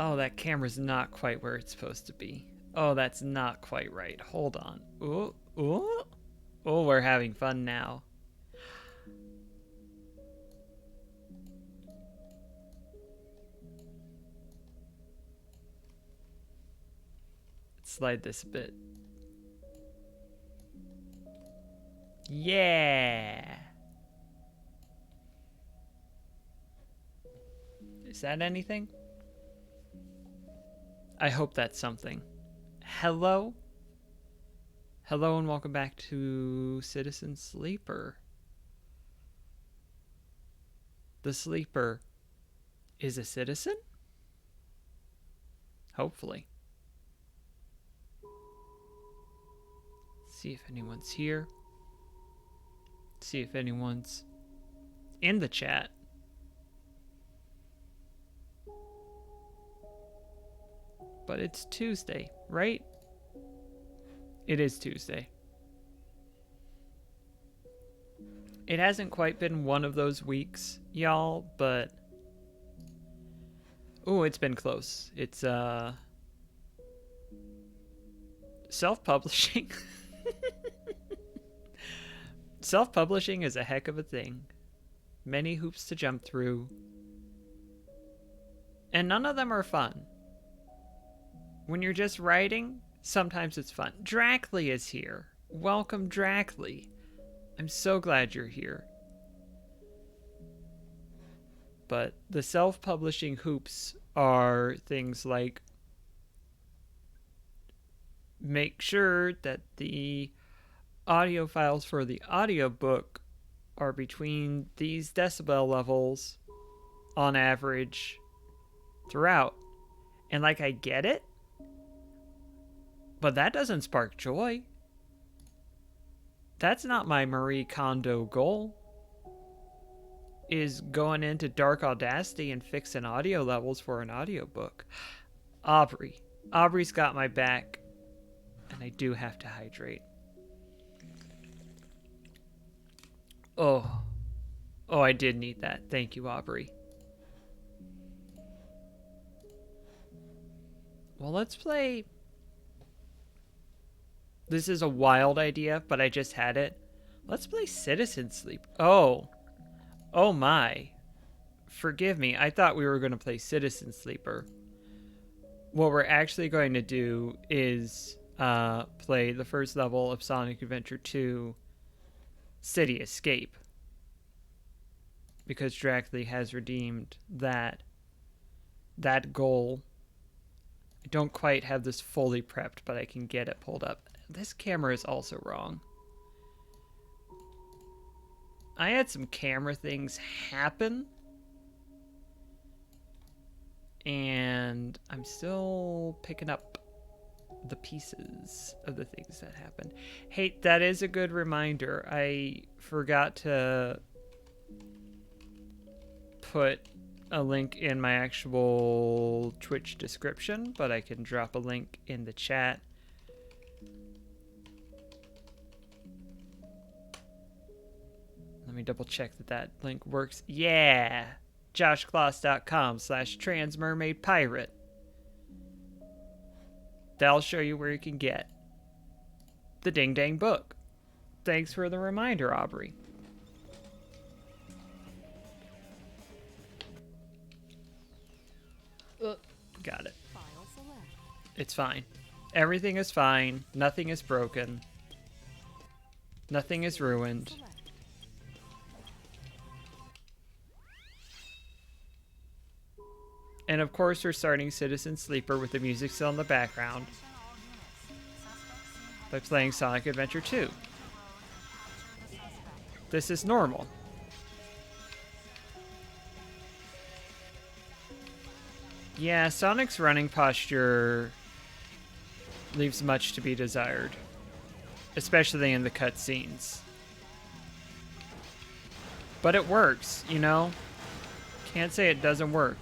Oh, that camera's not quite where it's supposed to be. Oh, that's not quite right. Hold on. Ooh, ooh. Oh, we're having fun now. Slide this a bit. Yeah. Is that anything? I hope that's something. Hello? Hello and welcome back to Citizen Sleeper. The Sleeper is a citizen? Hopefully. See if anyone's here. See if anyone's in the chat. But it's Tuesday, right? It is Tuesday. It hasn't quite been one of those weeks, y'all, but oh, it's been close. It's self-publishing. Self-publishing is a heck of a thing. Many hoops to jump through. And none of them are fun. When you're just writing, sometimes it's fun. Drackley is here. Welcome, Drackley. I'm so glad you're here. But the self-publishing hoops are things like make sure that the audio files for the audiobook are between these decibel levels on average throughout. And like, I get it, but that doesn't spark joy. That's not my Marie Kondo goal, is going into Dark Audacity and fixing audio levels for an audiobook. Aubrey's got my back, and I do have to hydrate. Oh, I did need that. Thank you, Aubrey. Well, let's play. This is a wild idea, but I just had it. Let's play Citizen Sleep. Oh my. Forgive me. I thought we were going to play Citizen Sleeper. What we're actually going to do is play the first level of Sonic Adventure 2 City Escape. Because Drackley has redeemed that goal. I don't quite have this fully prepped, but I can get it pulled up. This camera is also wrong. I had some camera things happen, and I'm still picking up the pieces of the things that happened. Hey, that is a good reminder. I forgot to put a link in my actual Twitch description, but I can drop a link in the chat. Let me double check that link works. Yeah! joshcloss.com/transmermaidpirate. That'll show you where you can get the Ding Dang book. Thanks for the reminder, Aubrey. Got it. It's fine. Everything is fine. Nothing is broken. Nothing is ruined. And of course, we're starting Citizen Sleeper with the music still in the background by playing Sonic Adventure 2. This is normal. Yeah, Sonic's running posture leaves much to be desired, especially in the cutscenes. But it works, you know? Can't say it doesn't work.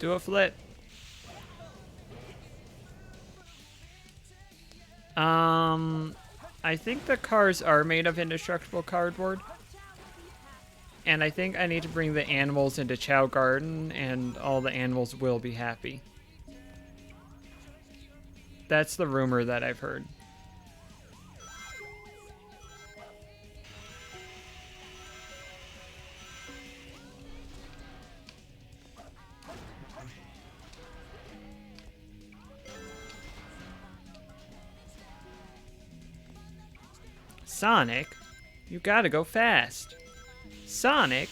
Do a flip. I think the cars are made of indestructible cardboard. And I think I need to bring the animals into Chow Garden, and all the animals will be happy. That's the rumor that I've heard. Sonic? You gotta go fast. Sonic?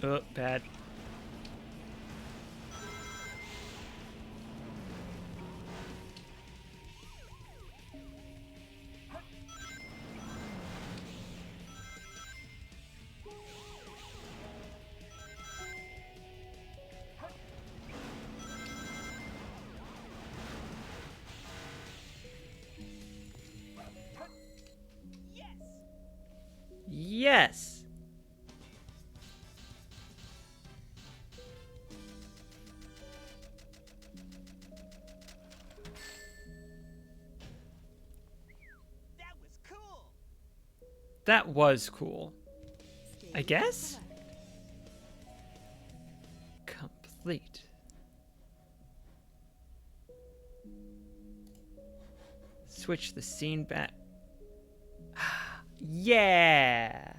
Oh, bad. Yes! That was cool. I guess? Complete. Switch the scene back. Yeah!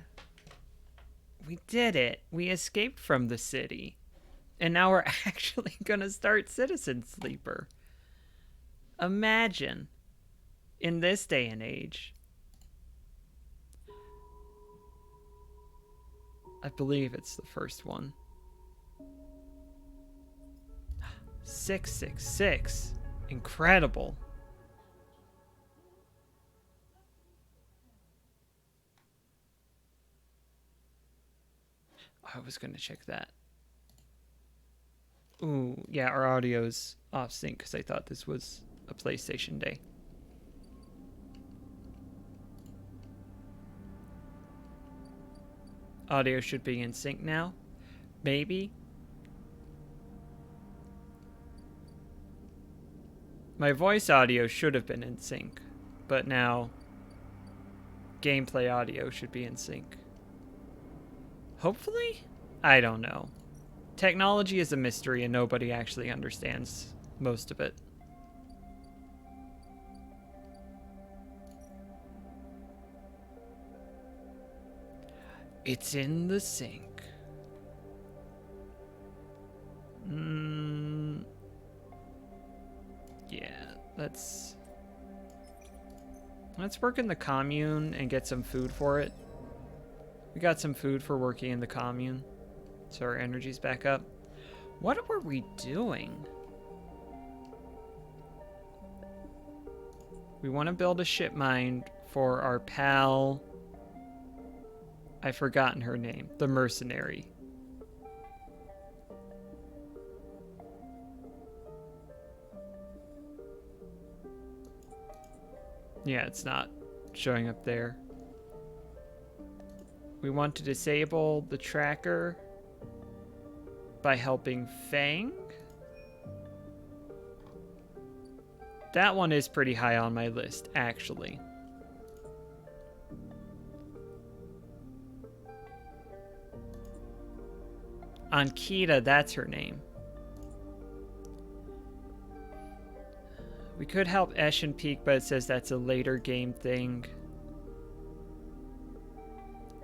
We did it. We escaped from the city. And now we're actually gonna start Citizen Sleeper. Imagine. In this day and age. I believe it's the first one. 666. Incredible. I was gonna check that. Ooh, yeah, our audio's off sync because I thought this was a PlayStation Day. Audio should be in sync now. Maybe. My voice audio should have been in sync, but now gameplay audio should be in sync. Hopefully? I don't know. Technology is a mystery and nobody actually understands most of it. It's in the sink. Yeah, let's work in the commune and get some food for it. We got some food for working in the commune, so our energy's back up. What were we doing? We want to build a ship mine for our pal. I've forgotten her name. The mercenary. Yeah, it's not showing up there. We want to disable the tracker by helping Fang. That one is pretty high on my list, actually. Ankita, that's her name. We could help Eshin Peak, but it says that's a later game thing.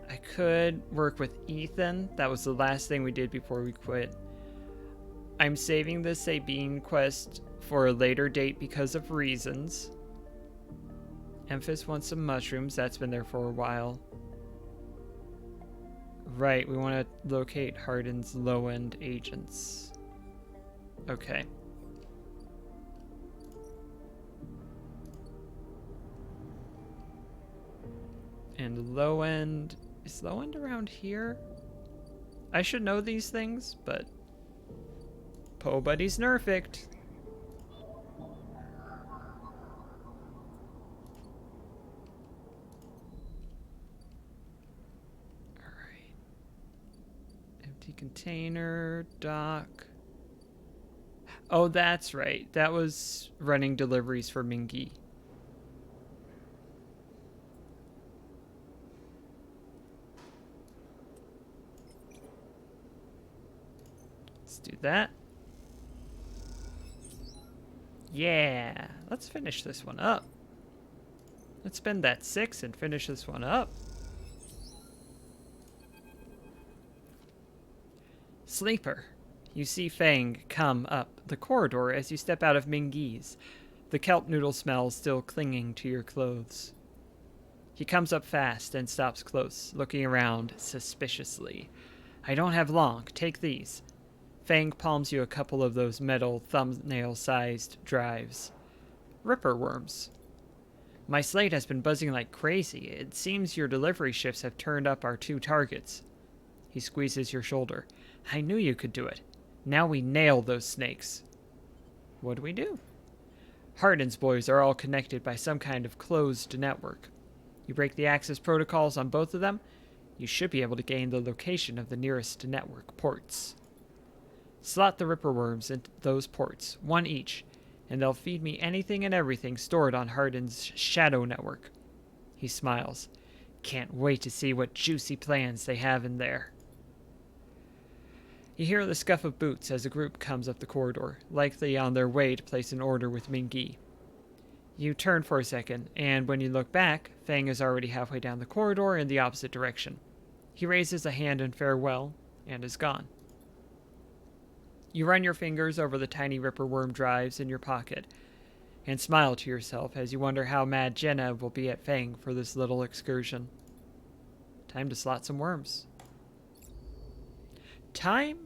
I could work with Ethan. That was the last thing we did before we quit. I'm saving the Sabine quest for a later date because of reasons. Emphys wants some mushrooms. That's been there for a while. Right, we want to locate Hardin's low-end agents. Okay. And low-end... Is low-end around here? I should know these things, but... Po Buddy's nerfed. Alright. Empty container, dock. Oh, that's right. That was running deliveries for Mingy. Let's do that. Yeah, let's finish this one up. Let's spend that 6 and finish this one up. Sleeper. You see Fang come up the corridor as you step out of Mingy's, the kelp noodle smell still clinging to your clothes. He comes up fast and stops close, looking around suspiciously. I don't have long. Take these. Fang palms you a couple of those metal, thumbnail-sized drives. Ripper worms. My slate has been buzzing like crazy. It seems your delivery shifts have turned up our 2 targets. He squeezes your shoulder. I knew you could do it. Now we nail those snakes. What do we do? Hardin's boys are all connected by some kind of closed network. You break the access protocols on both of them, you should be able to gain the location of the nearest network ports. Slot the Ripper worms into those ports, 1 each, and they'll feed me anything and everything stored on Hardin's shadow network. He smiles. Can't wait to see what juicy plans they have in there. You hear the scuff of boots as a group comes up the corridor, likely on their way to place an order with Mingy. You turn for a second, and when you look back, Fang is already halfway down the corridor in the opposite direction. He raises a hand in farewell, and is gone. You run your fingers over the tiny Ripper worm drives in your pocket, and smile to yourself as you wonder how mad Jenna will be at Fang for this little excursion. Time to slot some worms. Time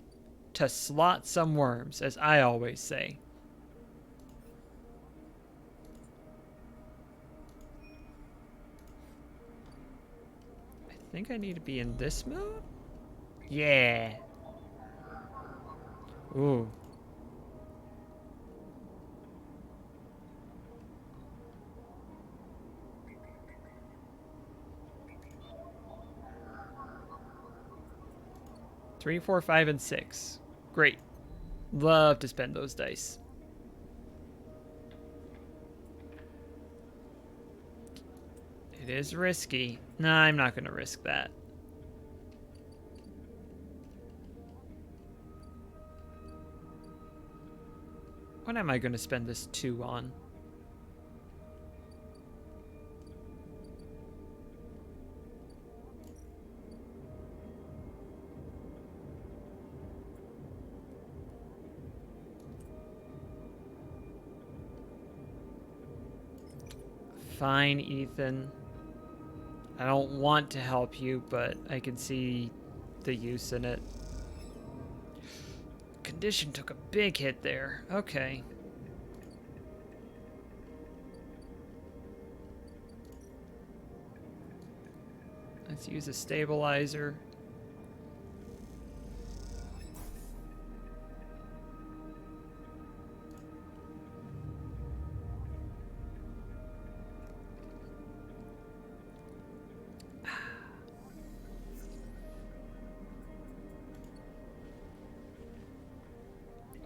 to slot some worms, as I always say. I think I need to be in this mode? Yeah. Ooh. Three, 4, 5, and 6. Great. Love to spend those dice. It is risky. Nah, I'm not going to risk that. What am I going to spend this 2 on? Fine, Ethan. I don't want to help you, but I can see the use in it. Condition took a big hit there. Okay. Let's use a stabilizer.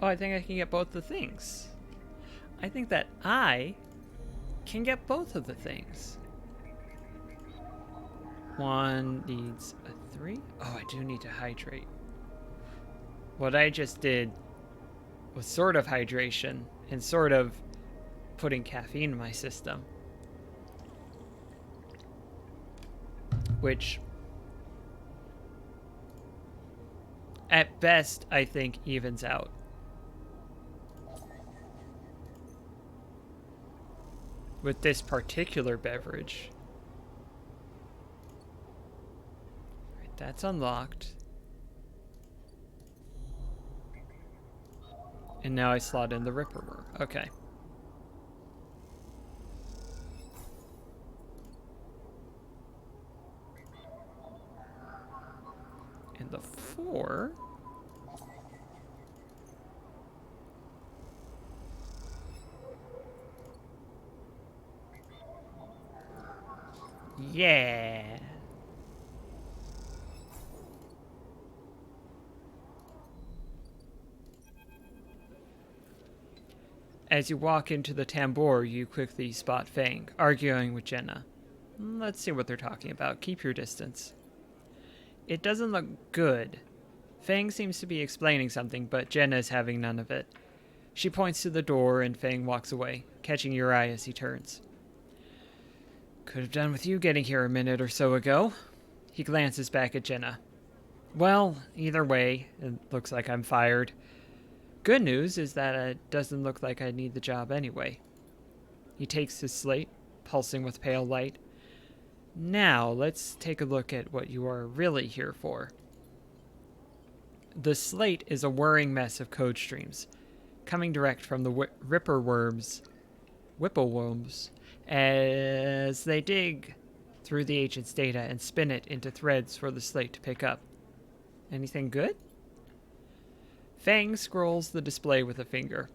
Oh, I think I can get both the things. I think that I can get both of the things. 1 needs a 3. Oh, I do need to hydrate. What I just did was sort of hydration and sort of putting caffeine in my system. Which, at best, I think evens out. With this particular beverage. Right, That's unlocked. And now I slot in the Ripper worm. Okay. And the 4... Yeah. As you walk into the tambour, you quickly spot Fang, arguing with Jenna. Let's see what they're talking about. Keep your distance. It doesn't look good. Fang seems to be explaining something, but Jenna is having none of it. She points to the door and Fang walks away, catching your eye as he turns. Could have done with you getting here a minute or so ago. He glances back at Jenna. Well, either way, it looks like I'm fired. Good news is that it doesn't look like I need the job anyway. He takes his slate, pulsing with pale light. Now, let's take a look at what you are really here for. The slate is a whirring mess of code streams, coming direct from the Whippleworms, as they dig through the agent's data and spin it into threads for the slate to pick up. Anything good? Fang scrolls the display with a finger.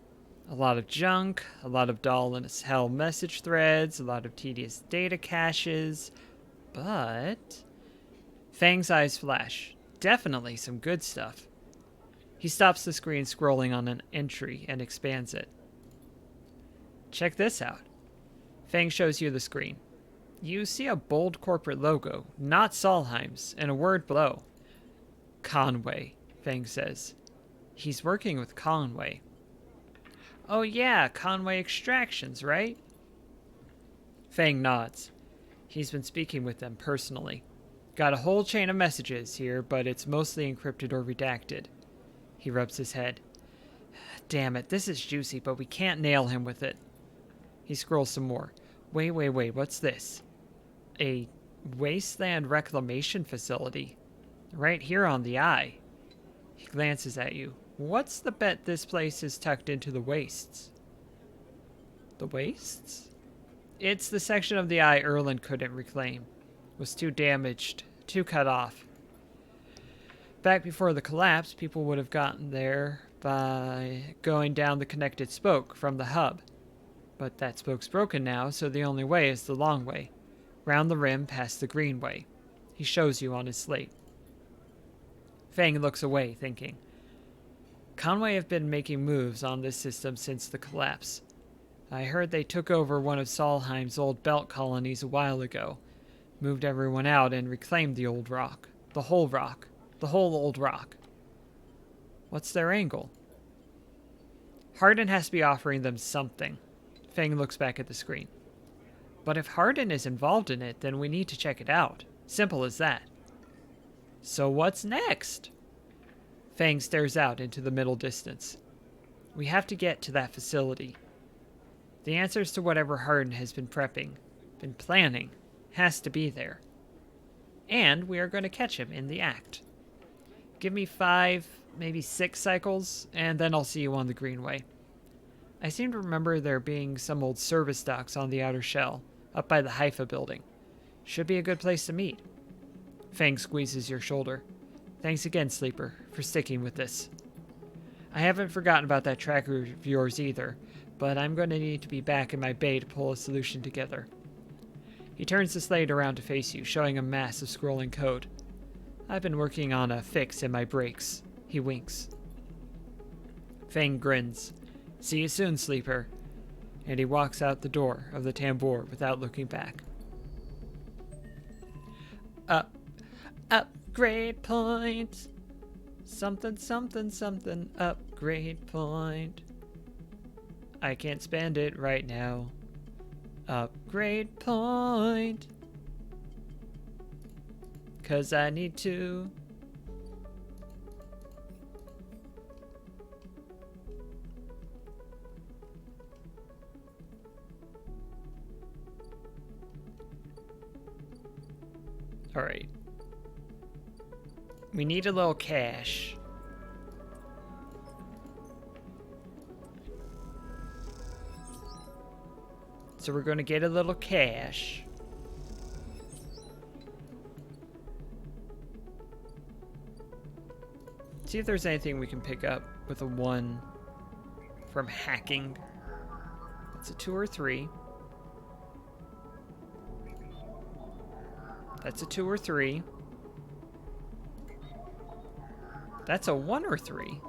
A lot of junk, a lot of dull and as hell message threads, a lot of tedious data caches, but... Fang's eyes flash. Definitely some good stuff. He stops the screen scrolling on an entry and expands it. Check this out. Fang shows you the screen. You see a bold corporate logo, not Solheim's, and a word below. Conway, Fang says. He's working with Conway. Oh yeah, Conway Extractions, right? Fang nods. He's been speaking with them personally. Got a whole chain of messages here, but it's mostly encrypted or redacted. He rubs his head. Damn it, this is juicy, but we can't nail him with it. He scrolls some more. Wait, what's this? A wasteland reclamation facility. Right here on the eye. He glances at you. What's the bet this place is tucked into the wastes? The wastes? It's the section of the eye Erland couldn't reclaim. Was too damaged, too cut off. Back before the collapse, people would have gotten there by going down the connected spoke from the hub. But that spoke's broken now, so the only way is the long way. Round the rim past the green way. He shows you on his slate. Fang looks away, thinking. Conway have been making moves on this system since the collapse. I heard they took over one of Solheim's old belt colonies a while ago. Moved everyone out and reclaimed the old rock. The whole old rock. What's their angle? Hardin has to be offering them something. Fang looks back at the screen. But if Hardin is involved in it, then we need to check it out. Simple as that. So what's next? Fang stares out into the middle distance. We have to get to that facility. The answers to whatever Hardin has been planning, has to be there. And we are going to catch him in the act. Give me 5, maybe 6 cycles, and then I'll see you on the Greenway. I seem to remember there being some old service docks on the outer shell, up by the Haifa building. Should be a good place to meet. Fang squeezes your shoulder. Thanks again, Sleeper, for sticking with this. I haven't forgotten about that tracker of yours either, but I'm going to need to be back in my bay to pull a solution together. He turns the slate around to face you, showing a mass of scrolling code. I've been working on a fix in my brakes. He winks. Fang grins. See you soon, Sleeper. And he walks out the door of the tambour without looking back. Upgrade point. Something, upgrade point. I can't spend it right now. Upgrade point. 'Cause I need to. Alright. We need a little cash. So we're going to get a little cash. See if there's anything we can pick up with a 1 from hacking. It's a 2 or 3. That's a 2 or 3. That's a 1 or 3.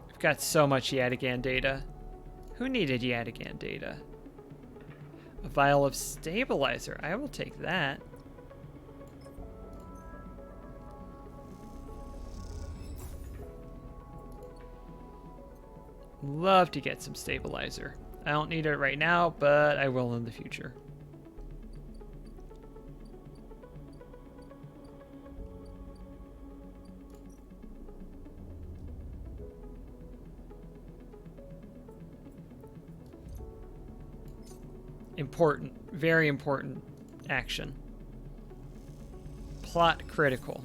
We've got so much Yataghan data. Who needed Yataghan data? A vial of stabilizer. I will take that. Love to get some stabilizer. I don't need it right now, but I will in the future. Important, very important action. Plot critical.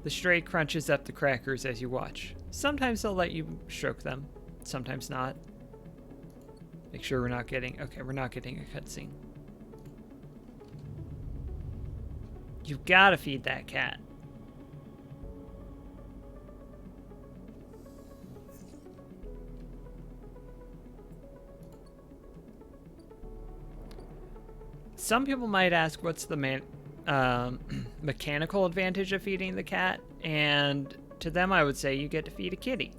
The stray crunches up the crackers as you watch. Sometimes they'll let you stroke them, sometimes not. Make sure we're not getting, okay, we're not getting a cutscene. You've got to feed that cat. Some people might ask, what's the mechanical advantage of feeding the cat? And to them, I would say you get to feed a kitty.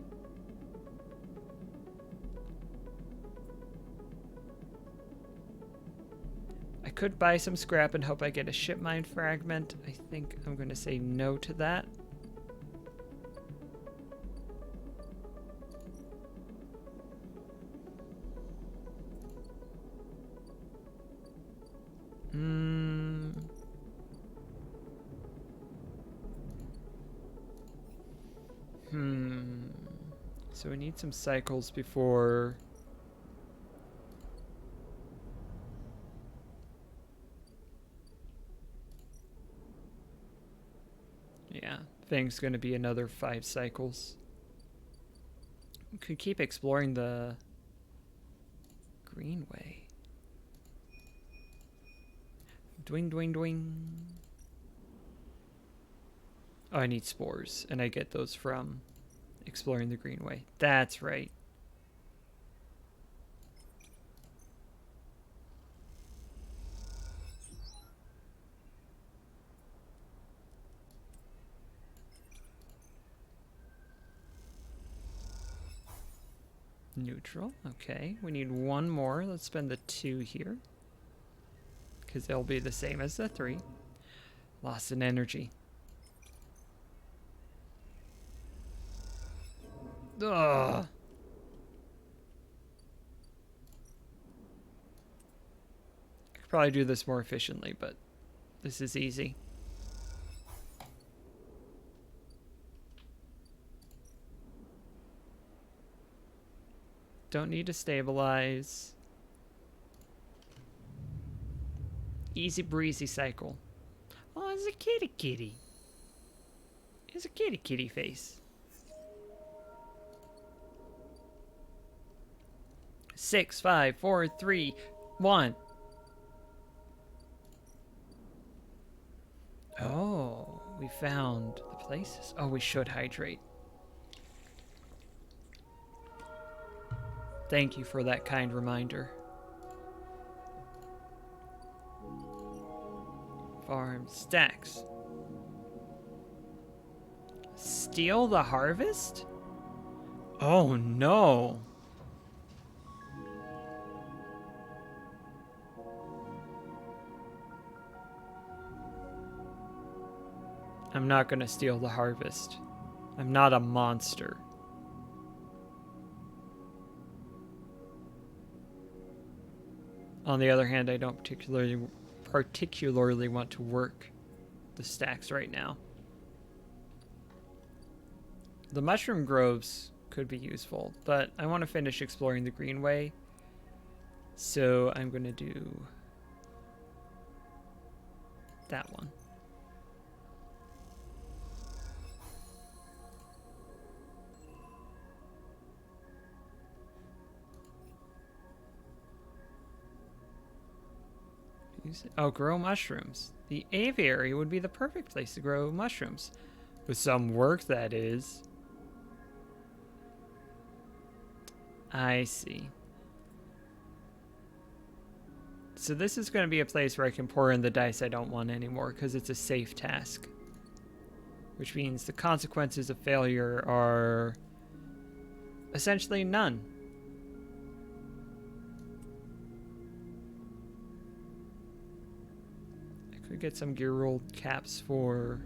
I could buy some scrap and hope I get a ship mine fragment. I think I'm going to say no to that. So we need some cycles before... Yeah, thing's gonna be another 5 cycles. We could keep exploring the Greenway. Dwing, dwing, dwing. Oh, I need spores, and I get those from exploring the Greenway. That's right. Neutral. Okay, we need 1 more. Let's spend the 2 here, because they'll be the same as the 3. Lost in energy. Ugh. I could probably do this more efficiently, but this is easy. Don't need to stabilize. Easy breezy cycle. Oh, it's a kitty kitty. It's a kitty kitty face. 6, 5, 4, 3, 1. Oh, we found the places. Oh, we should hydrate. Thank you for that kind reminder. Farm stacks. Steal the harvest? Oh no. I'm not gonna steal the harvest. I'm not a monster. On the other hand, I don't particularly want to work the stacks right now. The mushroom groves could be useful, but I want to finish exploring the Greenway. So I'm going to do that one. Oh, grow mushrooms. The aviary would be the perfect place to grow mushrooms. With some work, that is. I see. So this is going to be a place where I can pour in the dice I don't want anymore because it's a safe task. Which means the consequences of failure are essentially none. I could get some gear roll caps for...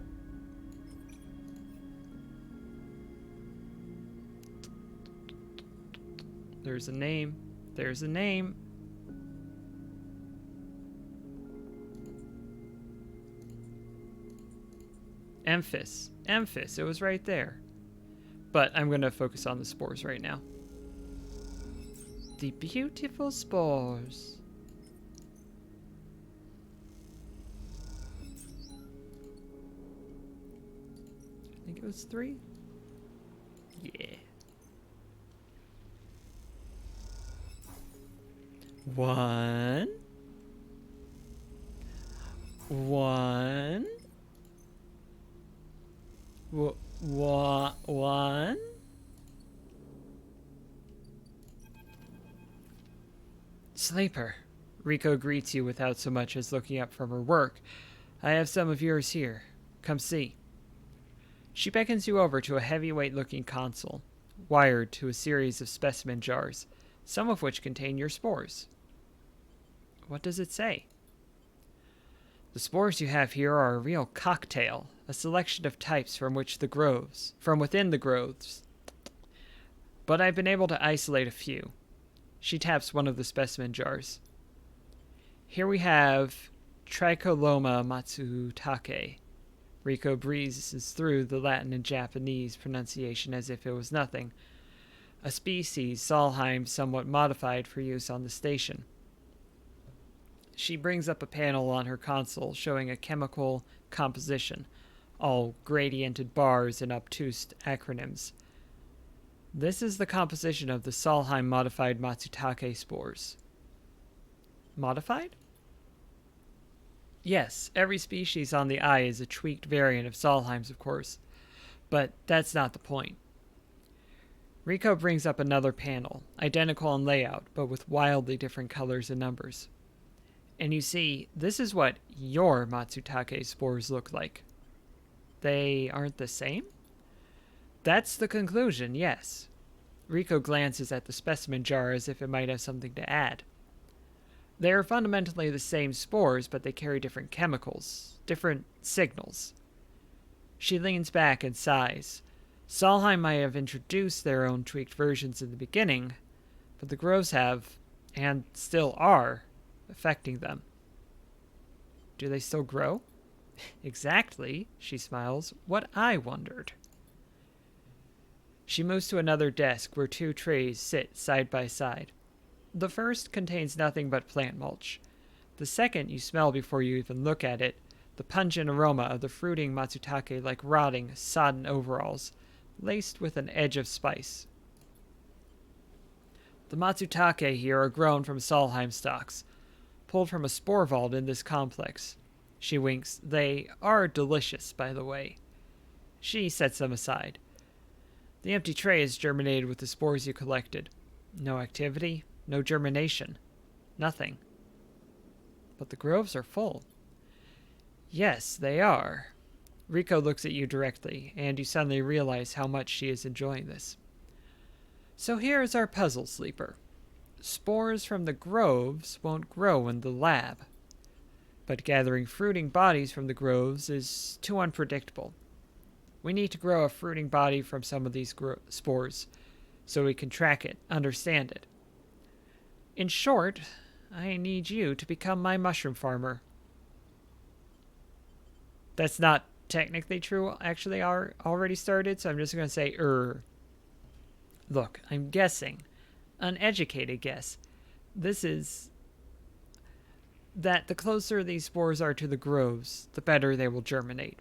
There's a name. There's a name. Emphis. Emphis. It was right there. But I'm going to focus on the spores right now. The beautiful spores. I think it was 3. Yeah. 1. 1. 1. Sleeper. Rico greets you without so much as looking up from her work. I have some of yours here. Come see. She beckons you over to a heavyweight-looking console, wired to a series of specimen jars, some of which contain your spores. What does it say? The spores you have here are a real cocktail, a selection of types from within the groves. But I've been able to isolate a few. She taps one of the specimen jars. Here we have Tricoloma matsutake. Rico breezes through the Latin and Japanese pronunciation as if it was nothing. A species, Solheim, somewhat modified for use on the station. She brings up a panel on her console showing a chemical composition, all gradiented bars and obtuse acronyms. This is the composition of the Solheim modified Matsutake spores. Modified? Yes, every species on the eye is a tweaked variant of Solheim's, of course, but that's not the point. Rico brings up another panel, identical in layout, but with wildly different colors and numbers. And you see, this is what your Matsutake spores look like. They aren't the same? That's the conclusion, yes. Rico glances at the specimen jar as if it might have something to add. They are fundamentally the same spores, but they carry different chemicals, different signals. She leans back and sighs. Solheim might have introduced their own tweaked versions in the beginning, but the groves have, and still are, affecting them. Do they still grow? Exactly, she smiles, what I wondered. She moves to another desk where 2 trays sit side by side. The first contains nothing but plant mulch. The second you smell before you even look at it, the pungent aroma of the fruiting matsutake like rotting, sodden overalls, laced with an edge of spice. The matsutake here are grown from Solheim stalks, pulled from a spore vault in this complex. She winks. They are delicious, by the way. She sets them aside. The empty tray is germinated with the spores you collected. No activity, no germination. Nothing. But the groves are full. Yes, they are. Rico looks at you directly, and you suddenly realize how much she is enjoying this. So here is our puzzle, Sleeper. Spores from the groves won't grow in the lab. But gathering fruiting bodies from the groves is too unpredictable. We need to grow a fruiting body from some of these spores, so we can track it, understand it. In short, I need you to become my mushroom farmer. That's not technically true, actually already started, so I'm just going to say, Look, I'm guessing, uneducated guess, This is that the closer these spores are to the groves, the better they will germinate.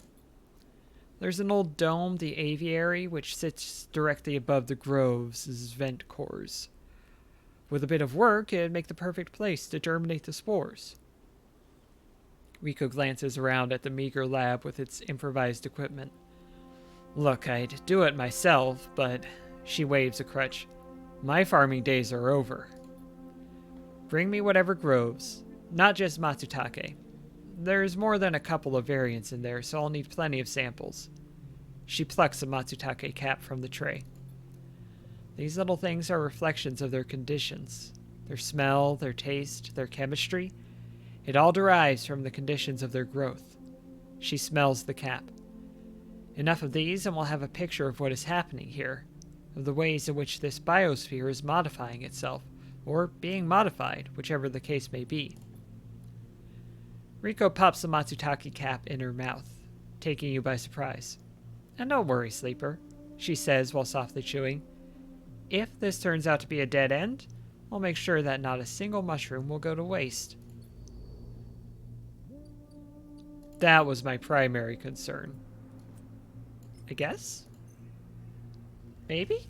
There's an old dome, the aviary, which sits directly above the groves' vent cores. With a bit of work, it'd make the perfect place to germinate the spores. Rico glances around at the meager lab with its improvised equipment. Look, I'd do it myself, but she waves a crutch. My farming days are over. Bring me whatever grows, not just Matsutake. There's more than a couple of variants in there, so I'll need plenty of samples. She plucks a Matsutake cap from the tray. These little things are reflections of their conditions. Their smell, their taste, their chemistry. It all derives from the conditions of their growth. She smells the cap. Enough of these and we'll have a picture of what is happening here, of the ways in which this biosphere is modifying itself, or being modified, whichever the case may be. Rico pops the Matsutake cap in her mouth, taking you by surprise. And don't worry, Sleeper, she says while softly chewing. If this turns out to be a dead end, I'll make sure that not a single mushroom will go to waste. That was my primary concern. I guess? Maybe?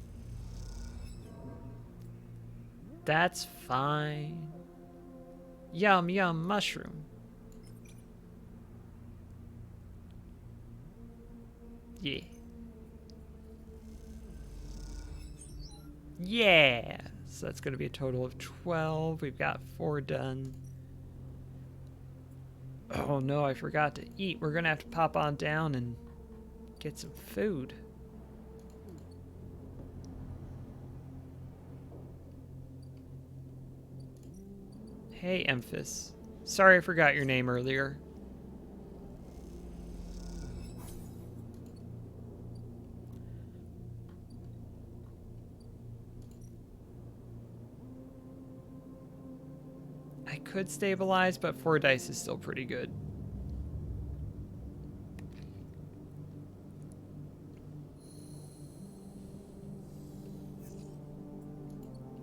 That's fine. Yum yum mushroom. Yeah. Yeah! So that's going to be a total of 12. We've got 4 done. Oh no, I forgot to eat. We're going to have to pop on down and get some food. Hey, Emphas. Sorry I forgot your name earlier. I could stabilize, but 4 dice is still pretty good.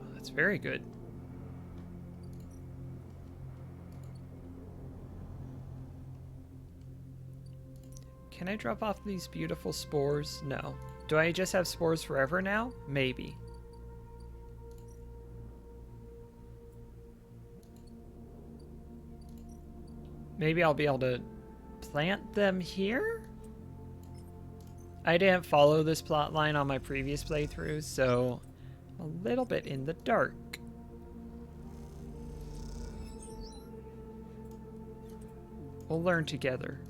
Oh, that's very good. Can I drop off these beautiful spores? No. Do I just have spores forever now? Maybe. Maybe I'll be able to plant them here? I didn't follow this plot line on my previous playthroughs, so a little bit in the dark. We'll learn together.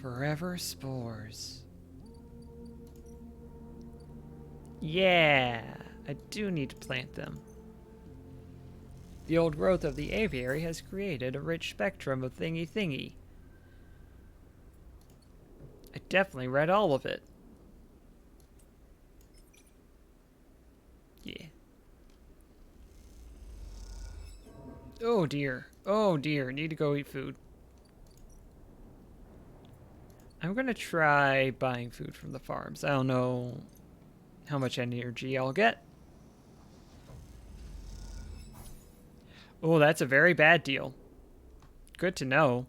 Forever spores. Yeah, I do need to plant them. The old growth of the aviary has created a rich spectrum of thingy-thingy. I definitely read all of it. Yeah. Oh dear. Oh dear. Need to go eat food. I'm gonna try buying food from the farms. I don't know how much energy I'll get. Oh, that's a very bad deal. Good to know.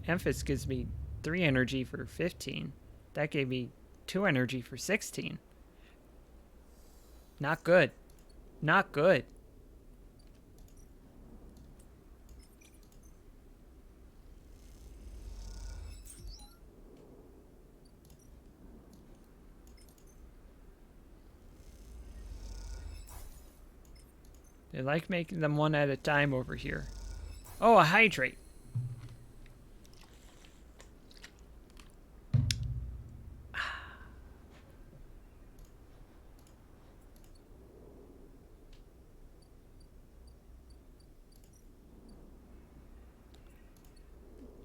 Emphas gives me 3 energy for 15. That gave me 2 energy for 16. Not good. Not good. They like making them one at a time over here. Oh, a hydrate.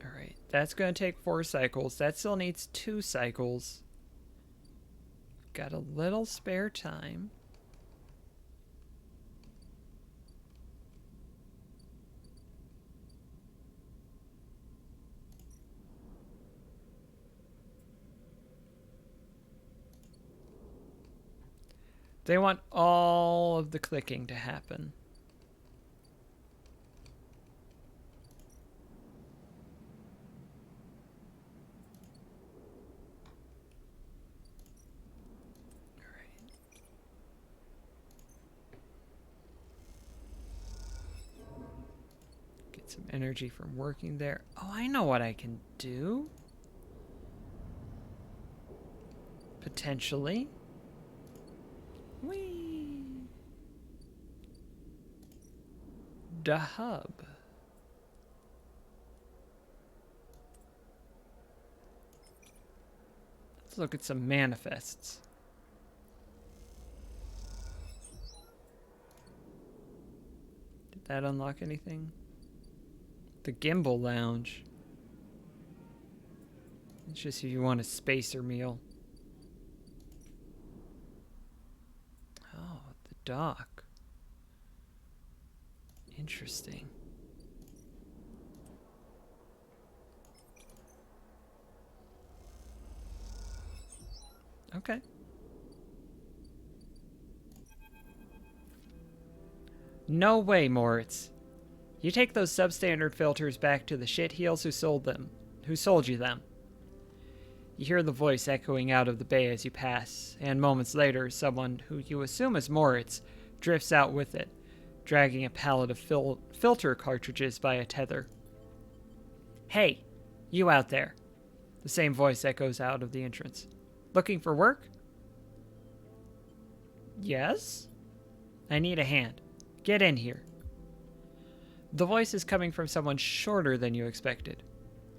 Alright, that's going to take 4 cycles. That still needs 2 cycles. Got a little spare time. They want all of the clicking to happen. Get some energy from working there. Oh, I know what I can do. Potentially. Whee! The hub. Let's look at some manifests. Did that unlock anything? The Gimbal Lounge. It's just if you want a spacer meal. Oh, the dock. Interesting. Okay. No way, Moritz. You take those substandard filters back to the shitheels who sold you them. You hear the voice echoing out of the bay as you pass, and moments later, someone who you assume is Moritz drifts out with it, dragging a pallet of filter cartridges by a tether. Hey, you out there. The same voice echoes out of the entrance. Looking for work? Yes? I need a hand. Get in here. The voice is coming from someone shorter than you expected.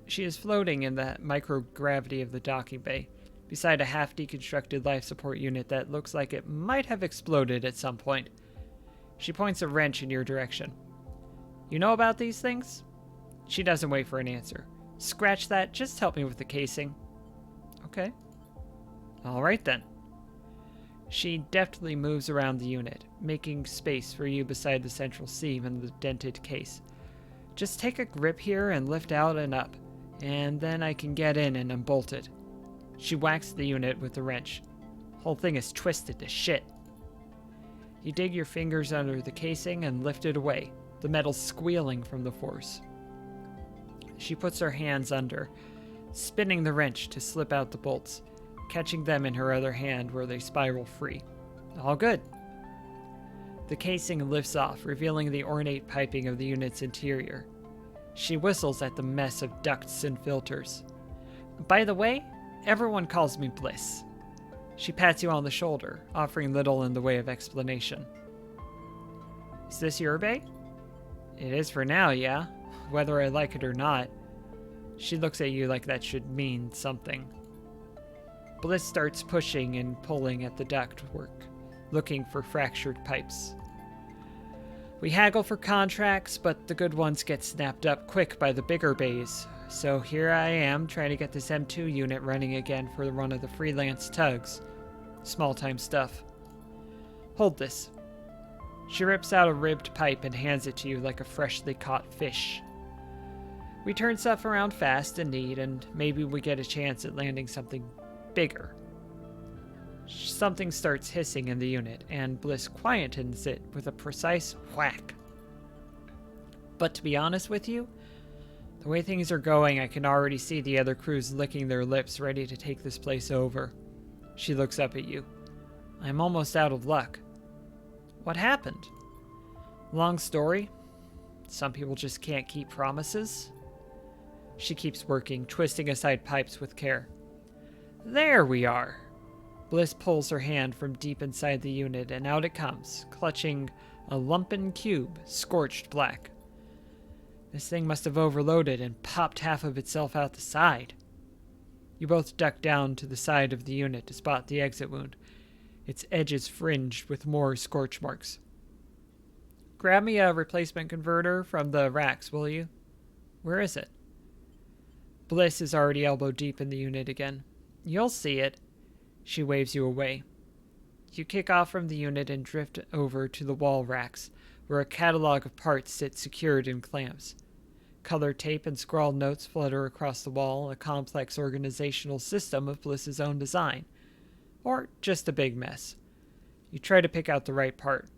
She is floating in the microgravity of the docking bay, beside a half-deconstructed life support unit that looks like it might have exploded at some point. She points a wrench in your direction. You know about these things? She doesn't wait for an answer. Scratch that, just help me with the casing. Okay. All right then. She deftly moves around the unit, making space for you beside the central seam in the dented case. Just take a grip here and lift out and up, and then I can get in and unbolt it. She whacks the unit with the wrench. Whole thing is twisted to shit. You dig your fingers under the casing and lift it away, the metal squealing from the force. She puts her hands under, spinning the wrench to slip out the bolts, catching them in her other hand where they spiral free. All good. The casing lifts off, revealing the ornate piping of the unit's interior. She whistles at the mess of ducts and filters. By the way, everyone calls me Bliss. She pats you on the shoulder, offering little in the way of explanation. Is this your bay? It is for now, yeah. Whether I like it or not. She looks at you like that should mean something. Bliss starts pushing and pulling at the ductwork, looking for fractured pipes. We haggle for contracts, but the good ones get snapped up quick by the bigger bays. So here I am, trying to get this M2 unit running again for one of the freelance tugs. Small-time stuff. Hold this. She rips out a ribbed pipe and hands it to you like a freshly caught fish. We turn stuff around fast and neat, and maybe we get a chance at landing something bigger. Something starts hissing in the unit, and Bliss quietens it with a precise whack. But to be honest with you, the way things are going, I can already see the other crews licking their lips, ready to take this place over. She looks up at you. I'm almost out of luck. What happened? Long story. Some people just can't keep promises. She keeps working, twisting aside pipes with care. There we are. Bliss pulls her hand from deep inside the unit, and out it comes, clutching a lumpen cube, scorched black. This thing must have overloaded and popped half of itself out the side. You both duck down to the side of the unit to spot the exit wound, its edges fringed with more scorch marks. Grab me a replacement converter from the racks, will you? Where is it? Bliss is already elbow deep in the unit again. You'll see it. She waves you away. You kick off from the unit and drift over to the wall racks, where a catalog of parts sits secured in clamps. Colored tape and scrawled notes flutter across the wall, a complex organizational system of Bliss's own design. Or just a big mess. You try to pick out the right part.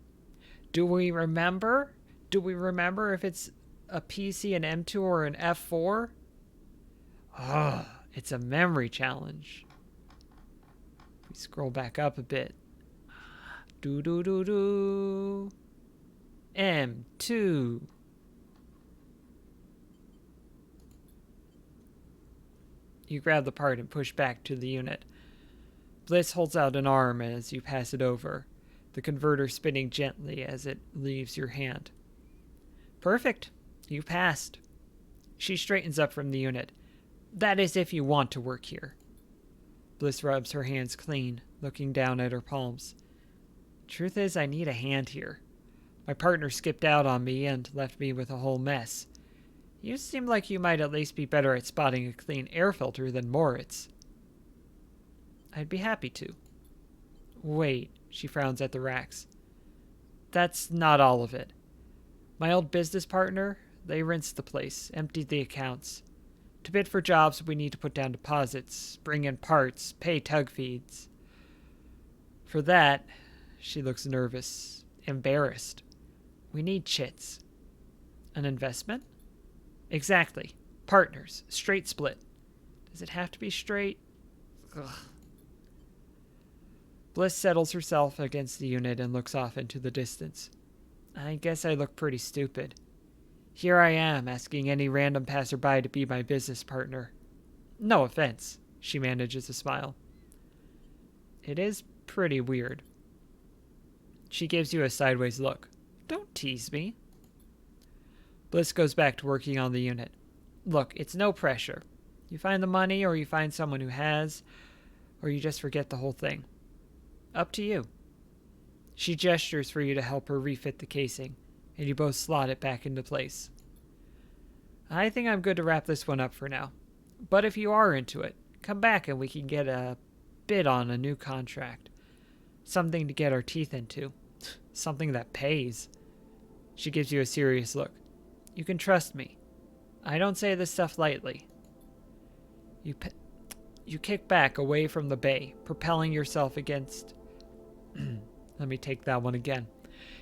Do we remember? Do we remember if it's a PC, an M2, or an F4? Ah, it's a memory challenge. We scroll back up a bit. Do do do do. M2. You grab the part and push back to the unit. Bliss holds out an arm as you pass it over, the converter spinning gently as it leaves your hand. Perfect. You passed. She straightens up from the unit. That is if you want to work here. Bliss rubs her hands clean, looking down at her palms. Truth is, I need a hand here. My partner skipped out on me and left me with a whole mess. You seem like you might at least be better at spotting a clean air filter than Moritz. I'd be happy to. Wait, she frowns at the racks. That's not all of it. My old business partner, they rinsed the place, emptied the accounts. To bid for jobs, we need to put down deposits, bring in parts, pay tug fees. For that, she looks nervous, embarrassed. We need chits. An investment? Exactly. Partners. Straight split. Does it have to be straight? Ugh. Bliss settles herself against the unit and looks off into the distance. I guess I look pretty stupid. Here I am, asking any random passerby to be my business partner. No offense, she manages a smile. It is pretty weird. She gives you a sideways look. Don't tease me. Bliss goes back to working on the unit. Look, it's no pressure. You find the money, or you find someone who has, or you just forget the whole thing. Up to you. She gestures for you to help her refit the casing, and you both slot it back into place. I think I'm good to wrap this one up for now. But if you are into it, come back and we can get a bid on a new contract. Something to get our teeth into. Something that pays. She gives you a serious look. You can trust me. I don't say this stuff lightly. You kick back away from the bay, propelling yourself against... Let me take that one again.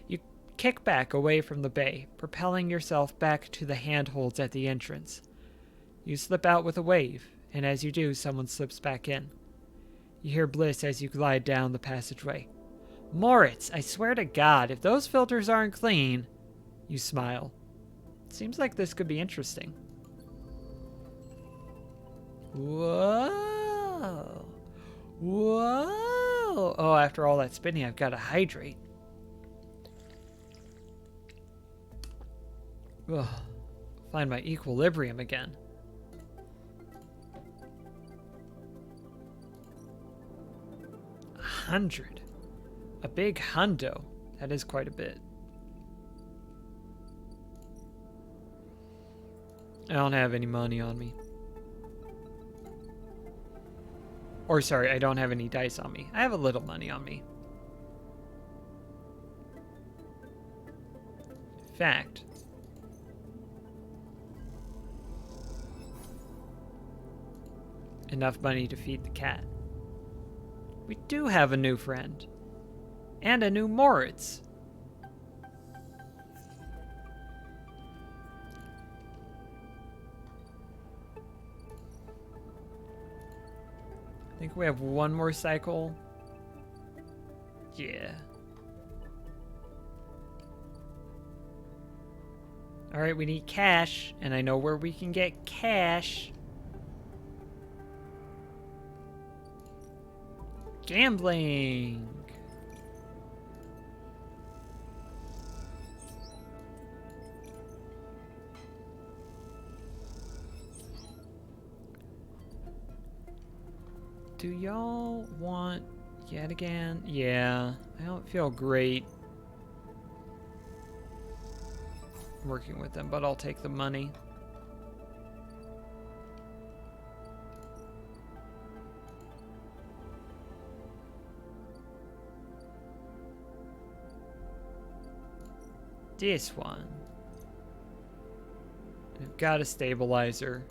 You kick back away from the bay, propelling yourself back to the handholds at the entrance. You slip out with a wave, and as you do, someone slips back in. You hear Bliss as you glide down the passageway. Moritz, I swear to God, if those filters aren't clean... You smile. Seems like this could be interesting. Whoa. Whoa. Oh, after all that spinning, I've got to hydrate. Ugh. Find my equilibrium again. $100. A big hundo. That is quite a bit. I don't have any money on me. Or sorry, I don't have any dice on me. I have a little money on me. In fact, enough money to feed the cat. We do have a new friend. And a new Moritz. I think we have one more cycle. Yeah. Alright, we need cash, and I know where we can get cash. Gambling! Do y'all want yet again? Yeah, I don't feel great working with them, but I'll take the money. This one. I've got a stabilizer.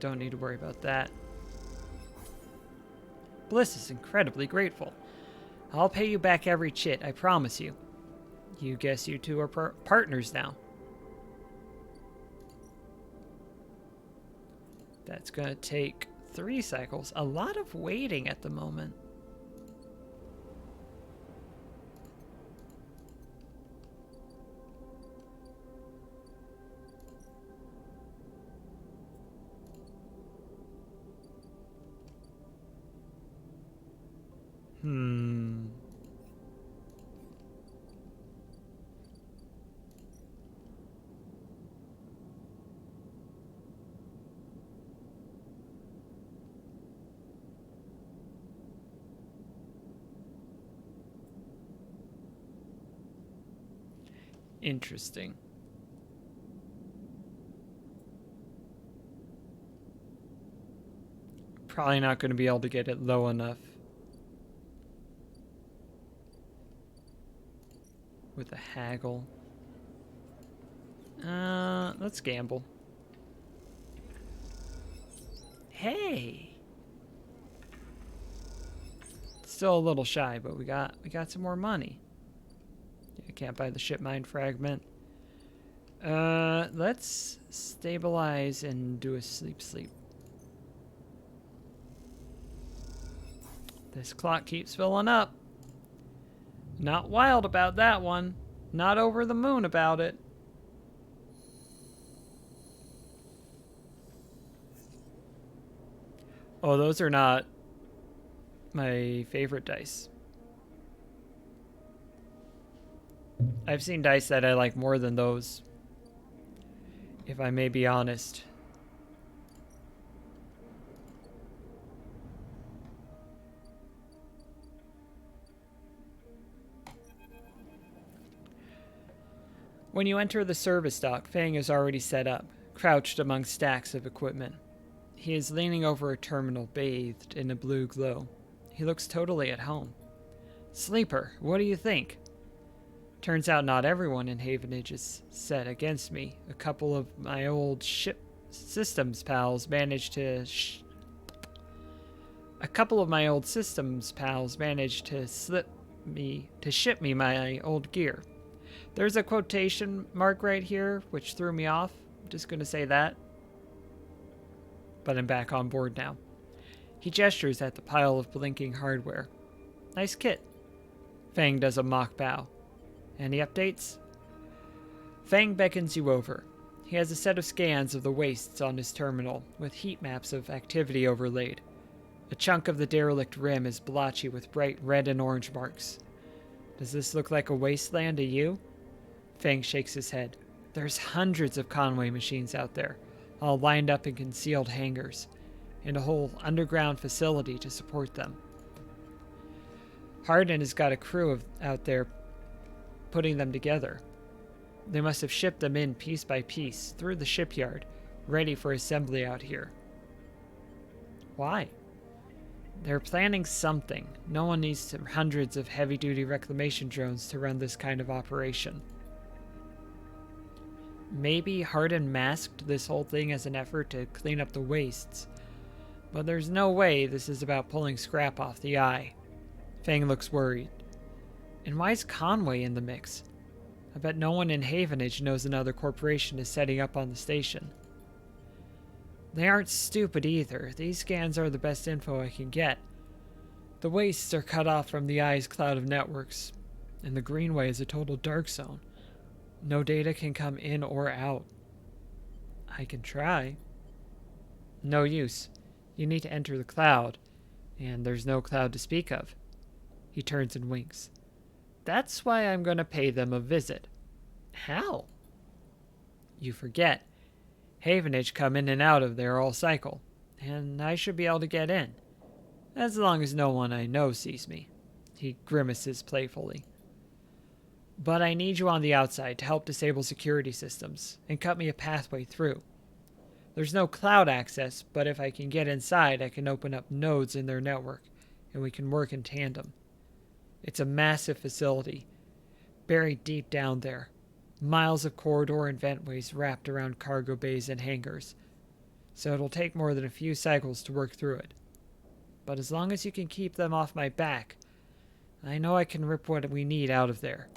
Don't need to worry about that. Bliss is incredibly grateful. I'll pay you back every chit, I promise you. You guess you two are partners now. That's gonna take 3 cycles. A lot of waiting at the moment. Interesting. Probably not going to be able to get it low enough. With a haggle. Let's gamble. Hey! Still a little shy, but we got some more money. I can't buy the ship mine fragment. Let's stabilize and do a sleep. This clock keeps filling up. Not wild about that one. Not over the moon about it. Oh, those are not my favorite dice. I've seen dice that I like more than those, if I may be honest. When you enter the service dock, Fang is already set up, crouched among stacks of equipment. He is leaning over a terminal bathed in a blue glow. He looks totally at home. Sleeper, what do you think? Turns out not everyone in Havenage is set against me. A couple of my old ship systems pals managed to ship me my old gear. There's a quotation mark right here, which threw me off. I'm just gonna say that. But I'm back on board now. He gestures at the pile of blinking hardware. Nice kit. Fang does a mock bow. Any updates? Fang beckons you over. He has a set of scans of the wastes on his terminal, with heat maps of activity overlaid. A chunk of the derelict rim is blotchy with bright red and orange marks. Does this look like a wasteland to you? Fang shakes his head. There's hundreds of Conway machines out there, all lined up in concealed hangars, and a whole underground facility to support them. Hardin has got a crew out there putting them together. They must have shipped them in piece by piece through the shipyard, ready for assembly out here. Why? They're planning something. No one needs hundreds of heavy-duty reclamation drones to run this kind of operation. Maybe Hardin masked this whole thing as an effort to clean up the wastes, but there's no way this is about pulling scrap off the eye. Fang looks worried. And why is Conway in the mix? I bet no one in Havenage knows another corporation is setting up on the station. They aren't stupid either. These scans are the best info I can get. The wastes are cut off from the eye's cloud of networks, and the Greenway is a total dark zone. No data can come in or out. I can try. No use. You need to enter the cloud, and there's no cloud to speak of. He turns and winks. That's why I'm going to pay them a visit. How? You forget. Havenage come in and out of there all cycle, and I should be able to get in. As long as no one I know sees me. He grimaces playfully. But I need you on the outside to help disable security systems and cut me a pathway through. There's no cloud access, but if I can get inside, I can open up nodes in their network, and we can work in tandem. It's a massive facility, buried deep down there. Miles of corridor and ventways wrapped around cargo bays and hangars. So it'll take more than a few cycles to work through it. But as long as you can keep them off my back, I know I can rip what we need out of there.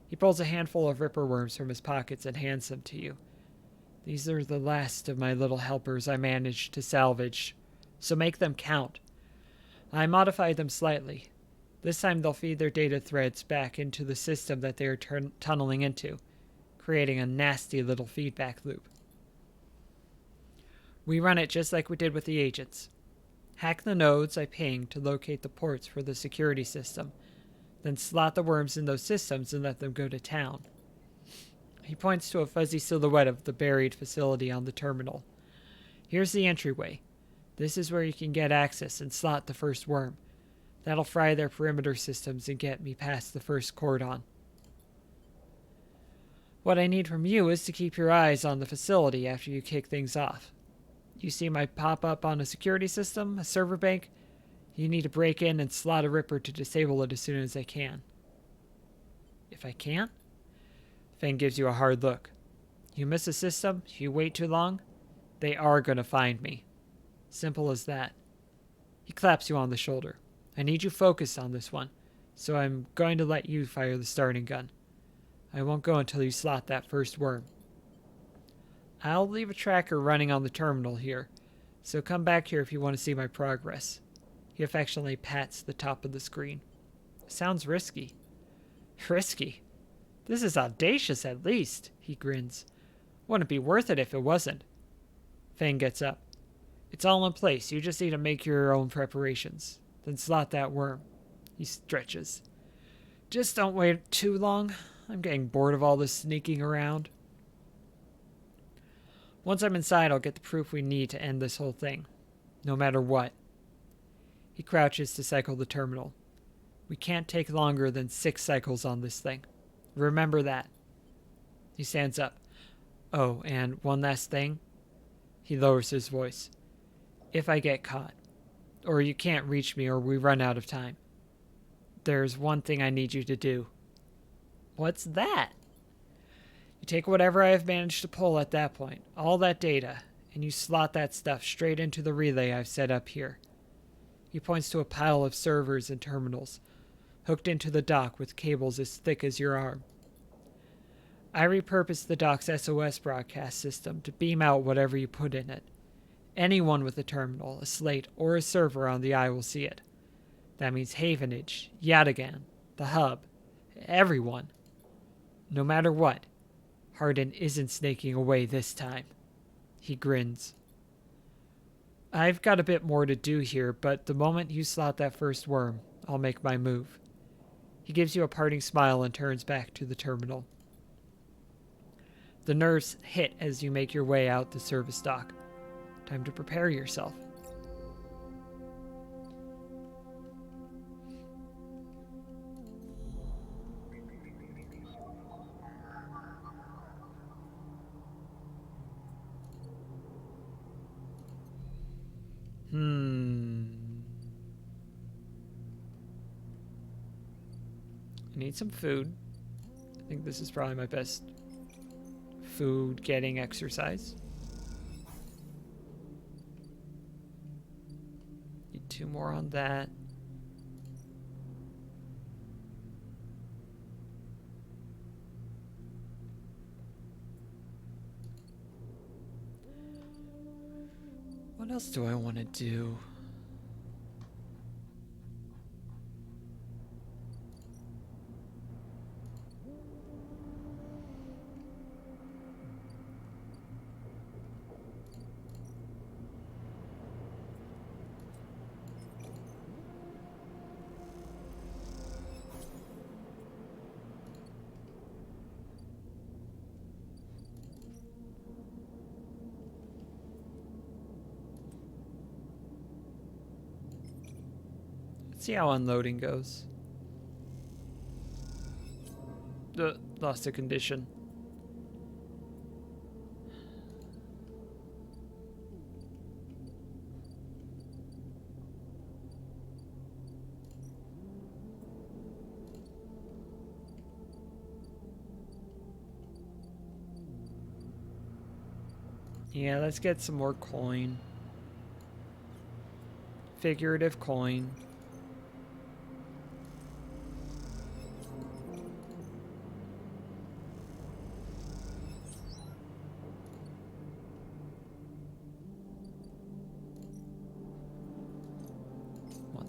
He pulls a handful of ripper worms from his pockets and hands them to you. These are the last of my little helpers I managed to salvage, so make them count. I modified them slightly. This time they'll feed their data threads back into the system that they are tunneling into, creating a nasty little feedback loop. We run it just like we did with the agents. Hack the nodes I pinged to locate the ports for the security system, then slot the worms in those systems and let them go to town. He points to a fuzzy silhouette of the buried facility on the terminal. Here's the entryway. This is where you can get access and slot the first worm. That'll fry their perimeter systems and get me past the first cordon. What I need from you is to keep your eyes on the facility after you kick things off. You see my pop-up on a security system, a server bank? You need to break in and slot a ripper to disable it as soon as I can. If I can't? Fang gives you a hard look. You miss a system, you wait too long, they are going to find me. Simple as that. He claps you on the shoulder. I need you focused on this one, so I'm going to let you fire the starting gun. I won't go until you slot that first worm. I'll leave a tracker running on the terminal here, so come back here if you want to see my progress. He affectionately pats the top of the screen. Sounds risky. Risky? This is audacious at least, he grins. Wouldn't be worth it if it wasn't. Fang gets up. It's all in place. You just need to make your own preparations. Then slot that worm. He stretches. Just don't wait too long. I'm getting bored of all this sneaking around. Once I'm inside, I'll get the proof we need to end this whole thing. No matter what. He crouches to cycle the terminal. We can't take longer than 6 cycles on this thing. Remember that. He stands up. Oh, and one last thing. He lowers his voice. If I get caught, or you can't reach me, or we run out of time, there's one thing I need you to do. What's that? You take whatever I have managed to pull at that point, all that data, and you slot that stuff straight into the relay I've set up here. He points to a pile of servers and terminals, hooked into the dock with cables as thick as your arm. I repurposed the dock's SOS broadcast system to beam out whatever you put in it. Anyone with a terminal, a slate, or a server on the eye will see it. That means Havenage, Yatagan, the hub, everyone. No matter what, Hardin isn't snaking away this time. He grins. I've got a bit more to do here, but the moment you slot that first worm, I'll make my move. He gives you a parting smile and turns back to the terminal. The nerves hit as you make your way out the service dock. Time to prepare yourself. I need some food. I think this is probably my best food getting exercise. Need 2 more on that. What else do I want to do? See how unloading goes. Lost a condition. Yeah, let's get some more coin. Figurative coin.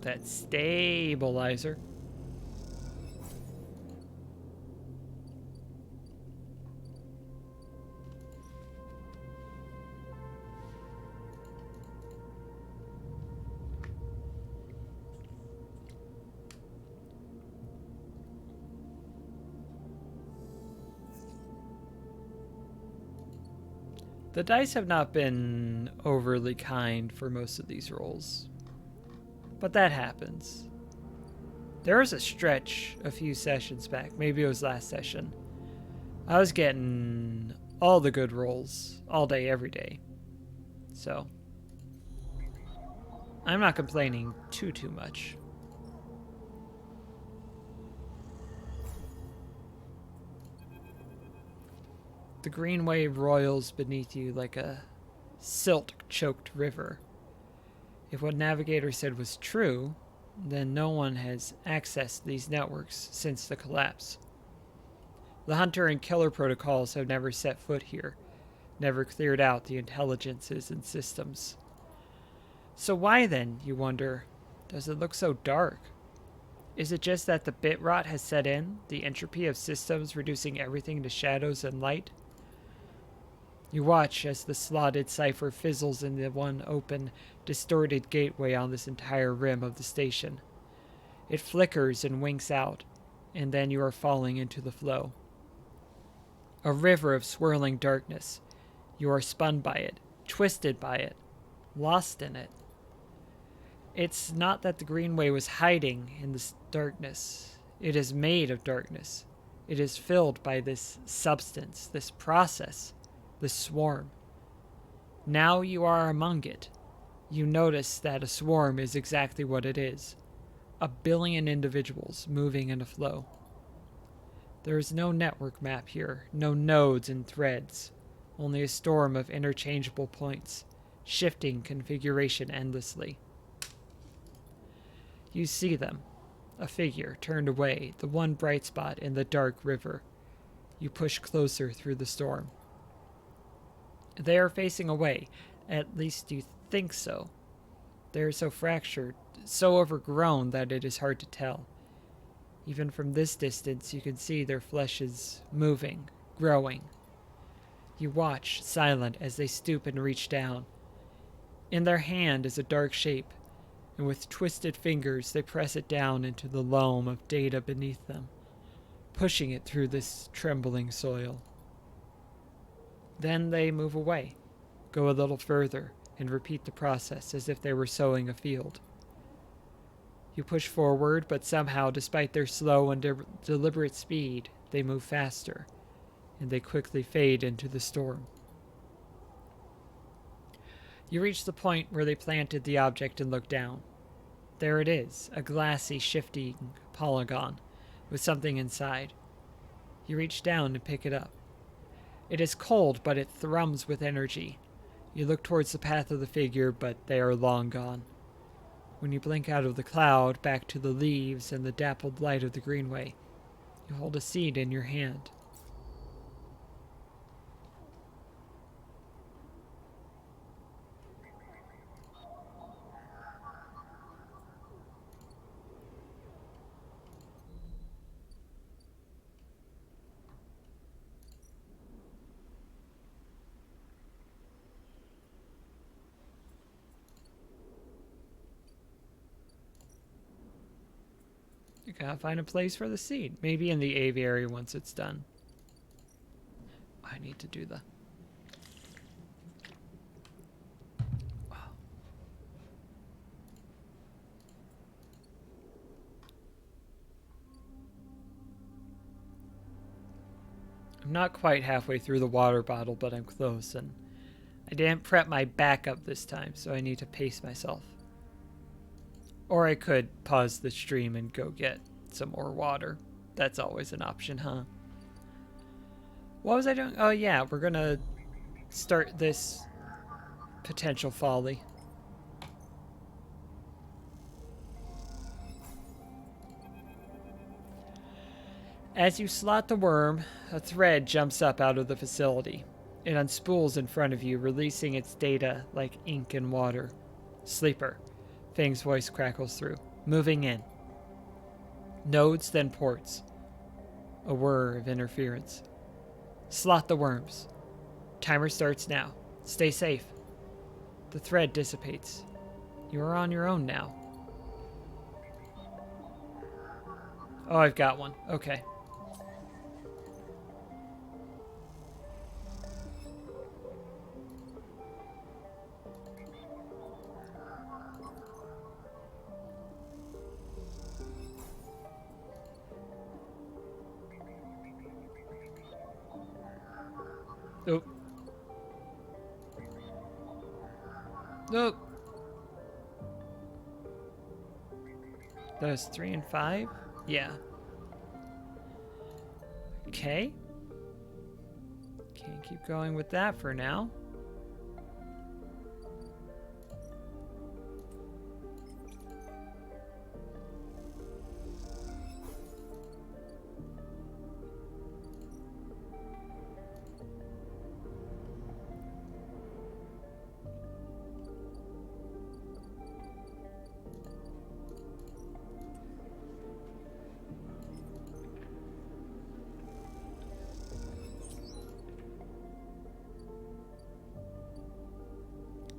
that stabilizer. The dice have not been overly kind for most of these rolls, but that happens. There was a stretch a few sessions back, maybe it was last session. I was getting all the good rolls all day, every day. So, I'm not complaining too much. The green wave roils beneath you like a silt-choked river. If what Navigator said was true, then no one has accessed these networks since the collapse. The hunter and killer protocols have never set foot here, never cleared out the intelligences and systems. So why then, you wonder, does it look so dark? Is it just that the bit rot has set in, the entropy of systems reducing everything to shadows and light? You watch as the slotted cipher fizzles in the one open, distorted gateway on this entire rim of the station. It flickers and winks out, and then you are falling into the flow. A river of swirling darkness. You are spun by it, twisted by it, lost in it. It's not that the Greenway was hiding in this darkness. It is made of darkness. It is filled by this substance, this process, this swarm. Now you are among it. You notice that a swarm is exactly what it is. 1 billion individuals moving in a flow. There is no network map here, no nodes and threads, only a storm of interchangeable points, shifting configuration endlessly. You see them, a figure turned away, the one bright spot in the dark river. You push closer through the storm. They are facing away, at least you think so. They are so fractured, so overgrown that it is hard to tell. Even from this distance, you can see their flesh is moving, growing. You watch, silent, as they stoop and reach down. In their hand is a dark shape, and with twisted fingers they press it down into the loam of data beneath them, pushing it through this trembling soil. Then they move away, go a little further, and repeat the process as if they were sowing a field. You push forward, but somehow, despite their slow and deliberate speed, they move faster, and they quickly fade into the storm. You reach the point where they planted the object and look down. There it is, a glassy, shifting polygon with something inside. You reach down and pick it up. It is cold, but it thrums with energy. You look towards the path of the figure, but they are long gone. When you blink out of the cloud, back to the leaves and the dappled light of the Greenway, you hold a seed in your hand. You gotta find a place for the seed. Maybe in the aviary once it's done. I need to do the... I'm not quite halfway through the water bottle, but I'm close, and I didn't prep my backup this time, so I need to pace myself. Or I could pause the stream and go get some more water. That's always an option, huh? What was I doing? Oh yeah, we're gonna start this potential folly. As you slot the worm, a thread jumps up out of the facility. It unspools in front of you, releasing its data like ink and water. Sleeper. Fang's voice crackles through. Moving in. Nodes, then ports. A whir of interference. Slot the worms. Timer starts now. Stay safe. The thread dissipates. You are on your own now. Oh, I've got one. Okay. Oh. Nope. That was 3 and 5? Yeah. Okay. Can't keep going with that for now.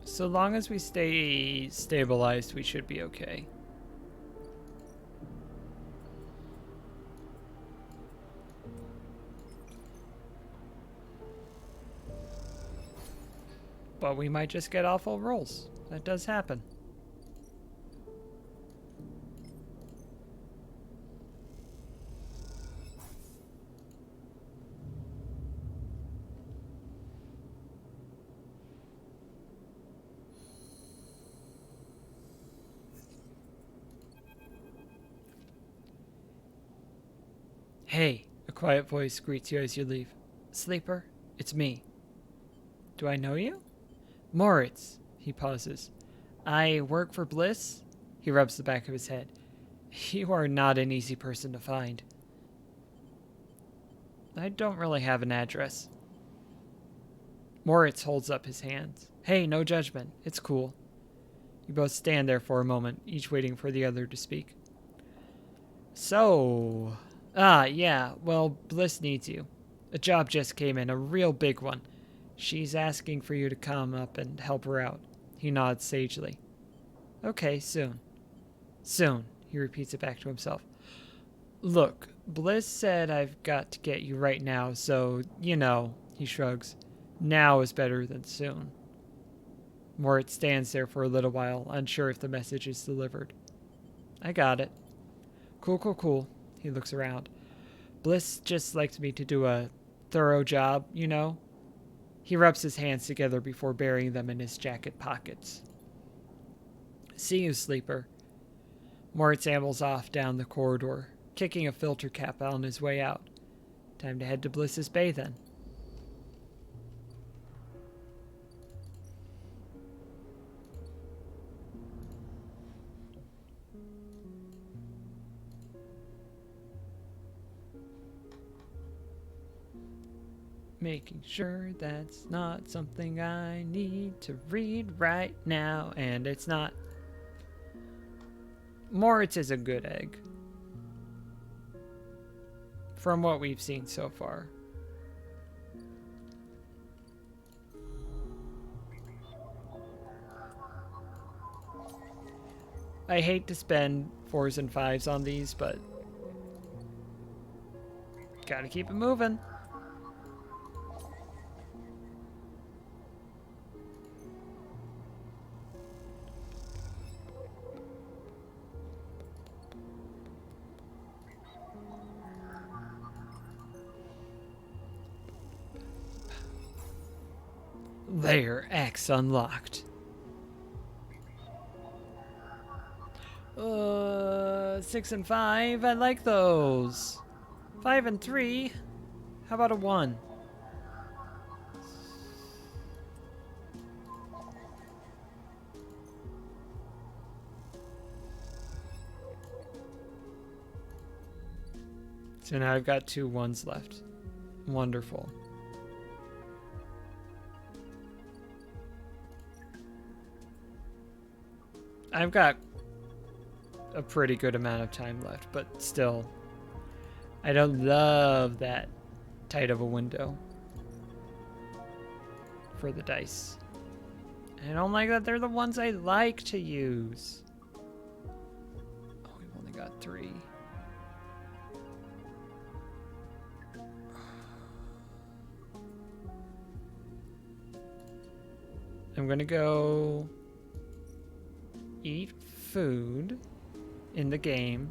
So long as we stay stabilized, we should be okay. But we might just get awful rolls. That does happen. Hey, a quiet voice greets you as you leave. Sleeper, it's me. Do I know you? Moritz, he pauses. I work for Bliss? He rubs the back of his head. You are not an easy person to find. I don't really have an address. Moritz holds up his hands. Hey, no judgment. It's cool. You both stand there for a moment, each waiting for the other to speak. So... yeah, well, Bliss needs you. A job just came in, a real big one. She's asking for you to come up and help her out. He nods sagely. Okay, soon. Soon, he repeats it back to himself. Look, Bliss said I've got to get you right now, so, you know, he shrugs. Now is better than soon. Moritz stands there for a little while, unsure if the message is delivered. I got it. Cool. He looks around. Bliss just liked me to do a thorough job, you know? He rubs his hands together before burying them in his jacket pockets. See you, Sleeper. Moritz ambles off down the corridor, kicking a filter cap on his way out. Time to head to Bliss's Bay then. Making sure that's not something I need to read right now, and it's not. Moritz is a good egg. From what we've seen so far. I hate to spend 4s and 5s on these, but gotta keep it moving. Layer X unlocked. 6 and 5, I like those. 5 and 3, how about a 1? So now I've got 2 1s left. Wonderful. I've got a pretty good amount of time left, but still, I don't love that tight of a window for the dice. I don't like that they're the ones I like to use. Oh, we've only got 3. I'm gonna go eat food in the game.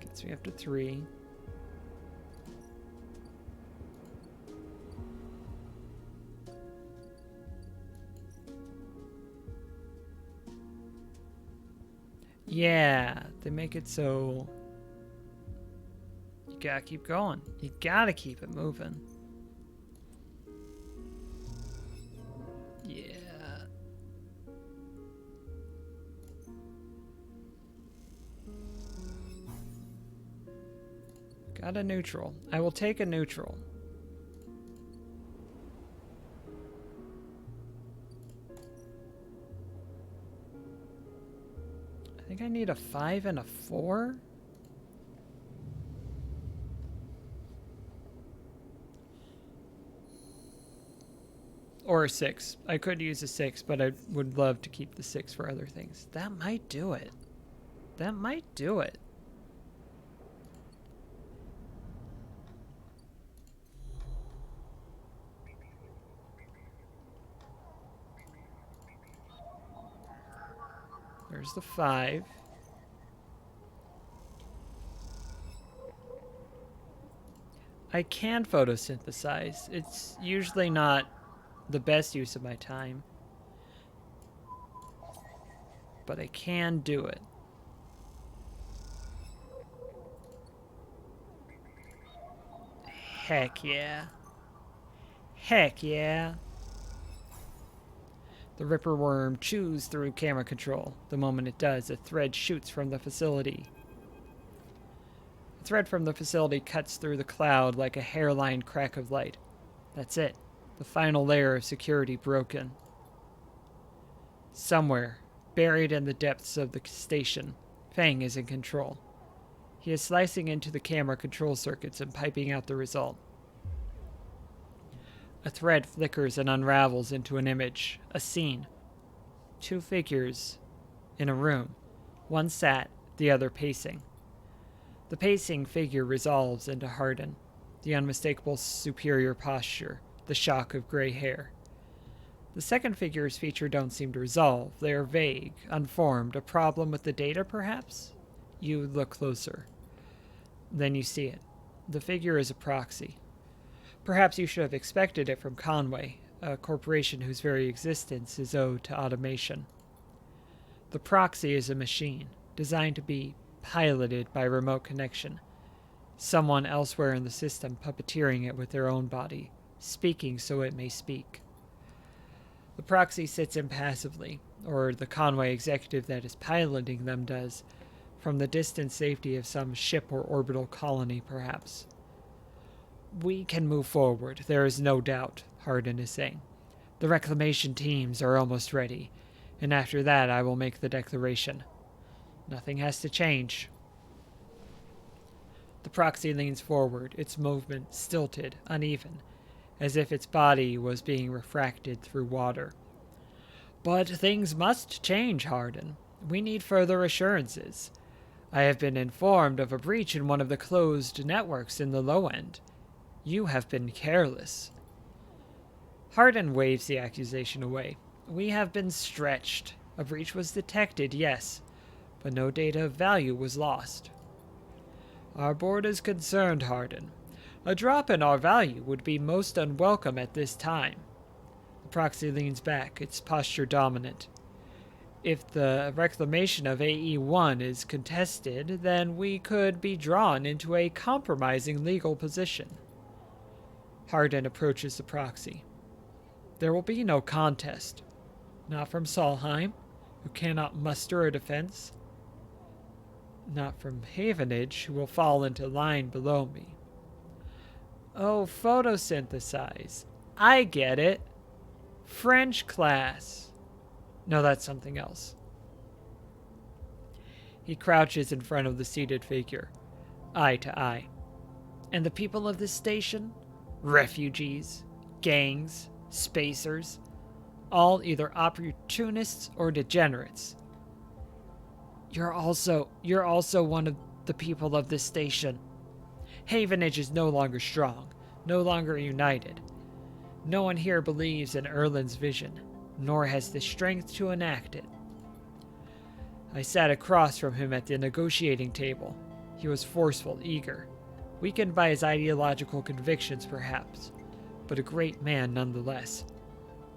Gets me up to 3. Yeah, they make it so you gotta keep going. You gotta keep it moving. Yeah. Got a neutral. I will take a neutral. I think I need a 5 and a 4. Or a 6. I could use a 6, but I would love to keep the 6 for other things. That might do it. That might do it. There's the 5. I can photosynthesize. It's usually not the best use of my time, but I can do it. Heck yeah. Heck yeah. The Ripper Worm chews through camera control. The moment it does, a thread shoots from the facility. The thread from the facility cuts through the cloud like a hairline crack of light. That's it. The final layer of security broken. Somewhere, buried in the depths of the station, Fang is in control. He is slicing into the camera control circuits and piping out the result. A thread flickers and unravels into an image, a scene. 2 figures in a room. One sat, the other pacing. The pacing figure resolves into Hardin, the unmistakable superior posture, the shock of gray hair. The second figure's features don't seem to resolve. They are vague, unformed. A problem with the data, perhaps? You look closer. Then you see it. The figure is a proxy. Perhaps you should have expected it from Conway, a corporation whose very existence is owed to automation. The proxy is a machine, designed to be piloted by remote connection. Someone elsewhere in the system puppeteering it with their own body, speaking so it may speak. The proxy sits impassively, or the Conway executive that is piloting them does, from the distant safety of some ship or orbital colony, perhaps. We can move forward, there is no doubt, Hardin is saying. The reclamation teams are almost ready, and after that I will make the declaration. Nothing has to change. The proxy leans forward, its movement stilted, uneven, as if its body was being refracted through water. But things must change, Hardin. We need further assurances. I have been informed of a breach in one of the closed networks in the low end. You have been careless. Hardin waves the accusation away. We have been stretched. A breach was detected, yes, but no data of value was lost. Our board is concerned, Hardin. A drop in our value would be most unwelcome at this time. The proxy leans back, its posture dominant. If the reclamation of AE-1 is contested, then we could be drawn into a compromising legal position. Hardin approaches the proxy. There will be no contest. Not from Solheim, who cannot muster a defense. Not from Havenage, who will fall into line below me. Oh, photosynthesize. I get it. French class. No, that's something else. He crouches in front of the seated figure, eye to eye. And the people of this station? Refugees, gangs, spacers, all either opportunists or degenerates. You're also one of the people of this station. Havenage is no longer strong, no longer united. No one here believes in Erlin's vision, nor has the strength to enact it. I sat across from him at the negotiating table. He was forceful, eager, weakened by his ideological convictions perhaps, but a great man nonetheless.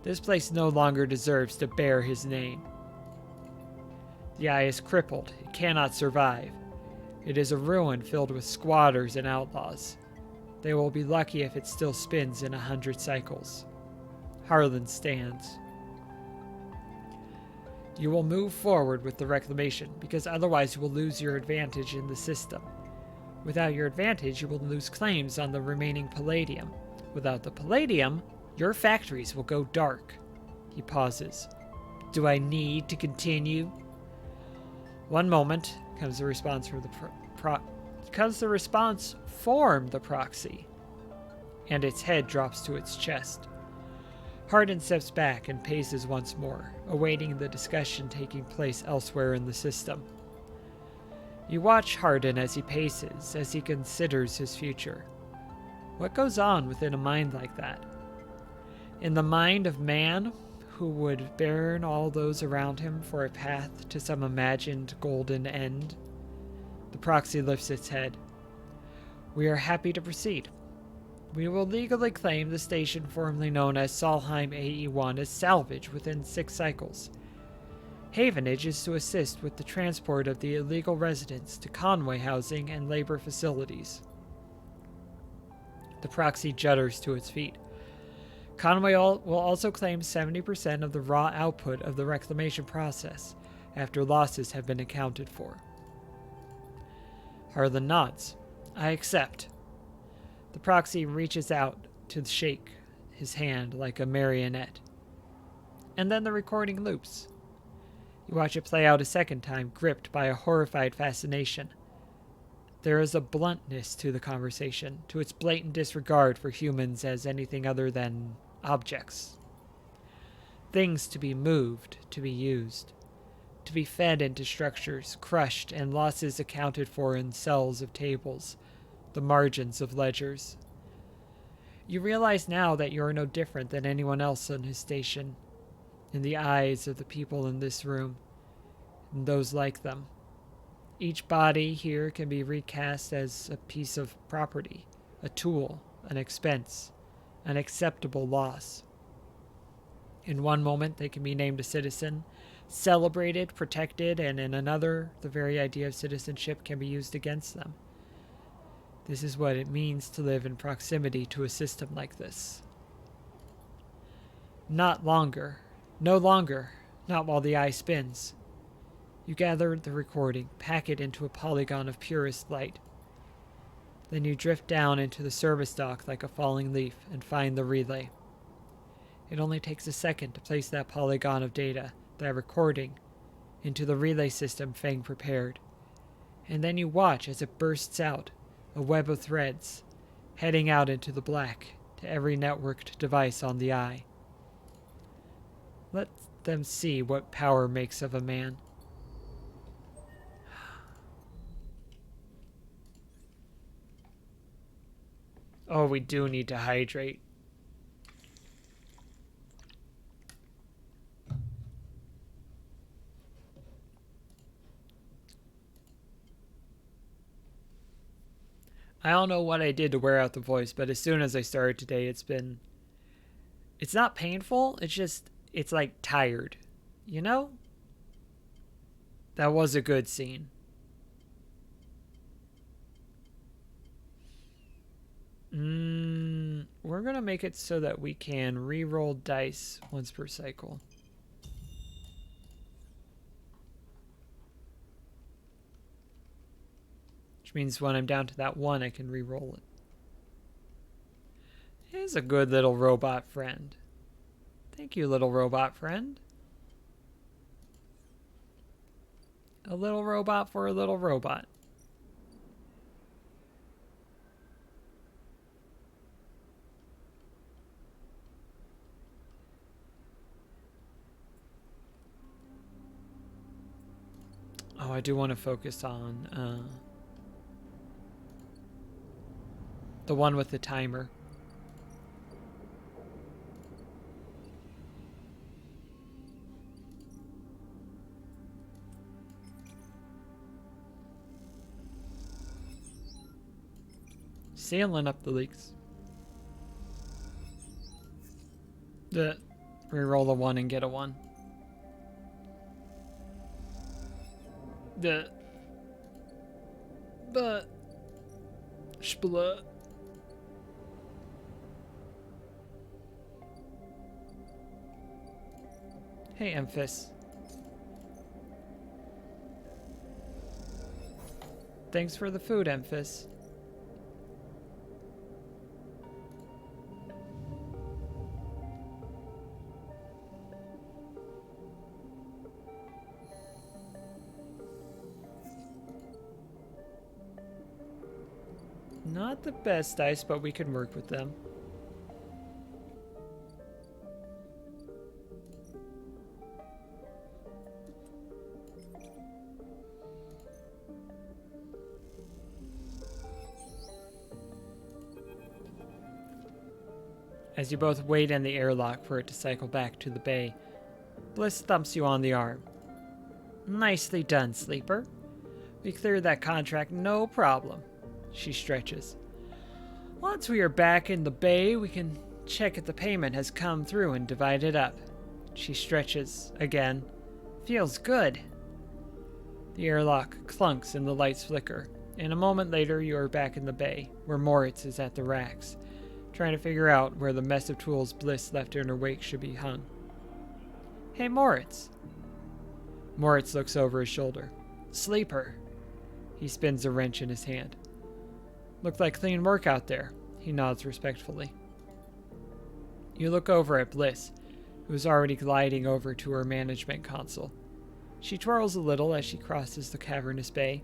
This place no longer deserves to bear his name. The eye is crippled, it cannot survive. It is a ruin filled with squatters and outlaws. They will be lucky if it still spins in 100 cycles. Harlan stands. You will move forward with the reclamation, because otherwise you will lose your advantage in the system. Without your advantage, you will lose claims on the remaining palladium. Without the palladium, your factories will go dark. He pauses. Do I need to continue? One moment, comes the response from the proxy, and its head drops to its chest. Hardin steps back and paces once more, awaiting the discussion taking place elsewhere in the system. You watch Hardin as he paces, as he considers his future. What goes on within a mind like that? In the mind of man, who would burn all those around him for a path to some imagined golden end? The proxy lifts its head. We are happy to proceed. We will legally claim the station formerly known as Solheim AE1 as salvage within 6 cycles. Havenage is to assist with the transport of the illegal residents to Conway housing and labor facilities. The proxy judders to its feet. Conway will also claim 70% of the raw output of the reclamation process after losses have been accounted for. Harlan nods. I accept. The proxy reaches out to shake his hand like a marionette. And then the recording loops. You watch it play out a second time, gripped by a horrified fascination. There is a bluntness to the conversation, to its blatant disregard for humans as anything other than objects. Things to be moved, to be used, to be fed into structures, crushed, and losses accounted for in cells of tables, the margins of ledgers. You realize now that you are no different than anyone else on his station, in the eyes of the people in this room, and those like them. Each body here can be recast as a piece of property, a tool, an expense, an acceptable loss. In one moment, they can be named a citizen, celebrated, protected, and in another, the very idea of citizenship can be used against them. This is what it means to live in proximity to a system like this. Not longer. No longer. Not while the eye spins. You gather the recording, pack it into a polygon of purest light. Then you drift down into the service dock like a falling leaf and find the relay. It only takes a second to place that polygon of data, that recording, into the relay system Fang prepared. And then you watch as it bursts out, a web of threads, heading out into the black to every networked device on the eye. Let them see what power makes of a man. Oh, we do need to hydrate. I don't know what I did to wear out the voice, but as soon as I started today, it's not painful, it's like tired. You know? That was a good scene. We're gonna make it so that we can re-roll dice once per cycle. Which means when I'm down to that 1, I can re-roll it. is a good little robot friend. Thank you, little robot friend. A little robot for a little robot. Oh, I do want to focus on the one with the timer. Sealing up the leaks. Reroll a 1 and get a 1. Split. Hey, Emphis. Thanks for the food, Emphis. Not the best dice, but we can work with them. As you both wait in the airlock for it to cycle back to the bay, Bliss thumps you on the arm. Nicely done, Sleeper. We cleared that contract no problem. She stretches. Once we are back in the bay, we can check if the payment has come through and divide it up. She stretches again. Feels good. The airlock clunks and the lights flicker. And a moment later, you are back in the bay, where Moritz is at the racks, trying to figure out where the mess of tools Bliss left in her wake should be hung. Hey, Moritz. Moritz looks over his shoulder. Sleeper. He spins a wrench in his hand. Looked like clean work out there. He nods respectfully. You look over at Bliss, who is already gliding over to her management console. She twirls a little as she crosses the cavernous bay.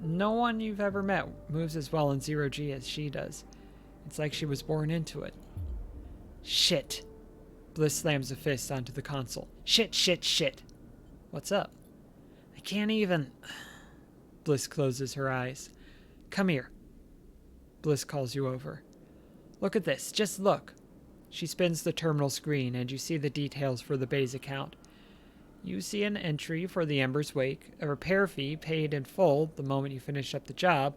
No one you've ever met moves as well in zero-G as she does. It's like she was born into it. Shit. Bliss slams a fist onto the console. Shit, shit, shit. What's up? I can't even... Bliss closes her eyes. Come here. Bliss calls you over. Look at this. Just look. She spins the terminal screen and you see the details for the bay's account. You see an entry for the Ember's Wake, a repair fee paid in full the moment you finished up the job,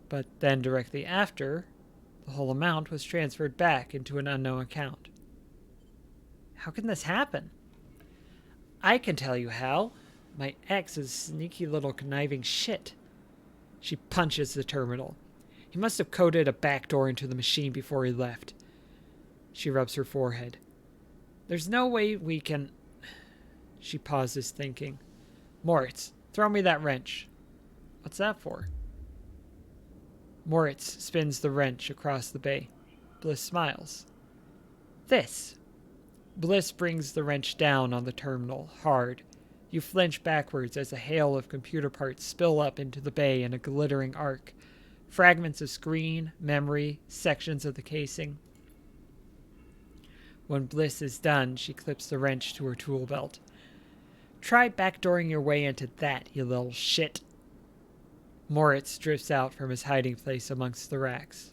but then directly after, the whole amount was transferred back into an unknown account. How can this happen? I can tell you how. My ex is sneaky little conniving shit. She punches the terminal. He must have coded a backdoor into the machine before he left. She rubs her forehead. There's no way we can... She pauses, thinking. Moritz, throw me that wrench. What's that for? Moritz spins the wrench across the bay. Bliss smiles. This. Bliss brings the wrench down on the terminal, hard. You flinch backwards as a hail of computer parts spill up into the bay in a glittering arc. Fragments of screen, memory, sections of the casing. When Bliss is done, she clips the wrench to her tool belt. Try backdooring your way into that, you little shit. Moritz drifts out from his hiding place amongst the racks.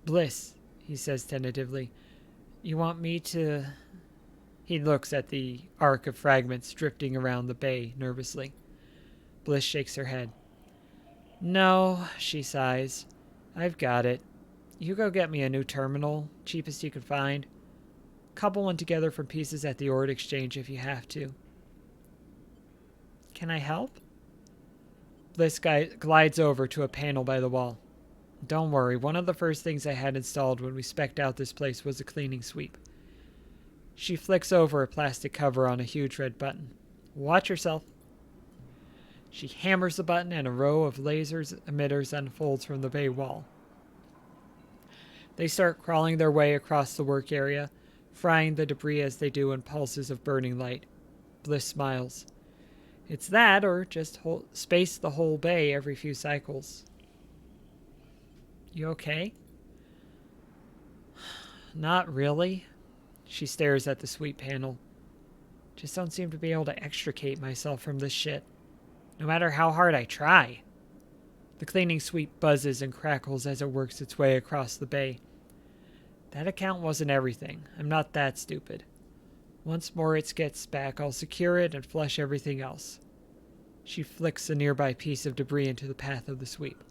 Bliss, he says tentatively, you want me to... He looks at the arc of fragments drifting around the bay nervously. Bliss shakes her head. No, she sighs. I've got it. You go get me a new terminal, cheapest you can find. Couple one together from pieces at the Ord Exchange if you have to. Can I help? Bliss glides over to a panel by the wall. Don't worry, one of the first things I had installed when we spec'd out this place was a cleaning sweep. She flicks over a plastic cover on a huge red button. Watch yourself. She hammers the button and a row of lasers emitters unfolds from the bay wall. They start crawling their way across the work area, frying the debris as they do in pulses of burning light. Bliss smiles. It's that, or just space the whole bay every few cycles. You okay? Not really. She stares at the sweep panel. Just don't seem to be able to extricate myself from this shit. No matter how hard I try. The cleaning sweep buzzes and crackles as it works its way across the bay. That account wasn't everything. I'm not that stupid. Once Moritz gets back, I'll secure it and flush everything else. She flicks a nearby piece of debris into the path of the sweep.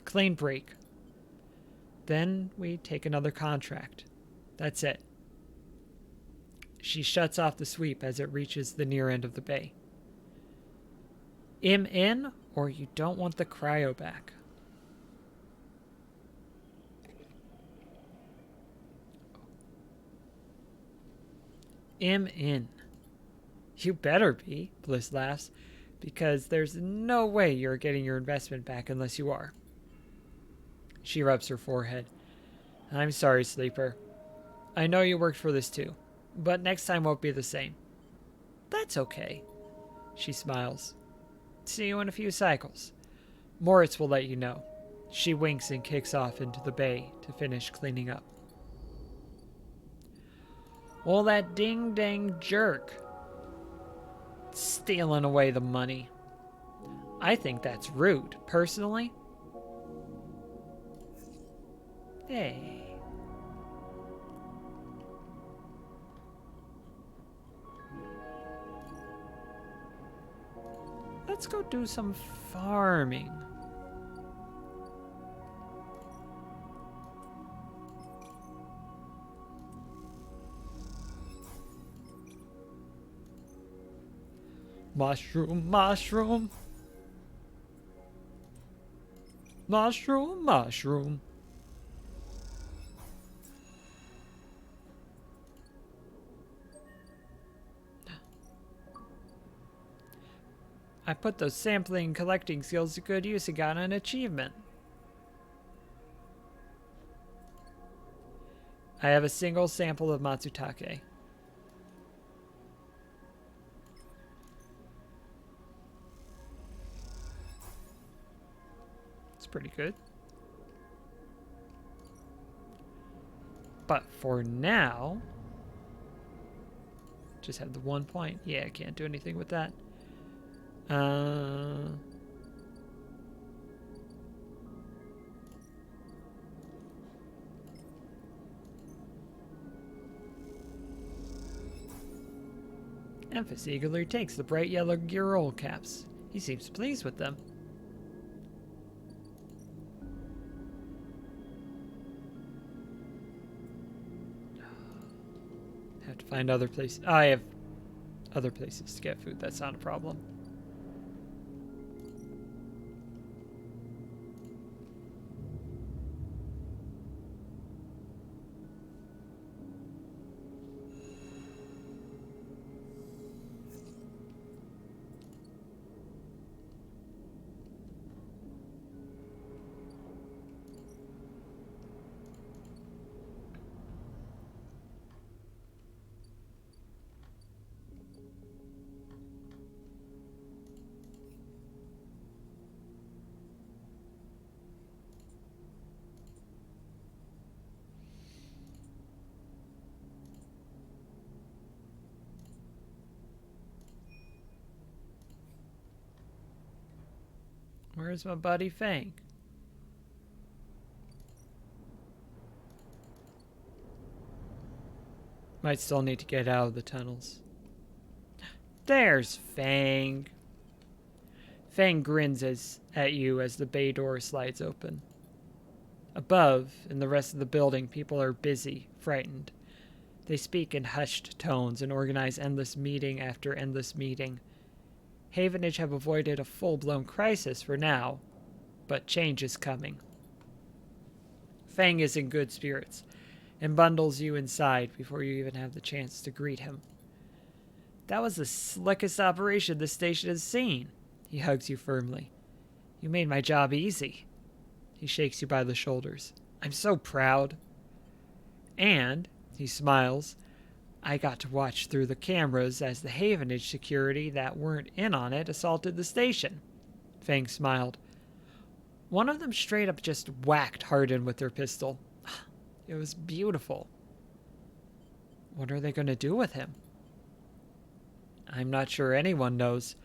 Clean break. Then we take another contract. That's it. She shuts off the sweep as it reaches the near end of the bay. In, or you don't want the cryo back. In. You better be, Bliss laughs, because there's no way you're getting your investment back unless you are. She rubs her forehead. I'm sorry, Sleeper. I know you worked for this too, but next time won't be the same. That's okay. She smiles. See you in a few cycles. Moritz will let you know. She winks and kicks off into the bay to finish cleaning up. Well, that ding-dang jerk. Stealing away the money. I think that's rude, personally. Hey. Let's go do some farming. Mushroom, mushroom. Mushroom, mushroom. I put those sampling and collecting skills to good use and got an achievement. I have a single sample of Matsutake. It's pretty good. But for now, just have the 1 point. Yeah, I can't do anything with that. Emphas eagerly takes the bright yellow Girol caps. He seems pleased with them. Have to find other places. I have other places to get food. That's not a problem. Where's my buddy Fang? Might still need to get out of the tunnels. There's Fang. Fang grins at you as the bay door slides open. Above, in the rest of the building, people are busy, frightened. They speak in hushed tones and organize endless meeting after endless meeting. Havenage have avoided a full-blown crisis for now, but change is coming. Fang is in good spirits and bundles you inside before you even have the chance to greet him. That was the slickest operation this station has seen. He hugs you firmly. You made my job easy. He shakes you by the shoulders. I'm so proud. And, he smiles, I got to watch through the cameras as the Havenage security that weren't in on it assaulted the station. Fang smiled. One of them straight up just whacked Hardin with their pistol. It was beautiful. What are they going to do with him? I'm not sure anyone knows,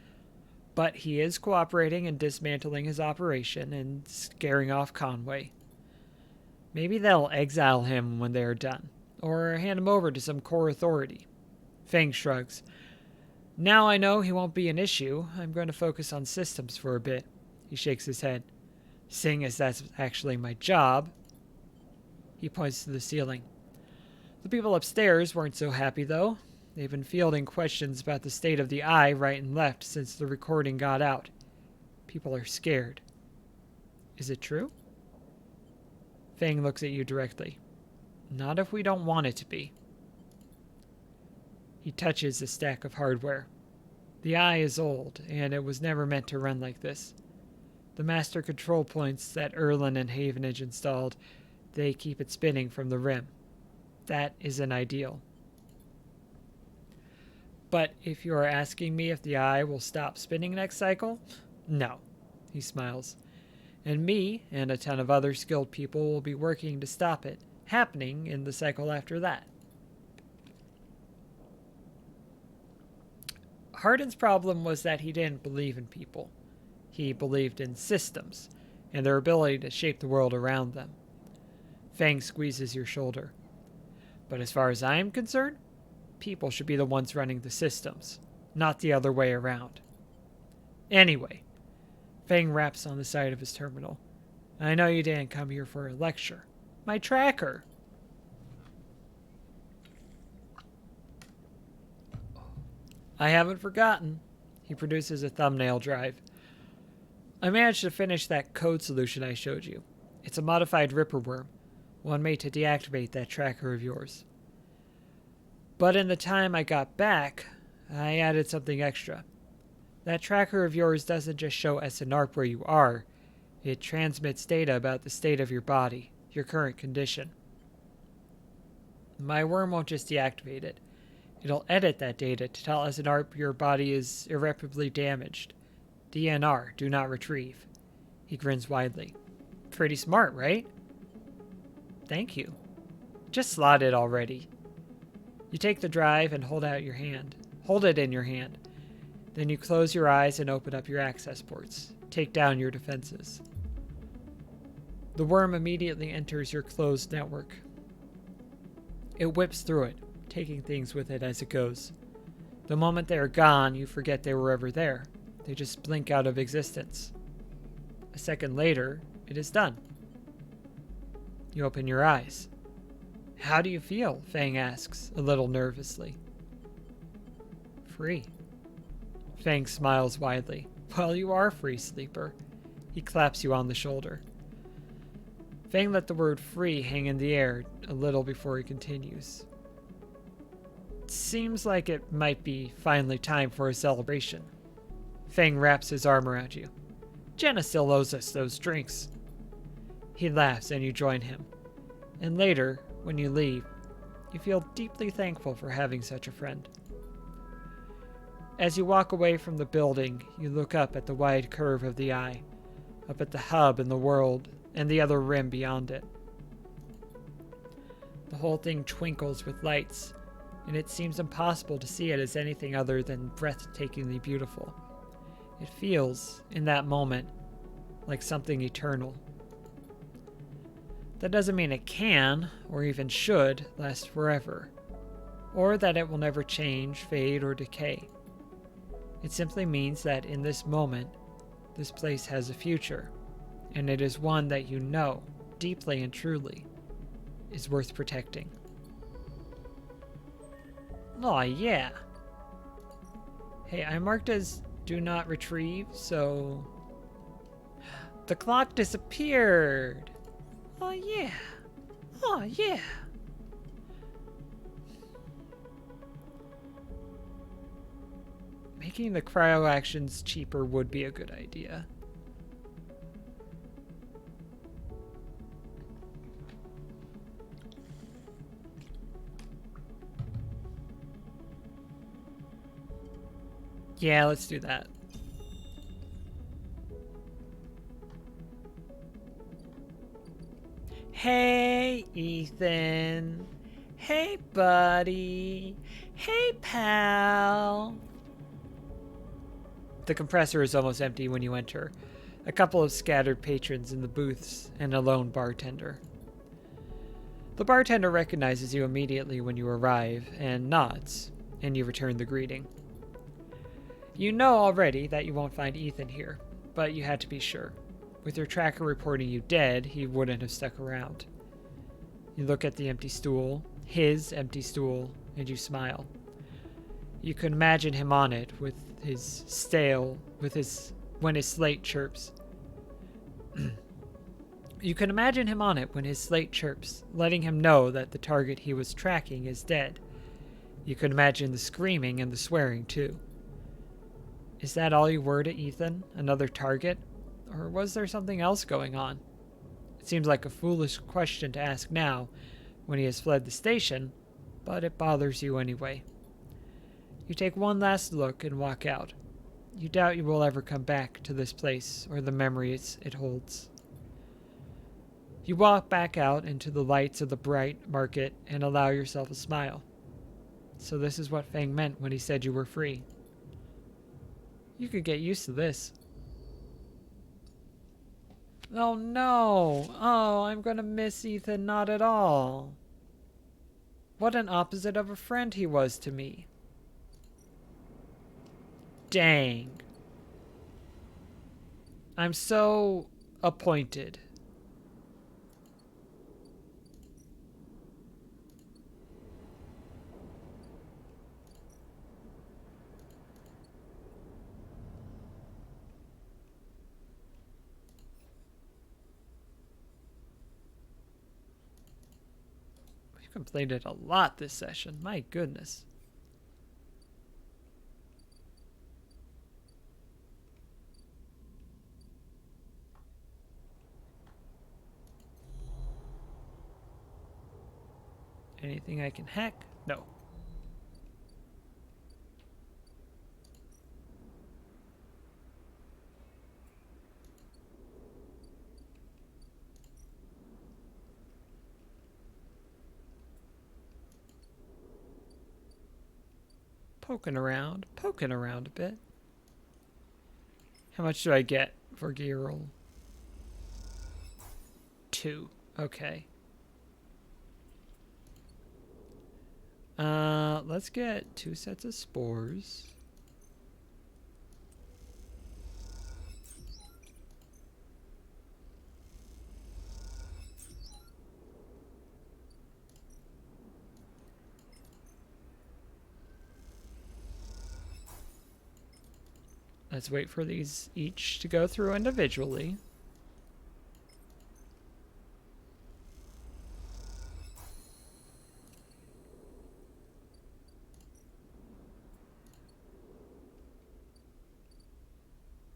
but he is cooperating in dismantling his operation and scaring off Conway. Maybe they'll exile him when they are done, or hand him over to some core authority. Fang shrugs. Now I know he won't be an issue. I'm going to focus on systems for a bit. He shakes his head. Seeing as that's actually my job. He points to the ceiling. The people upstairs weren't so happy, though. They've been fielding questions about the state of the eye right and left since the recording got out. People are scared. Is it true? Fang looks at you directly. Not if we don't want it to be. He touches a stack of hardware. The eye is old, and it was never meant to run like this. The master control points that Erlen and Havenage installed, they keep it spinning from the rim. That isn't ideal. But if you are asking me if the eye will stop spinning next cycle, no, he smiles. And me and a ton of other skilled people will be working to stop it happening in the cycle after that. Hardin's problem was that he didn't believe in people. He believed in systems and their ability to shape the world around them. Fang squeezes your shoulder. But as far as I am concerned, people should be the ones running the systems, not the other way around. Anyway, Fang raps on the side of his terminal. I know you didn't come here for a lecture. My tracker. I haven't forgotten. He produces a thumbnail drive. I managed to finish that code solution I showed you. It's a modified Ripper worm, one made to deactivate that tracker of yours. But in the time I got back, I added something extra. That tracker of yours doesn't just show SNARP where you are, it transmits data about the state of your body, your current condition. My worm won't just deactivate it. It'll edit that data to tell SNARP your body is irreparably damaged. DNR, do not retrieve. He grins widely. Pretty smart, right? Thank you. Just slot it already. You take the drive and hold out your hand. Hold it in your hand. Then you close your eyes and open up your access ports. Take down your defenses. The worm immediately enters your closed network. It whips through it, taking things with it as it goes. The moment they are gone, you forget they were ever there. They just blink out of existence. A second later, it is done. You open your eyes. How do you feel? Fang asks, a little nervously. Free. Fang smiles widely. Well, you are free, sleeper. He claps you on the shoulder. Fang let the word free hang in the air a little before he continues. Seems like it might be finally time for a celebration. Fang wraps his arm around you. Jenna still owes us those drinks. He laughs and you join him. And later, when you leave, you feel deeply thankful for having such a friend. As you walk away from the building, you look up at the wide curve of the eye, up at the hub and the world, and the other rim beyond it. The whole thing twinkles with lights, and it seems impossible to see it as anything other than breathtakingly beautiful. It feels, in that moment, like something eternal. That doesn't mean it can, or even should, last forever, or that it will never change, fade, or decay. It simply means that in this moment, this place has a future, and it is one that you know, deeply and truly, is worth protecting. Aw, yeah. Hey, I marked as do not retrieve, so... The clock disappeared! Oh yeah! Oh yeah! Making the cryo actions cheaper would be a good idea. Yeah, let's do that. Hey, Ethan. Hey, buddy. Hey, pal. The compressor is almost empty when you enter. A couple of scattered patrons in the booths and a lone bartender. The bartender recognizes you immediately when you arrive and nods, and you return the greeting. You know already that you won't find Ethan here, but you had to be sure. With your tracker reporting you dead, he wouldn't have stuck around. You look at the empty stool, his empty stool, and you smile. You can imagine him on it with his when his slate chirps. You can imagine him on it when his slate chirps, letting him know that the target he was tracking is dead. You can imagine the screaming and the swearing too. Is that all you were to Ethan? Another target? Or was there something else going on? It seems like a foolish question to ask now, when he has fled the station, but it bothers you anyway. You take one last look and walk out. You doubt you will ever come back to this place or the memories it holds. You walk back out into the lights of the bright market and allow yourself a smile. So this is what Fang meant when he said you were free. You could get used to this. Oh no! Oh, I'm gonna miss Ethan not at all. What an opposite of a friend he was to me. Dang. I'm so appointed. We've completed a lot this session. My goodness. Anything I can hack? No. Poking around a bit. How much do I get for gear roll? 2. Okay. Let's get 2 sets of spores. Let's wait for these each to go through individually.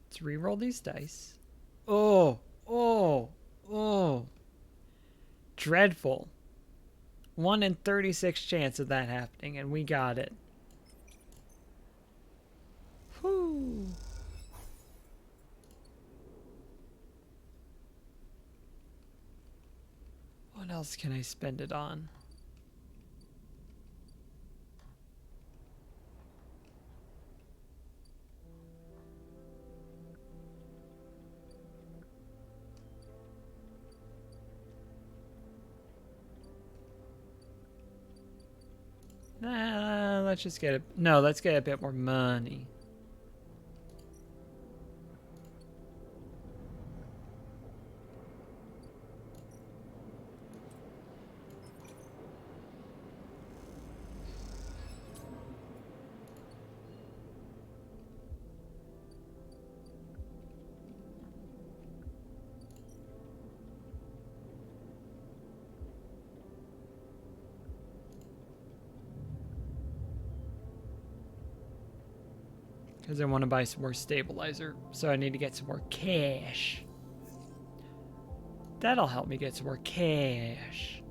Let's re-roll these dice. Oh, oh, oh. Dreadful. 1 in 36 chance of that happening, and we got it. Whew. What else can I spend it on? Let's just get let's get a bit more money. Because I want to buy some more stabilizer, so I need to get some more cash. That'll help me get some more cash.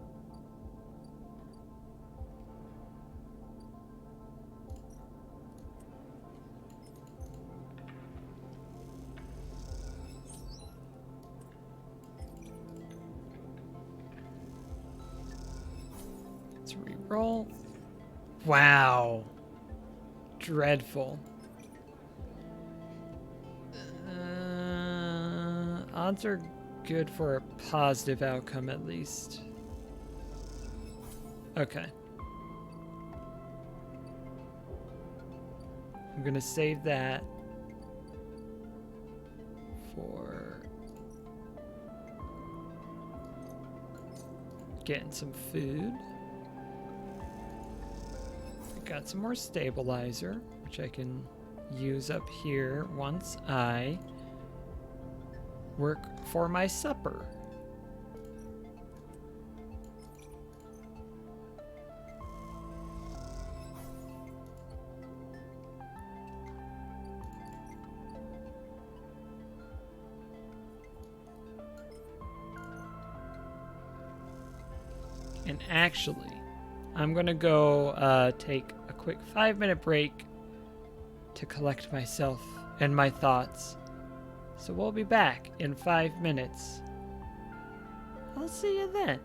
roll? Wow. Dreadful. Odds are good for a positive outcome at least. Okay. I'm gonna save that for getting some food. Got some more stabilizer, which I can use up here once I work for my supper. And actually, I'm gonna go take a quick 5-minute break to collect myself and my thoughts. So we'll be back in 5 minutes. I'll see you then.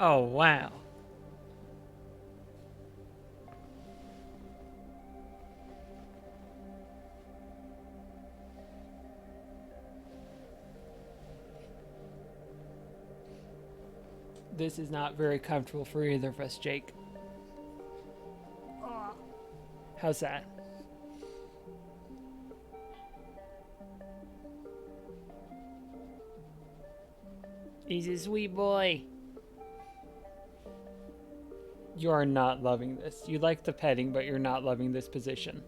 Oh, wow. This is not very comfortable for either of us, Jake. How's that? He's a sweet boy. You are not loving this. You like the petting, but you're not loving this position.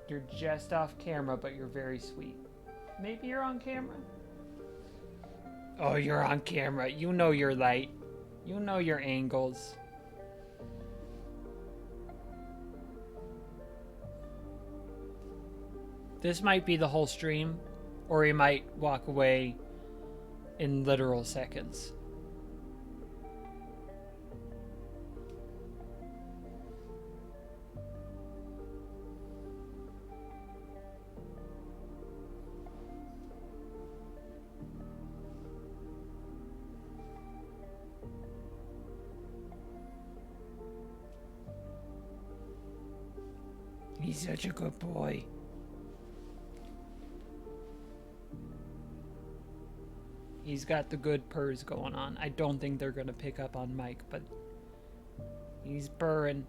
You're just off camera, but you're very sweet. Maybe you're on camera? Oh, you're on camera. You know your light. You know your angles. This might be the whole stream, or he might walk away in literal seconds. He's such a good boy. He's got the good purrs going on. I don't think they're gonna pick up on Mike, but he's purring.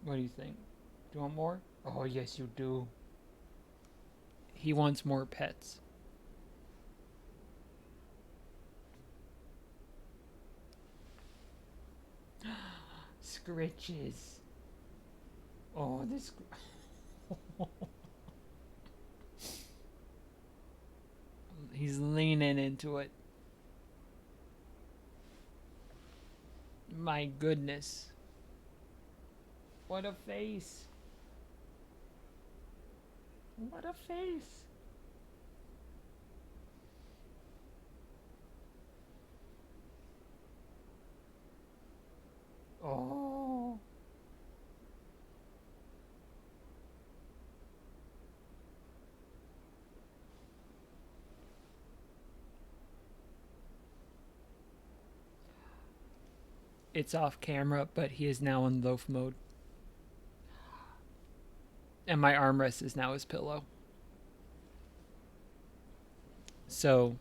What do you think? Do you want more? Oh, yes, you do. He wants more pets. Scritches. Oh, this. He's leaning into it. My goodness. What a face. What a face. Oh. It's off camera, but he is now in loaf mode. And my armrest is now his pillow. So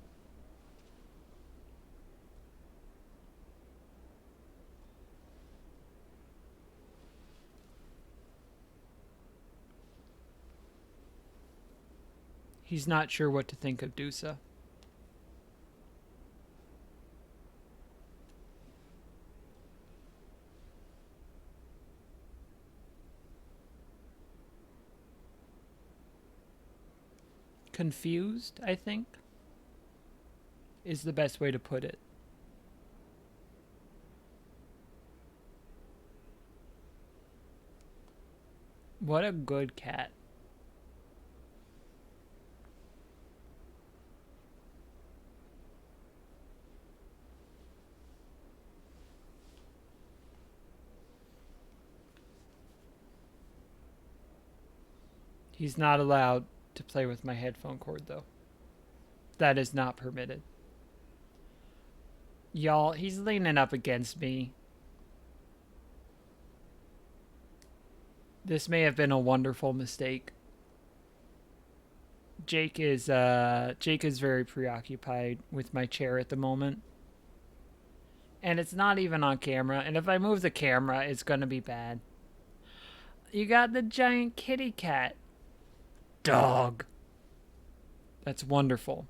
he's not sure what to think of Dusa. Confused, I think, is the best way to put it. What a good cat. He's not allowed to play with my headphone cord, though. That is not permitted. Y'all, he's leaning up against me. This may have been a wonderful mistake. Jake is very preoccupied with my chair at the moment. And it's not even on camera, and if I move the camera, it's gonna be bad. You got the giant kitty cat. Dog. That's wonderful.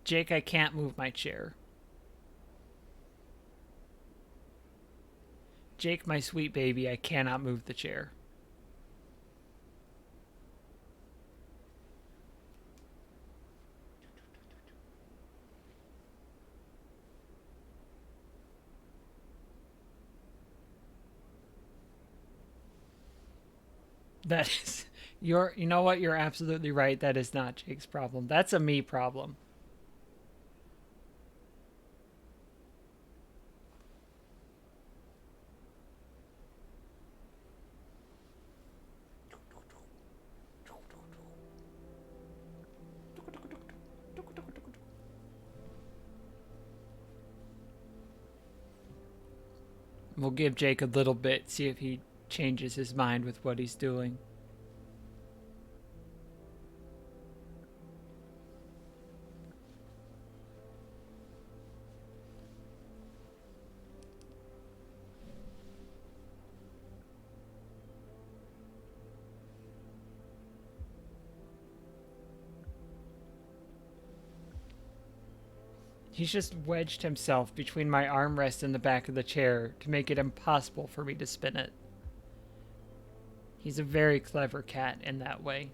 Jake, I can't move my chair. Jake, my sweet baby, I cannot move the chair. That is, you know what? You're absolutely right. That is not Jake's problem. That's a me problem. We'll give Jake a little bit, see if he changes his mind with what he's doing. He's just wedged himself between my armrest and the back of the chair to make it impossible for me to spin it. He's a very clever cat in that way.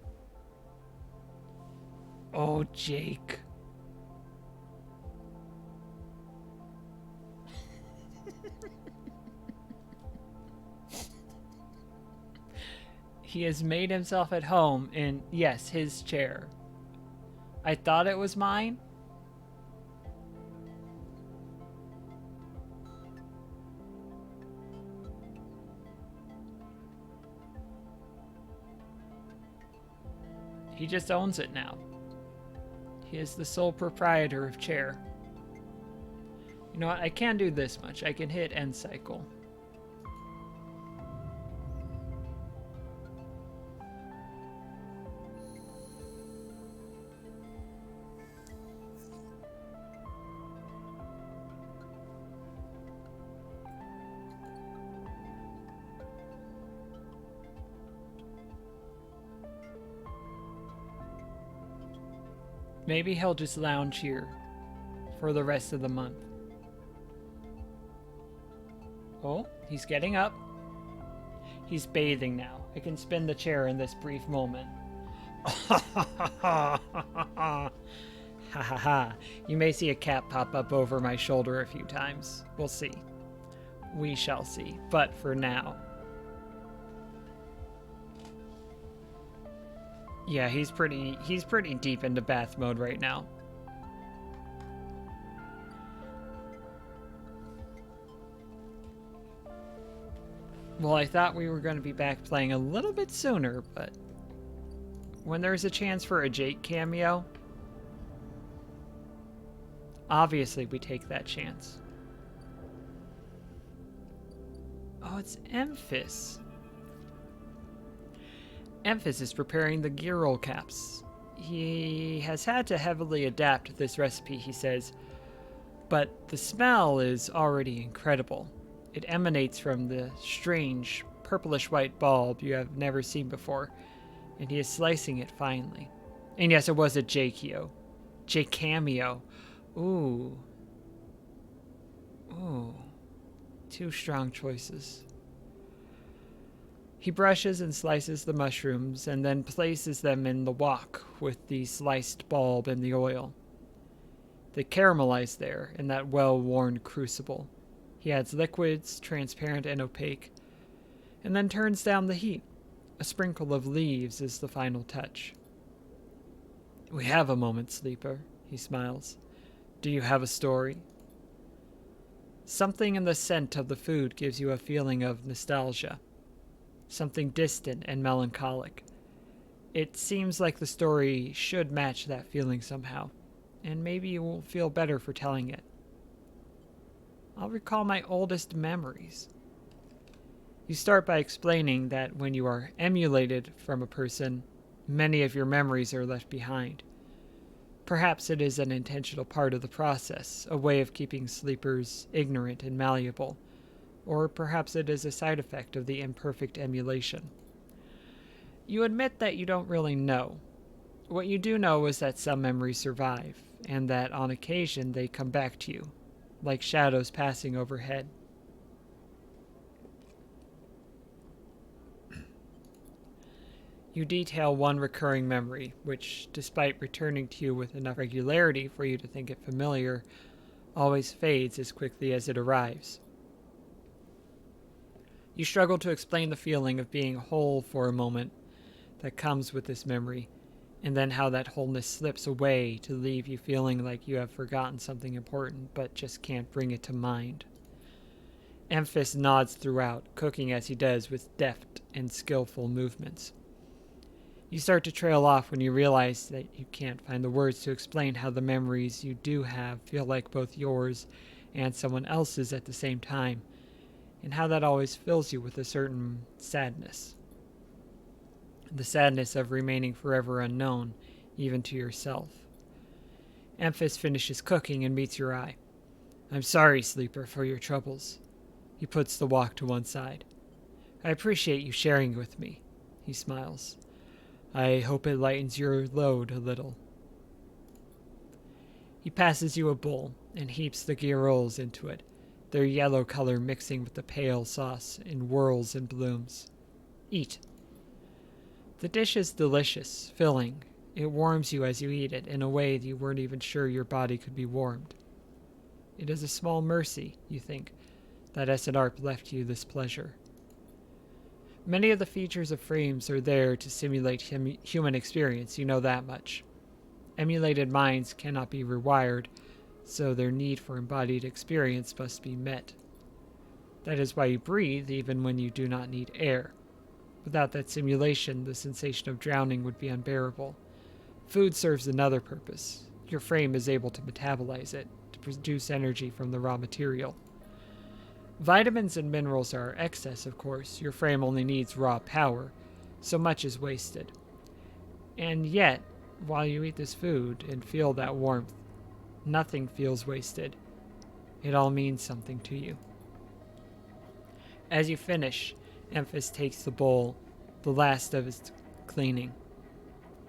Oh, Jake. He has made himself at home in, yes, his chair. I thought it was mine. He just owns it now. He is the sole proprietor of chair. You know what? I can do this much. I can hit end cycle. Maybe he'll just lounge here for the rest of the month. Oh, he's getting up. He's bathing now. I can spin the chair in this brief moment. Ha ha ha. You may see a cat pop up over my shoulder a few times. We'll see. We shall see. But for now. Yeah, he's pretty deep into bath mode right now. Well, I thought we were going to be back playing a little bit sooner, but when there's a chance for a Jake cameo, obviously we take that chance. Oh, it's Emphis. Emphis is preparing the gear roll caps. He has had to heavily adapt this recipe, he says, but the smell is already incredible. It emanates from the strange purplish-white bulb you have never seen before, and he is slicing it finely. And yes, it was a Jakeo. J-cameo. Ooh. Ooh. Two strong choices. He brushes and slices the mushrooms and then places them in the wok with the sliced bulb and the oil. They caramelize there in that well-worn crucible. He adds liquids, transparent and opaque, and then turns down the heat. A sprinkle of leaves is the final touch. We have a moment, Sleeper, he smiles. Do you have a story? Something in the scent of the food gives you a feeling of nostalgia. Something distant and melancholic. It seems like the story should match that feeling somehow, and maybe you will feel better for telling it. I'll recall my oldest memories. You start by explaining that when you are emulated from a person, many of your memories are left behind. Perhaps it is an intentional part of the process, a way of keeping sleepers ignorant and malleable. Or perhaps it is a side effect of the imperfect emulation. You admit that you don't really know. What you do know is that some memories survive, and that on occasion they come back to you, like shadows passing overhead. You detail one recurring memory, which, despite returning to you with enough regularity for you to think it familiar, always fades as quickly as it arrives. You struggle to explain the feeling of being whole for a moment, that comes with this memory, and then how that wholeness slips away to leave you feeling like you have forgotten something important but just can't bring it to mind. Amphis nods throughout, cooking as he does with deft and skillful movements. You start to trail off when you realize that you can't find the words to explain how the memories you do have feel like both yours and someone else's at the same time, and how that always fills you with a certain sadness. The sadness of remaining forever unknown, even to yourself. Amphis finishes cooking and meets your eye. I'm sorry, Sleeper, for your troubles. He puts the wok to one side. I appreciate you sharing with me. He smiles. I hope it lightens your load a little. He passes you a bowl and heaps the gyrols into it, their yellow color mixing with the pale sauce in whirls and blooms. Eat. The dish is delicious, filling. It warms you as you eat it in a way that you weren't even sure your body could be warmed. It is a small mercy, you think, that SNARP left you this pleasure. Many of the features of frames are there to simulate human experience, you know that much. Emulated minds cannot be rewired, so their need for embodied experience must be met. That is why you breathe even when you do not need air. Without that simulation, the sensation of drowning would be unbearable. Food serves another purpose. Your frame is able to metabolize it, to produce energy from the raw material. Vitamins and minerals are excess, of course. Your frame only needs raw power, so much is wasted. And yet, while you eat this food and feel that warmth, nothing feels wasted. It all means something to you. As you finish, Amphis takes the bowl, the last of his cleaning.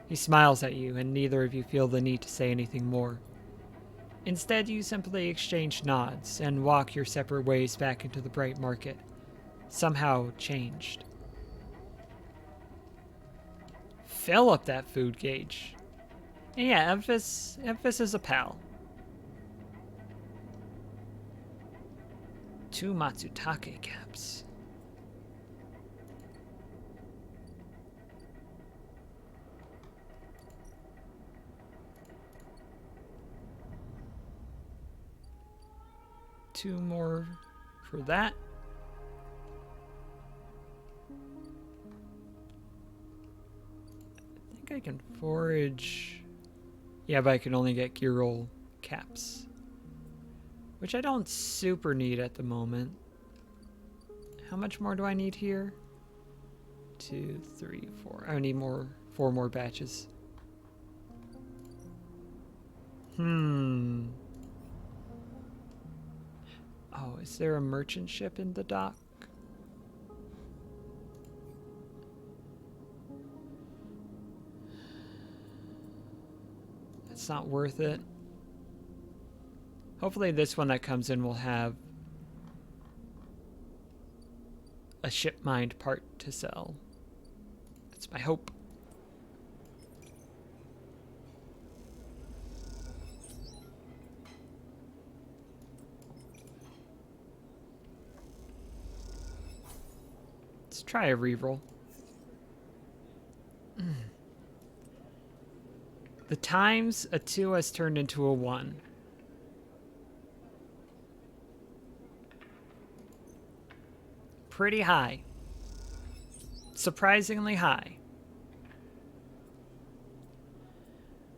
He smiles at you, and neither of you feel the need to say anything more. Instead, you simply exchange nods and walk your separate ways back into the bright market, somehow changed. Fill up that food gauge. And yeah, Amphis is a pal. 2 Matsutake caps. Two more for that. I think I can forage. Yeah, but I can only get gear roll caps, which I don't super need at the moment. How much more do I need here? 2, 3, 4. I need 4 more batches. Oh, is there a merchant ship in the dock? That's not worth it. Hopefully this one that comes in will have a ship mind part to sell. That's my hope. Let's try a reroll. The times a 2 has turned into a 1. Pretty high. Surprisingly high.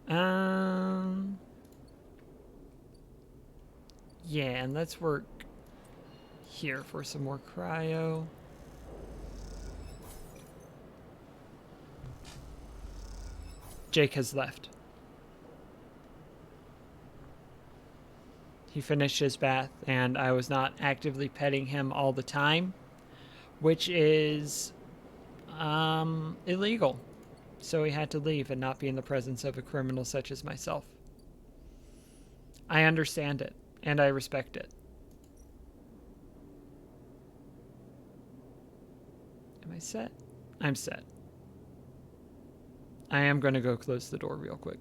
Yeah, and let's work here for some more cryo. Jake has left. He finished his bath, and I was not actively petting him all the time, which is illegal. So he had to leave and not be in the presence of a criminal such as myself. I understand it, and I respect it. Am I set? I'm set. I am going to go close the door real quick.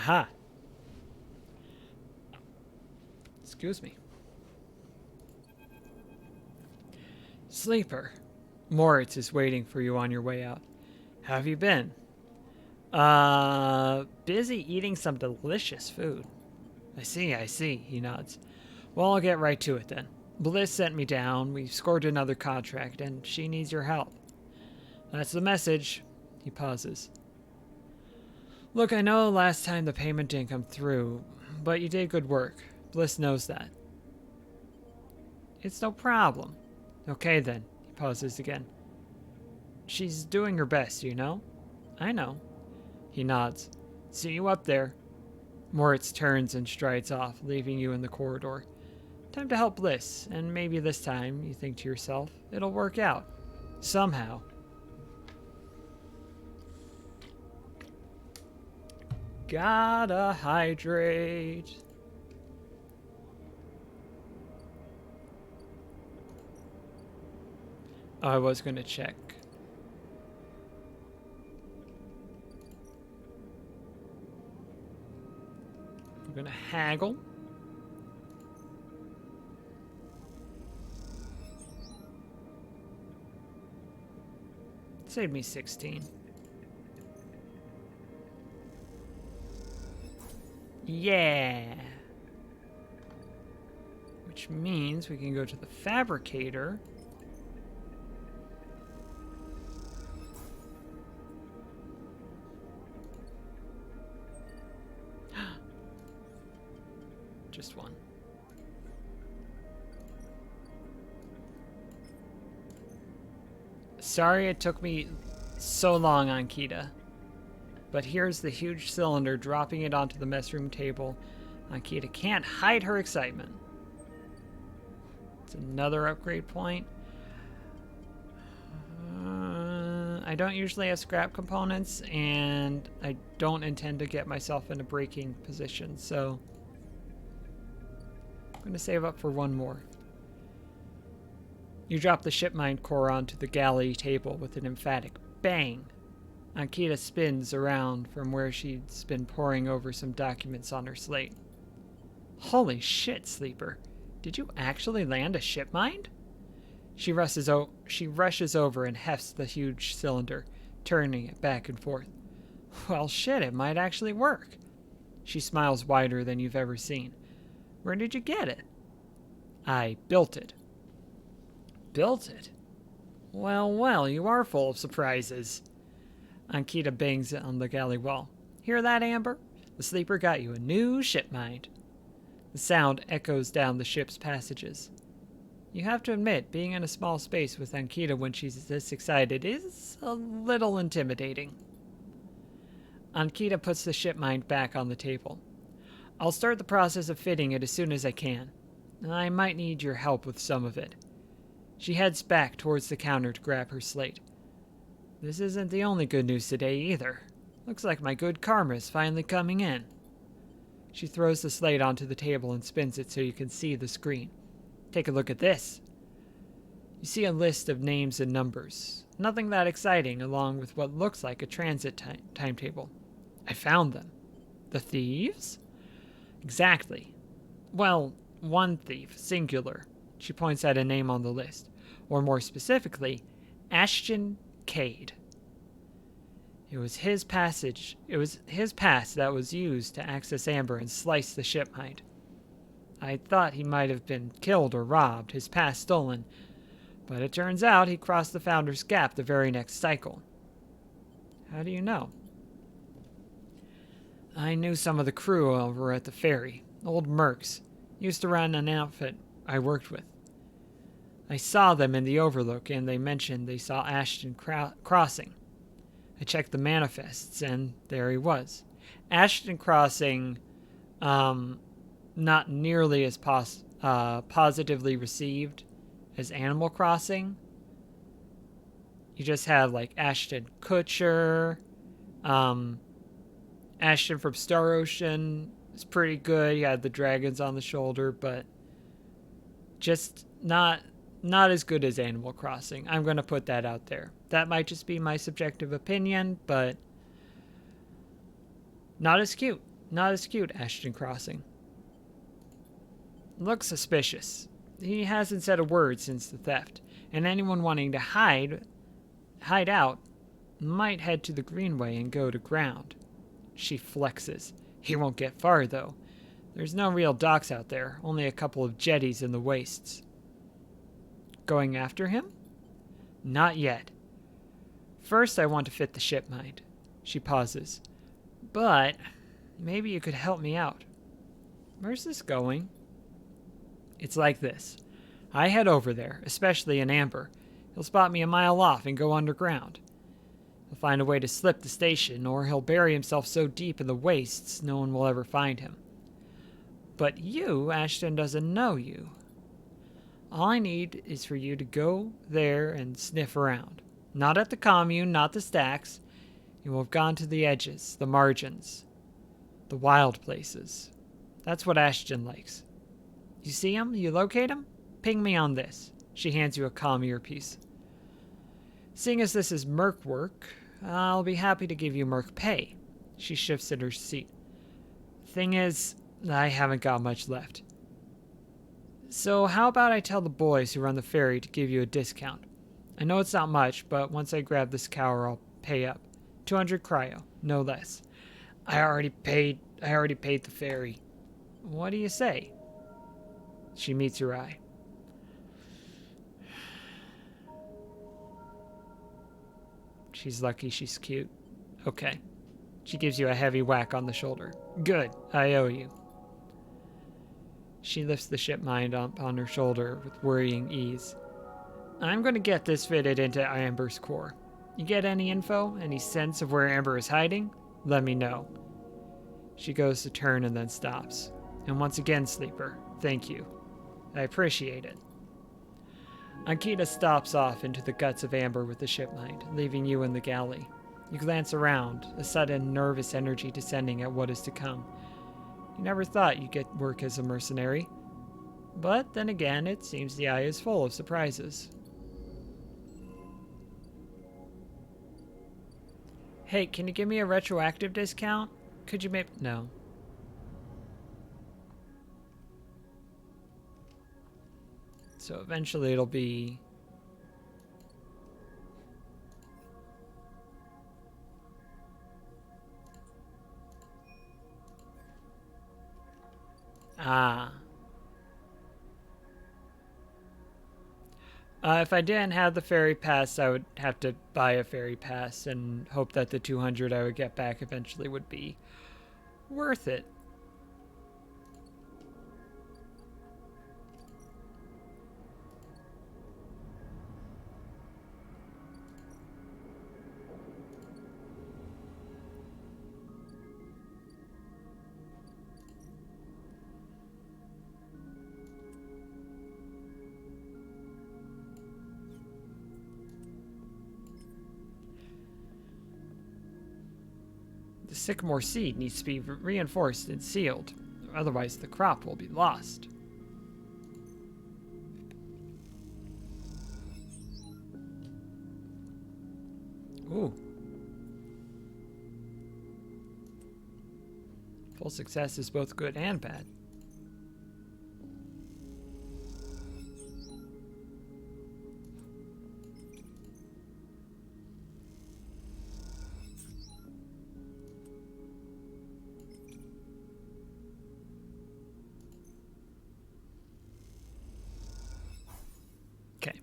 Aha. Excuse me. Sleeper. Moritz is waiting for you on your way out. How have you been? Busy eating some delicious food. I see, he nods. Well, I'll get right to it then. Bliss sent me down, we've scored another contract, and she needs your help. That's the message. He pauses. Look, I know last time the payment didn't come through, but you did good work. Bliss knows that. It's no problem. Okay then, he pauses again. She's doing her best, you know? I know. He nods. See you up there. Moritz turns and strides off, leaving you in the corridor. Time to help Bliss, and maybe this time, you think to yourself, it'll work out. Somehow. Gotta hydrate. Oh, I was gonna check. I'm gonna haggle. Save me 16. Yeah. Which means we can go to the fabricator. Just one. Sorry it took me so long, Ankita. But here's the huge cylinder, dropping it onto the mess room table. Ankita can't hide her excitement. It's another upgrade point. I don't usually have scrap components, and I don't intend to get myself in a breaking position, so I'm going to save up for one more. You drop the shipmind core onto the galley table with an emphatic bang. Ankita spins around from where she's been poring over some documents on her slate. Holy shit, Sleeper. Did you actually land a shipmind? She rushes over and hefts the huge cylinder, turning it back and forth. Well, shit, it might actually work. She smiles wider than you've ever seen. Where did you get it? I built it. Built it? Well, well, you are full of surprises. Ankita bangs it on the galley wall. Hear that, Amber? The Sleeper got you a new shipmind. The sound echoes down the ship's passages. You have to admit, being in a small space with Ankita when she's this excited is a little intimidating. Ankita puts the shipmind back on the table. I'll start the process of fitting it as soon as I can. I might need your help with some of it. She heads back towards the counter to grab her slate. This isn't the only good news today either. Looks like my good karma is finally coming in. She throws the slate onto the table and spins it so you can see the screen. Take a look at this. You see a list of names and numbers. Nothing that exciting, along with what looks like a transit timetable. I found them. The thieves? Exactly. Well, one thief, singular. She points at a name on the list. Or more specifically, Ashton Cade. It was his pass that was used to access Amber and slice the shipmind. I thought he might have been killed or robbed, his pass stolen, but it turns out he crossed the Founder's Gap the very next cycle. How do you know? I knew some of the crew over at the ferry, old mercs, used to run an outfit I worked with. I saw them in the Overlook, and they mentioned they saw Ashton crossing. I checked the manifests, and there he was. Ashton crossing, not nearly as positively received as Animal Crossing. You just have like Ashton Kutcher, Ashton from Star Ocean is pretty good. He had the dragons on the shoulder, but just not as good as Animal Crossing. I'm going to put that out there. That might just be my subjective opinion, but not as cute. Not as cute, Ashton Crossing. Looks suspicious. He hasn't said a word since the theft, and anyone wanting to hide out might head to the Greenway and go to ground. She flexes. He won't get far, though. There's no real docks out there, only a couple of jetties in the wastes. Going after him? Not yet. First, I want to fit the ship mind. She pauses. But maybe you could help me out. Where's this going? It's like this. I head over there, especially in Amber. He'll spot me a mile off and go underground. He'll find a way to slip the station, or he'll bury himself so deep in the wastes no one will ever find him. But you, Ashton doesn't know you. All I need is for you to go there and sniff around. Not at the commune, not the stacks. You will have gone to the edges, the margins, the wild places. That's what Ashton likes. You see him? You locate him? Ping me on this. She hands you a comm earpiece. Seeing as this is merc work, I'll be happy to give you merc pay. She shifts in her seat. Thing is, I haven't got much left. So how about I tell the boys who run the ferry to give you a discount? I know it's not much, but once I grab this cower, I'll pay up. 200 cryo, no less. I already paid the ferry. What do you say? She meets your eye. She's lucky she's cute. Okay. She gives you a heavy whack on the shoulder. Good, I owe you. She lifts the ship mind up on her shoulder with worrying ease. I'm going to get this fitted into Amber's core. You get any info, any sense of where Amber is hiding? Let me know. She goes to turn and then stops. And once again, Sleeper, thank you. I appreciate it. Ankita stops off into the guts of Amber with the ship mind, leaving you in the galley. You glance around, a sudden nervous energy descending at what is to come. You never thought you'd get work as a mercenary. But then again, it seems the eye is full of surprises. Hey, can you give me a retroactive discount? Could you maybe... No. So eventually it'll be... If I didn't have the ferry pass, I would have to buy a ferry pass and hope that the 200 I would get back eventually would be worth it. The sycamore seed needs to be reinforced and sealed, otherwise the crop will be lost. Ooh. Full success is both good and bad. Okay.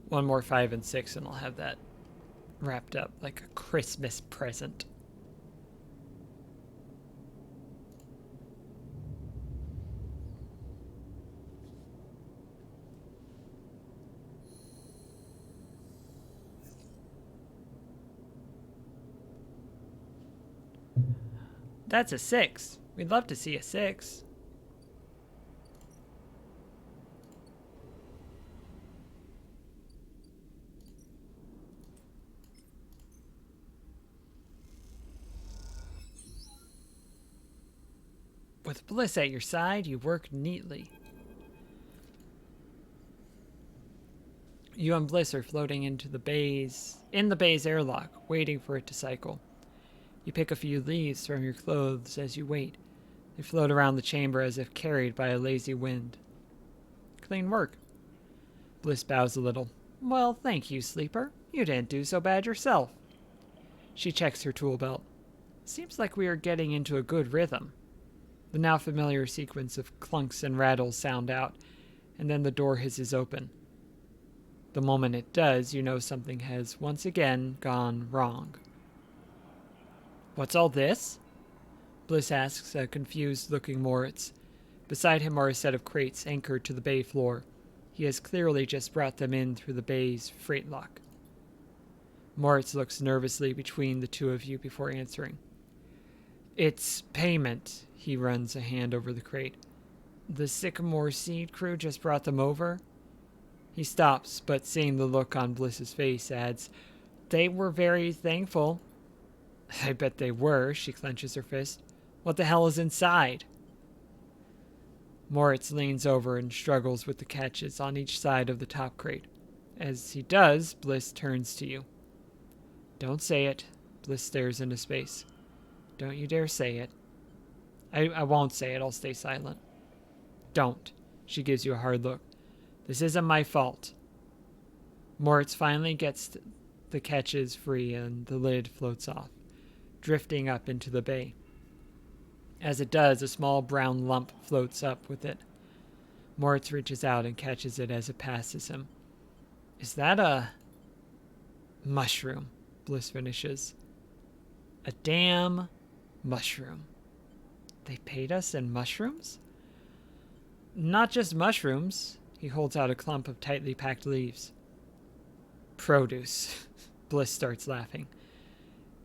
One more 5 and 6 and I'll have that wrapped up like a Christmas present. That's a 6. We'd love to see a 6. With Bliss at your side, you work neatly. You and Bliss are floating in the bay's airlock, waiting for it to cycle. You pick a few leaves from your clothes as you wait. They float around the chamber as if carried by a lazy wind. Clean work. Bliss bows a little. Well, thank you, Sleeper. You didn't do so bad yourself. She checks her tool belt. Seems like we are getting into a good rhythm. The now familiar sequence of clunks and rattles sound out, and then the door hisses open. The moment it does, you know something has once again gone wrong. What's all this? Bliss asks a confused-looking Moritz. Beside him are a set of crates anchored to the bay floor. He has clearly just brought them in through the bay's freight lock. Moritz looks nervously between the two of you before answering. It's payment. He runs a hand over the crate. The Sycamore Seed crew just brought them over. He stops, but seeing the look on Bliss's face, adds, They were very thankful. I bet they were, she clenches her fist. What the hell is inside? Moritz leans over and struggles with the catches on each side of the top crate. As he does, Bliss turns to you. Don't say it. Bliss stares into space. Don't you dare say it. I won't say it. I'll stay silent. Don't. She gives you a hard look. This isn't my fault. Moritz finally gets the catches free and the lid floats off, drifting up into the bay. As it does, a small brown lump floats up with it. Moritz reaches out and catches it as it passes him. Is that a mushroom? Bliss finishes. A damn mushroom. They paid us in mushrooms? Not just mushrooms. He holds out a clump of tightly packed leaves. Produce. Bliss starts laughing.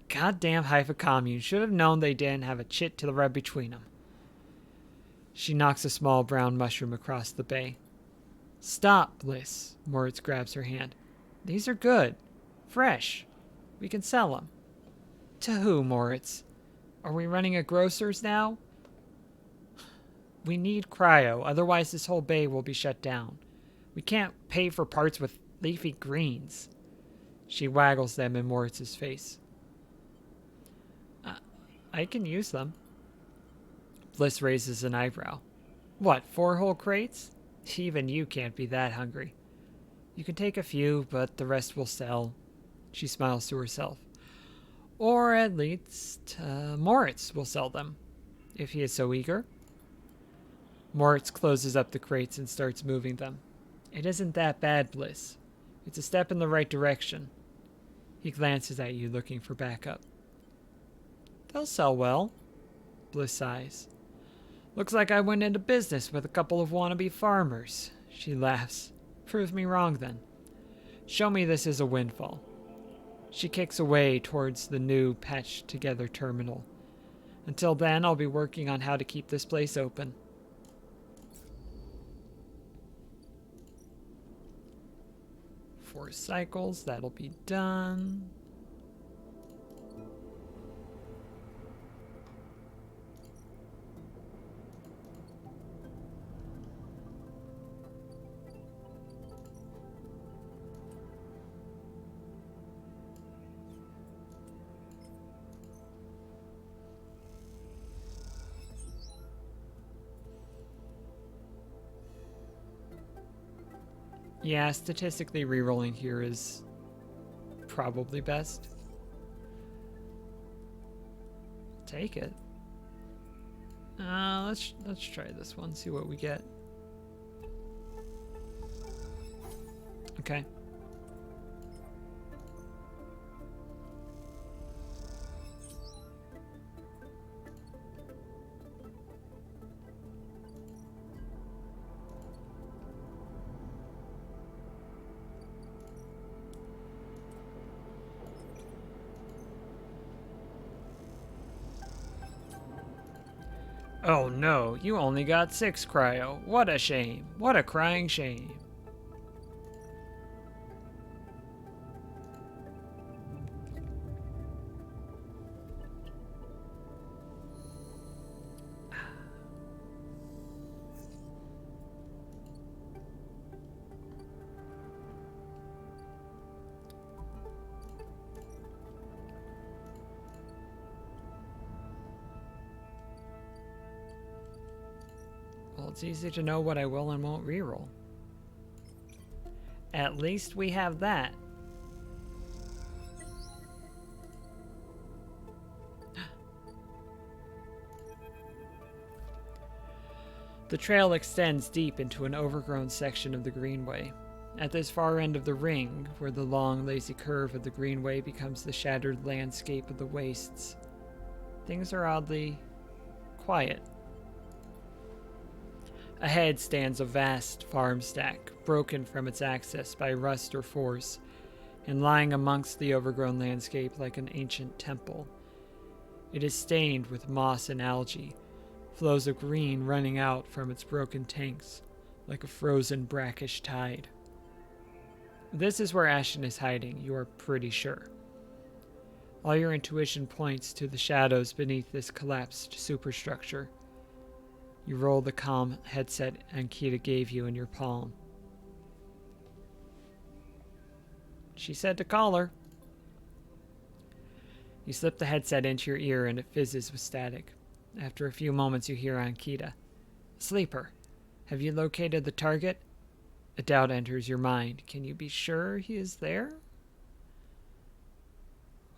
Goddamn Haifa commune should have known they didn't have a chit to rub between them. She knocks a small brown mushroom across the bay. Stop, Bliss. Moritz grabs her hand. These are good. Fresh. We can sell them. To who, Moritz? Are we running a grocer's now? We need cryo, otherwise this whole bay will be shut down. We can't pay for parts with leafy greens. She waggles them in Moritz's face. I can use them. Bliss raises an eyebrow. What, 4 whole crates? Even you can't be that hungry. You can take a few, but the rest will sell. She smiles to herself. Or at least, Moritz will sell them, if he is so eager. Moritz closes up the crates and starts moving them. It isn't that bad, Bliss. It's a step in the right direction. He glances at you, looking for backup. They'll sell well. Bliss sighs. Looks like I went into business with a couple of wannabe farmers. She laughs. Prove me wrong, then. Show me this is a windfall. She kicks away towards the new patched-together terminal. Until then, I'll be working on how to keep this place open. Four cycles, that'll be done. Yeah, statistically rerolling here is probably best. Take it. Let's try this one, see what we get. Okay. Oh no, you only got 6 cryo. What a shame. What a crying shame. It's easy to know what I will and won't reroll. At least we have that. The trail extends deep into an overgrown section of the Greenway. At this far end of the ring, where the long, lazy curve of the Greenway becomes the shattered landscape of the wastes, things are oddly quiet. Ahead stands a vast farm stack, broken from its access by rust or force, and lying amongst the overgrown landscape like an ancient temple. It is stained with moss and algae, flows of green running out from its broken tanks like a frozen brackish tide. This is where Ashen is hiding, you are pretty sure. All your intuition points to the shadows beneath this collapsed superstructure. You roll the comm headset Ankita gave you in your palm. She said to call her. You slip the headset into your ear and it fizzes with static. After a few moments you hear Ankita. Sleeper, have you located the target? A doubt enters your mind. Can you be sure he is there?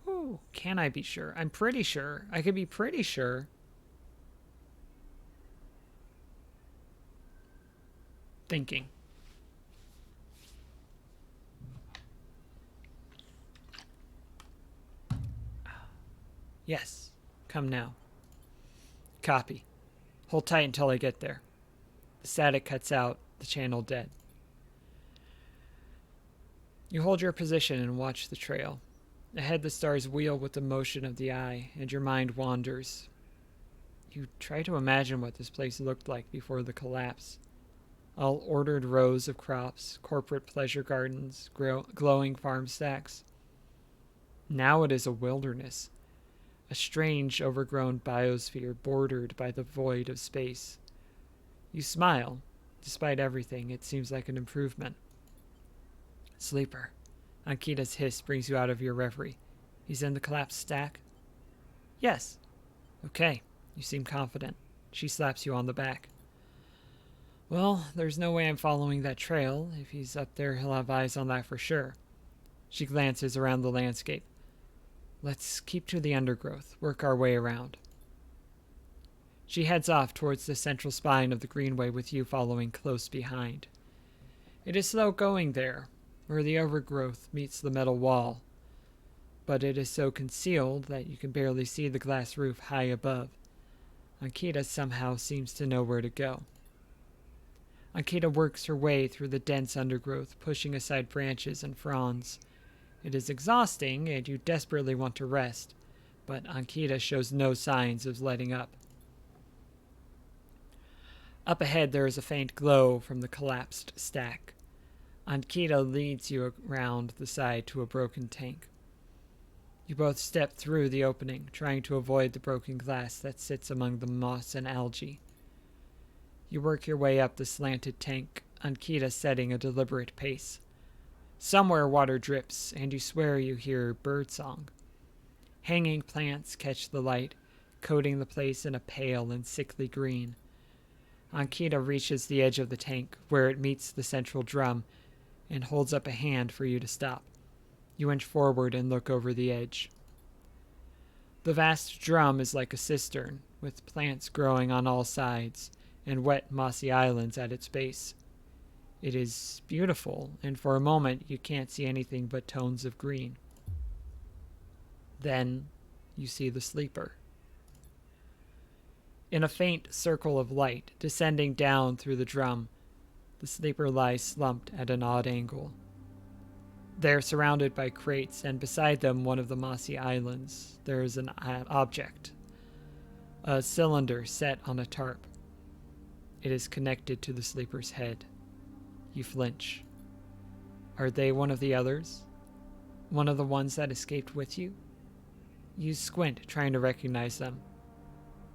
Oh, can I be sure? I'm pretty sure. I could be pretty sure. Thinking. Yes, come now. Copy. Hold tight until I get there. The static cuts out, the channel dead. You hold your position and watch the trail. Ahead the stars wheel with the motion of the eye, and your mind wanders. You try to imagine what this place looked like before the collapse. All ordered rows of crops, corporate pleasure gardens, glowing farm stacks. Now it is a wilderness, a strange overgrown biosphere bordered by the void of space. You smile. Despite everything, it seems like an improvement. Sleeper. Ankita's hiss brings you out of your reverie. He's in the collapsed stack? Yes. Okay, you seem confident. She slaps you on the back. Well, there's no way I'm following that trail. If he's up there, he'll have eyes on that for sure. She glances around the landscape. Let's keep to the undergrowth, work our way around. She heads off towards the central spine of the Greenway with you following close behind. It is slow going there, where the overgrowth meets the metal wall, but it is so concealed that you can barely see the glass roof high above. Ankita somehow seems to know where to go. Ankita works her way through the dense undergrowth, pushing aside branches and fronds. It is exhausting, and you desperately want to rest, but Ankita shows no signs of letting up. Up ahead there is a faint glow from the collapsed stack. Ankita leads you around the side to a broken tank. You both step through the opening, trying to avoid the broken glass that sits among the moss and algae. You work your way up the slanted tank, Ankita setting a deliberate pace. Somewhere water drips, and you swear you hear birdsong. Hanging plants catch the light, coating the place in a pale and sickly green. Ankita reaches the edge of the tank, where it meets the central drum, and holds up a hand for you to stop. You inch forward and look over the edge. The vast drum is like a cistern, with plants growing on all sides, and wet mossy islands at its base. It is beautiful, and for a moment you can't see anything but tones of green. Then you see the sleeper. In a faint circle of light, descending down through the drum, the sleeper lies slumped at an odd angle. They are surrounded by crates, and beside them one of the mossy islands. There is an object. A cylinder set on a tarp. It is connected to the sleeper's head. You flinch. Are they one of the others? One of the ones that escaped with you? You squint, trying to recognize them.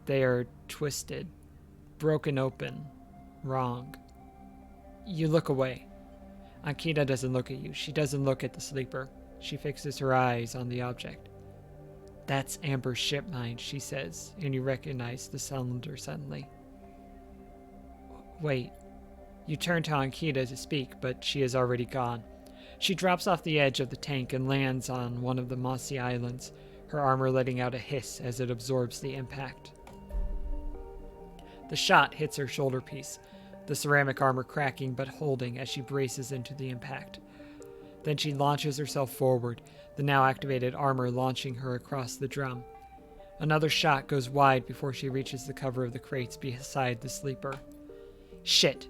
They are twisted, broken open, wrong. You look away. Ankita doesn't look at you. She doesn't look at the sleeper. She fixes her eyes on the object. That's Amber's ship mine, she says, and you recognize the cylinder suddenly. Wait. You turn to Ankita to speak, but she is already gone. She drops off the edge of the tank and lands on one of the mossy islands, her armor letting out a hiss as it absorbs the impact. The shot hits her shoulder piece, the ceramic armor cracking but holding as she braces into the impact. Then she launches herself forward, the now activated armor launching her across the drum. Another shot goes wide before she reaches the cover of the crates beside the sleeper. Shit!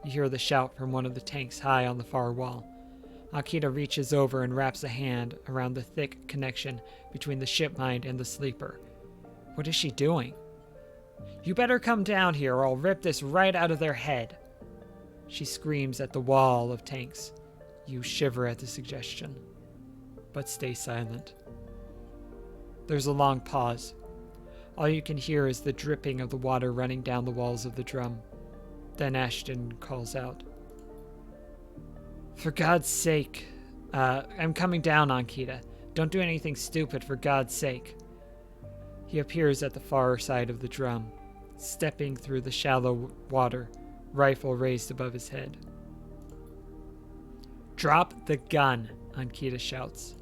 You hear the shout from one of the tanks high on the far wall. Ankita reaches over and wraps a hand around the thick connection between the ship mind and the sleeper. What is she doing? You better come down here or I'll rip this right out of their head. She screams at the wall of tanks. You shiver at the suggestion, but stay silent. There's a long pause. All you can hear is the dripping of the water running down the walls of the drum. Then Ashton calls out, "For God's sake, I'm coming down, Ankita. Don't do anything stupid, for God's sake." He appears at the far side of the drum, stepping through the shallow water, rifle raised above his head. "Drop the gun," Ankita shouts.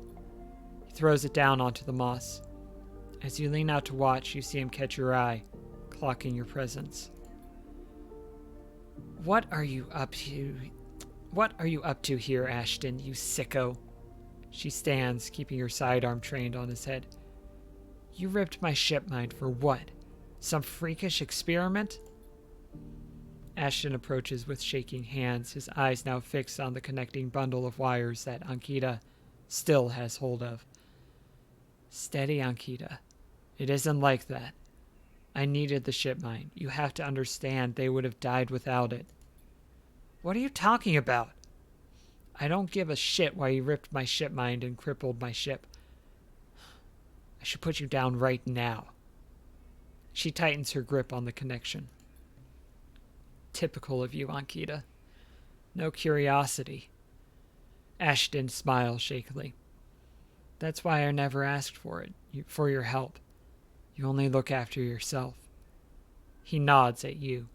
He throws it down onto the moss. As you lean out to watch, you see him catch your eye, clocking your presence. What are you up to here, Ashton, you sicko?" She stands, keeping her sidearm trained on his head. "You ripped my ship mind for what? Some freakish experiment?" Ashton approaches with shaking hands, his eyes now fixed on the connecting bundle of wires that Ankita still has hold of. "Steady, Ankita. It isn't like that. I needed the ship mind. You have to understand they would have died without it." "What are you talking about?" "I don't give a shit why you ripped my ship mind and crippled my ship. I should put you down right now." She tightens her grip on the connection. Typical of you, Ankita. No curiosity. Ashton smiles shakily. "That's why I never asked for it, for your help. You only look after yourself." He nods at you.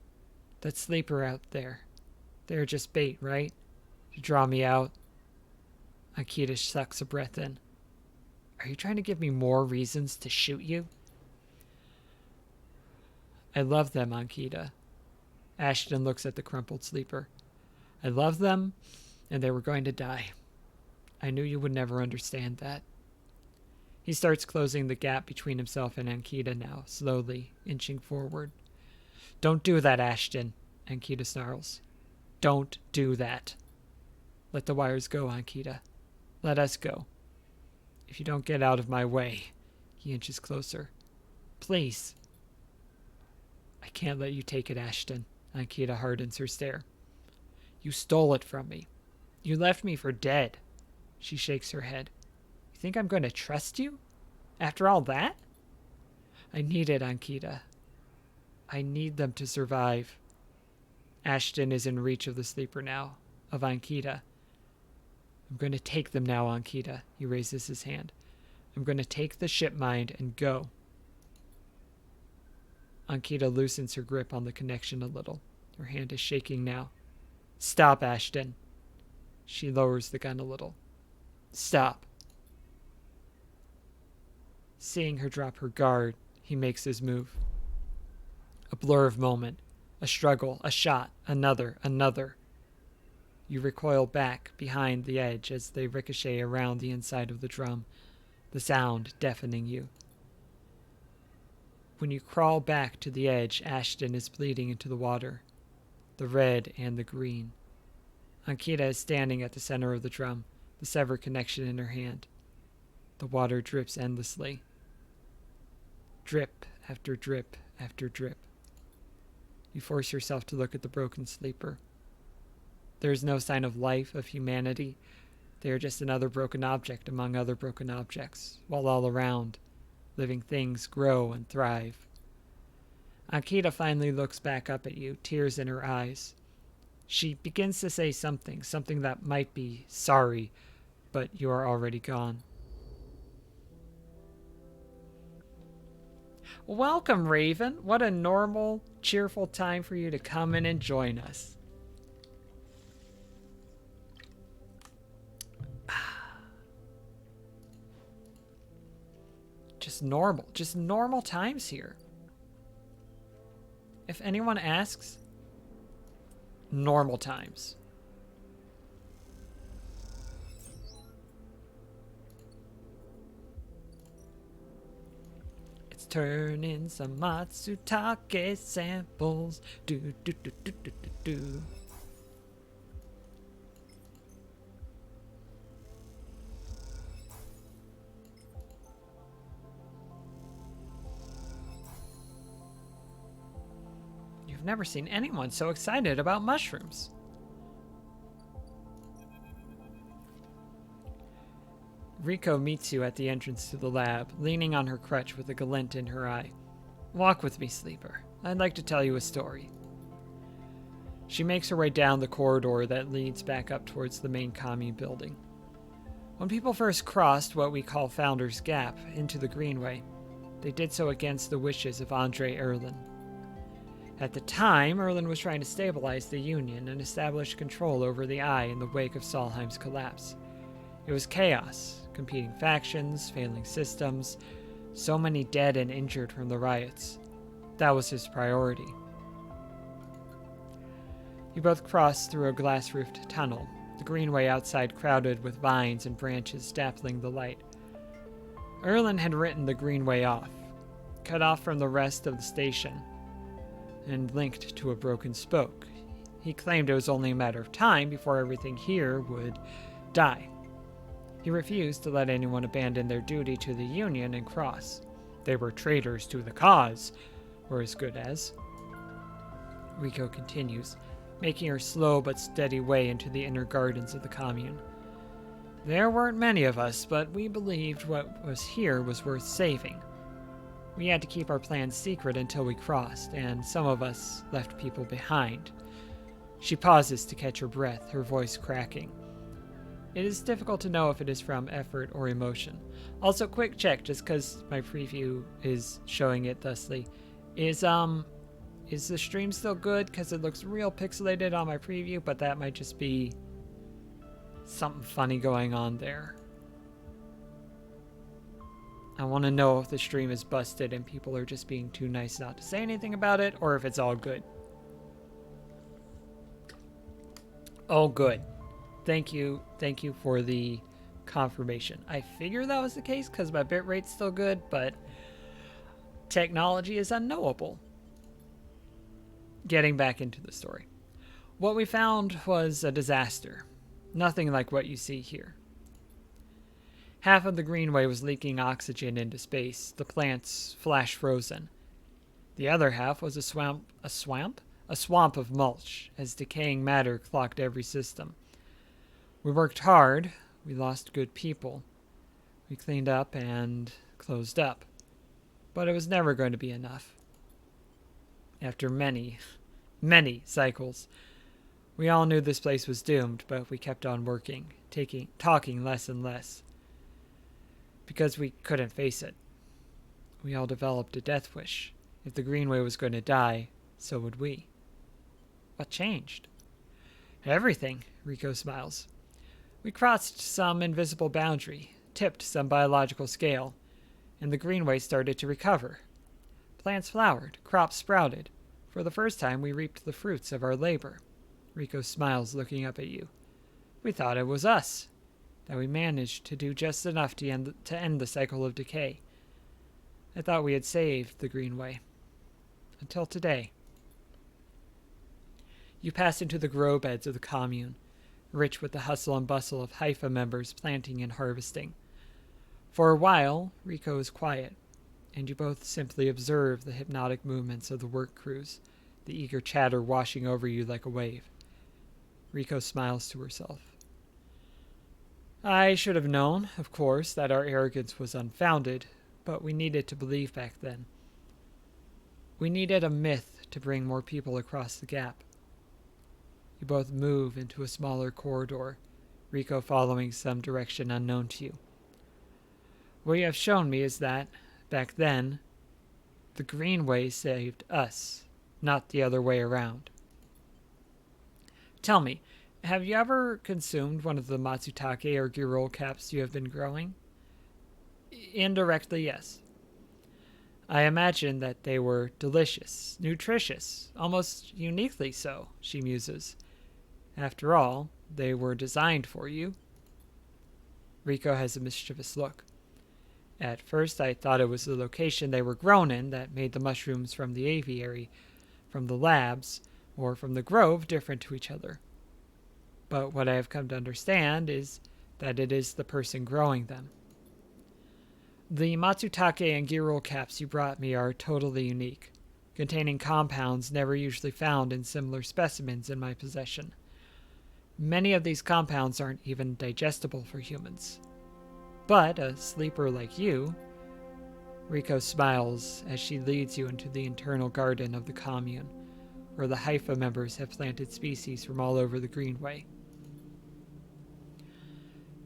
"That sleeper out there. They're just bait, right? To draw me out." Ankita sucks a breath in. "Are you trying to give me more reasons to shoot you?" "I love them, Ankita." Ashton looks at the crumpled sleeper. "I love them, and they were going to die. I knew you would never understand that." He starts closing the gap between himself and Ankita now, slowly, inching forward. "Don't do that, Ashton," Ankita snarls. "Don't do that. Let the wires go, Ankita. Let us go. If you don't get out of my way," he inches closer. "Please." "I can't let you take it, Ashton." Ankita hardens her stare. "You stole it from me. You left me for dead." She shakes her head. "You think I'm going to trust you? After all that?" "I need it, Ankita. I need them to survive." Ashton is in reach of the sleeper now, of Ankita. "I'm going to take them now, Ankita." He raises his hand. "I'm going to take the ship mind and go." Ankita loosens her grip on the connection a little. Her hand is shaking now. "Stop, Ashton." She lowers the gun a little. "Stop." Seeing her drop her guard, he makes his move. A blur of moment. A struggle, a shot, another. You recoil back behind the edge as they ricochet around the inside of the drum, the sound deafening you. When you crawl back to the edge, Ashton is bleeding into the water, the red and the green. Ankita is standing at the center of the drum, the severed connection in her hand. The water drips endlessly. Drip after drip after drip. You force yourself to look at the broken sleeper. There is no sign of life, of humanity. They are just another broken object among other broken objects, while all around, living things grow and thrive. Ankita finally looks back up at you, tears in her eyes. She begins to say something that might be sorry, but you are already gone. "Welcome, Raven. What a normal, cheerful time for you to come in and join us. Just normal times here. If anyone asks, normal times. It's turning some Matsutake samples. Do do do do do do do. I've never seen anyone so excited about mushrooms. Riko meets you at the entrance to the lab, leaning on her crutch with a glint in her eye. Walk with me, Sleeper. I'd like to tell you a story. She makes her way down the corridor that leads back up towards the main commune building. When people first crossed what we call Founder's Gap into the Greenway, they did so against the wishes of Andre Erlin. At the time, Erlin was trying to stabilize the Union and establish control over the Eye in the wake of Solheim's collapse. It was chaos, competing factions, failing systems, so many dead and injured from the riots. That was his priority. You both crossed through a glass-roofed tunnel, the Greenway outside crowded with vines and branches dappling the light. Erlin had written the Greenway off, cut off from the rest of the station, and linked to a broken spoke. He claimed it was only a matter of time before everything here would die. He refused to let anyone abandon their duty to the Union and cross. They were traitors to the cause, or as good as. Riko continues, making her slow but steady way into the inner gardens of the commune. There weren't many of us, but we believed what was here was worth saving. We had to keep our plans secret until we crossed, and some of us left people behind. She pauses to catch her breath, her voice cracking. It is difficult to know if it is from effort or emotion. Also, quick check, just because my preview is showing it thusly. Is the stream still good? Because it looks real pixelated on my preview, but that might just be something funny going on there. I want to know if the stream is busted and people are just being too nice not to say anything about it, or if it's all good. Oh, good. Thank you for the confirmation. I figure that was the case because my bitrate's still good, but technology is unknowable. Getting back into the story. What we found was a disaster. Nothing like what you see here. Half of the Greenway was leaking oxygen into space, the plants flash frozen. The other half was a swamp of mulch, as decaying matter clogged every system. We worked hard, we lost good people. We cleaned up and closed up. But it was never going to be enough. After many cycles, we all knew this place was doomed, but we kept on working, talking less and less. Because we couldn't face it. We all developed a death wish. If the Greenway was going to die, so would we. What changed? Everything, Riko smiles. We crossed some invisible boundary, tipped some biological scale, and the Greenway started to recover. Plants flowered, crops sprouted. For the first time, we reaped the fruits of our labor. Riko smiles, looking up at you. We thought it was us. That we managed to do just enough to end the cycle of decay. I thought we had saved the Greenway. Until today. You pass into the grow beds of the commune, rich with the hustle and bustle of Haifa members planting and harvesting. For a while, Riko is quiet, and you both simply observe the hypnotic movements of the work crews, the eager chatter washing over you like a wave. Riko smiles to herself. I should have known, of course, that our arrogance was unfounded, but we needed to believe back then. We needed a myth to bring more people across the gap. You both move into a smaller corridor, Riko following some direction unknown to you. What you have shown me is that, back then, the Greenway saved us, not the other way around. Tell me, have you ever consumed one of the matsutake or girol caps you have been growing? Indirectly, yes. I imagine that they were delicious, nutritious, almost uniquely so, she muses. After all, they were designed for you. Rico has a mischievous look. At first, I thought it was the location they were grown in that made the mushrooms from the aviary, from the labs, or from the grove different to each other. But what I have come to understand is that it is the person growing them. The matsutake and girol caps you brought me are totally unique, containing compounds never usually found in similar specimens in my possession. Many of these compounds aren't even digestible for humans. But a sleeper like you... Rico smiles as she leads you into the internal garden of the commune, where the Haifa members have planted species from all over the Greenway.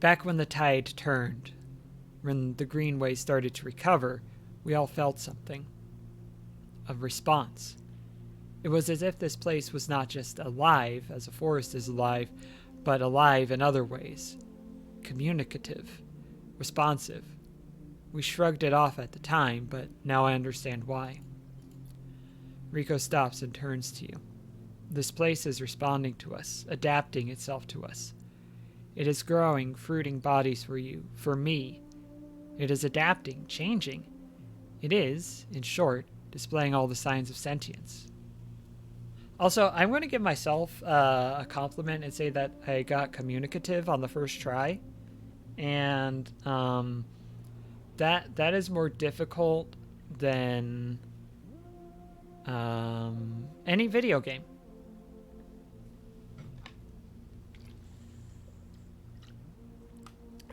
Back when the tide turned, when the Greenway started to recover, we all felt something. A response. It was as if this place was not just alive, as a forest is alive, but alive in other ways. Communicative. Responsive. We shrugged it off at the time, but now I understand why. Rico stops and turns to you. This place is responding to us, adapting itself to us. It is growing, fruiting bodies for you, for me. It is adapting, changing. It is, in short, displaying all the signs of sentience. Also, I'm going to give myself a compliment and say that I got communicative on the first try. And that is more difficult than any video game.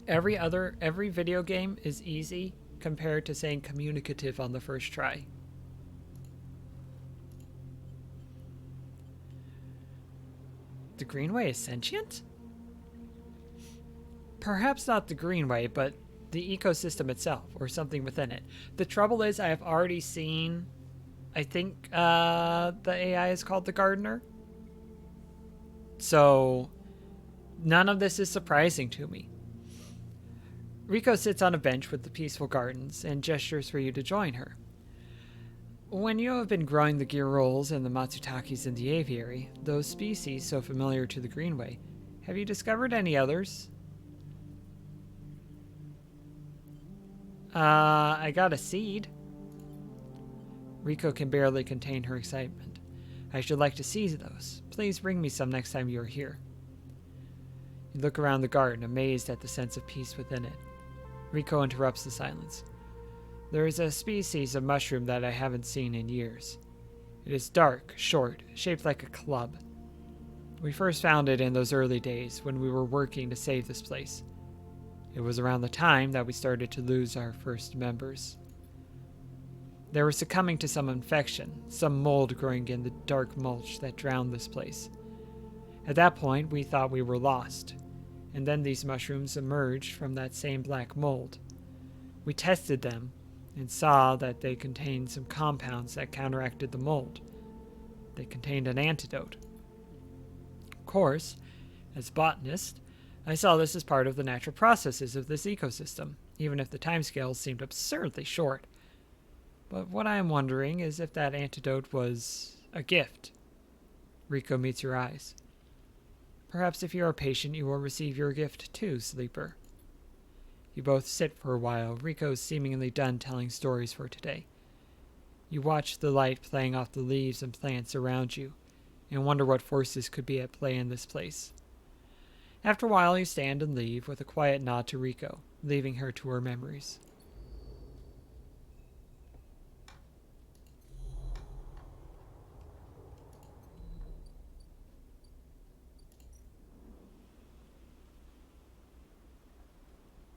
Every video game is easy compared to saying communicative on the first try. The Greenway is sentient? Perhaps not the Greenway, but the ecosystem itself, or something within it. The trouble is, I have already seen, I think the AI is called the Gardener. So, none of this is surprising to me. Rico sits on a bench with the peaceful gardens and gestures for you to join her. When you have been growing the girols and the matsutakis in the aviary, those species so familiar to the Greenway, have you discovered any others? I got a seed. Rico can barely contain her excitement. I should like to see those. Please bring me some next time you are here. You look around the garden, amazed at the sense of peace within it. Rico interrupts the silence. There is a species of mushroom that I haven't seen in years. It is dark, short, shaped like a club. We first found it in those early days when we were working to save this place. It was around the time that we started to lose our first members. They were succumbing to some infection, some mold growing in the dark mulch that drowned this place. At that point, we thought we were lost, and then these mushrooms emerged from that same black mold. We tested them and saw that they contained some compounds that counteracted the mold. They contained an antidote. Of course, as botanist, I saw this as part of the natural processes of this ecosystem, even if the timescales seemed absurdly short. But what I am wondering is if that antidote was a gift. Rico meets your eyes. Perhaps if you are patient, you will receive your gift too, Sleeper. You both sit for a while, Rico seemingly done telling stories for today. You watch the light playing off the leaves and plants around you, and wonder what forces could be at play in this place. After a while, you stand and leave with a quiet nod to Rico, leaving her to her memories.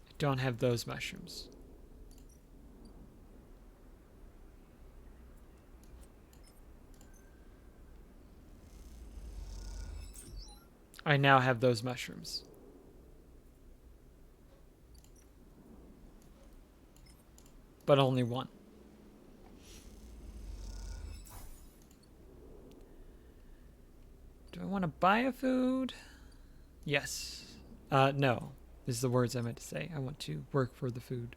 I don't have those mushrooms. I now have those mushrooms. But only one. Do I want to buy a food? Yes. No. Is the words I meant to say. I want to work for the food.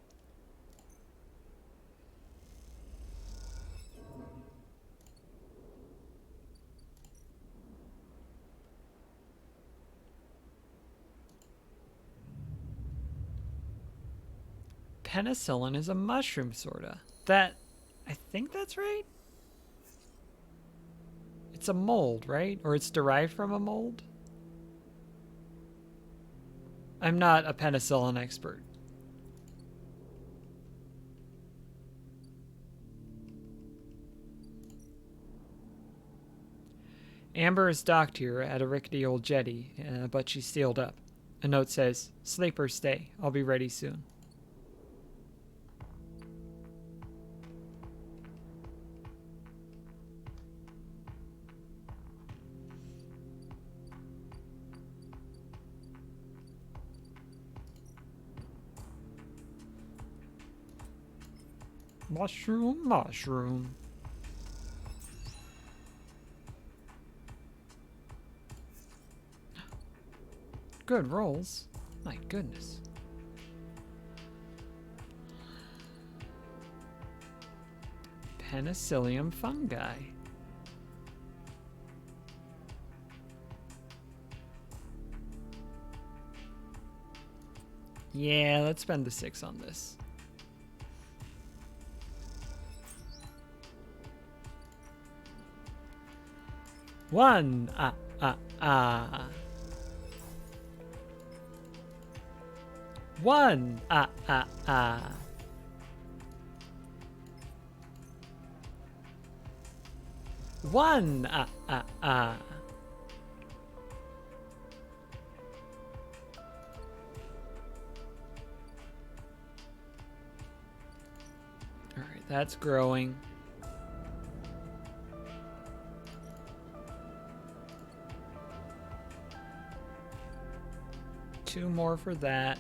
Penicillin is a mushroom, sorta. I think that's right? It's a mold, right? Or it's derived from a mold? I'm not a penicillin expert. Amber is docked here at a rickety old jetty, but she's sealed up. A note says, "Sleeper, stay. I'll be ready soon." Mushroom, mushroom. Good rolls. My goodness. Penicillium fungi. Yeah, let's spend the 6 on this. One. One. One. All right, that's growing. Two more for that.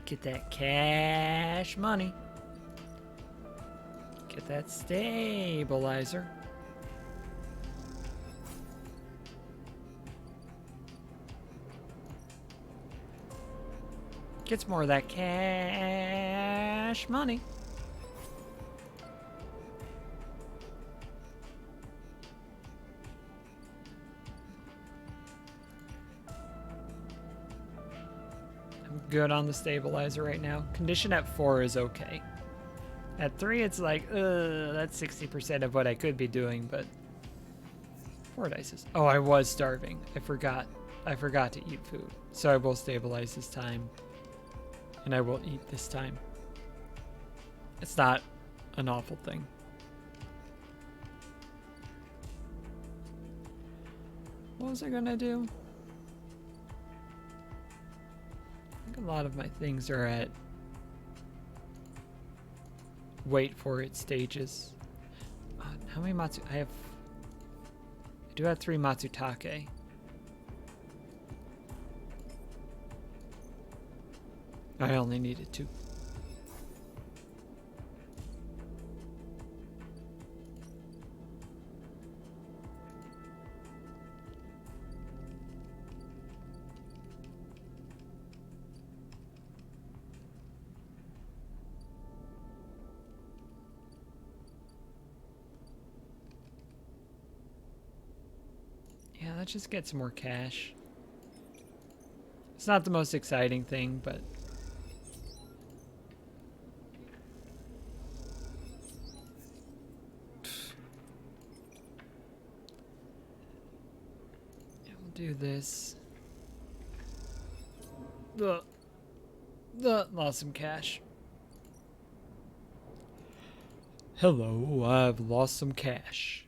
Get that cash money. Get that stabilizer. Gets more of that cash money. I'm good on the stabilizer right now. Condition at 4 is okay. At 3, it's like, that's 60% of what I could be doing, but 4 dice. Oh, I was starving. I forgot to eat food. So I will stabilize this time. And I will eat this time. It's not an awful thing. What was I gonna do? I think a lot of my things are at wait for it stages. How many Matsu? I do have 3 Matsutake. I only needed 2. Yeah, let's just get some more cash. It's not the most exciting thing, but do this. Lost some cash. Hello, I've lost some cash.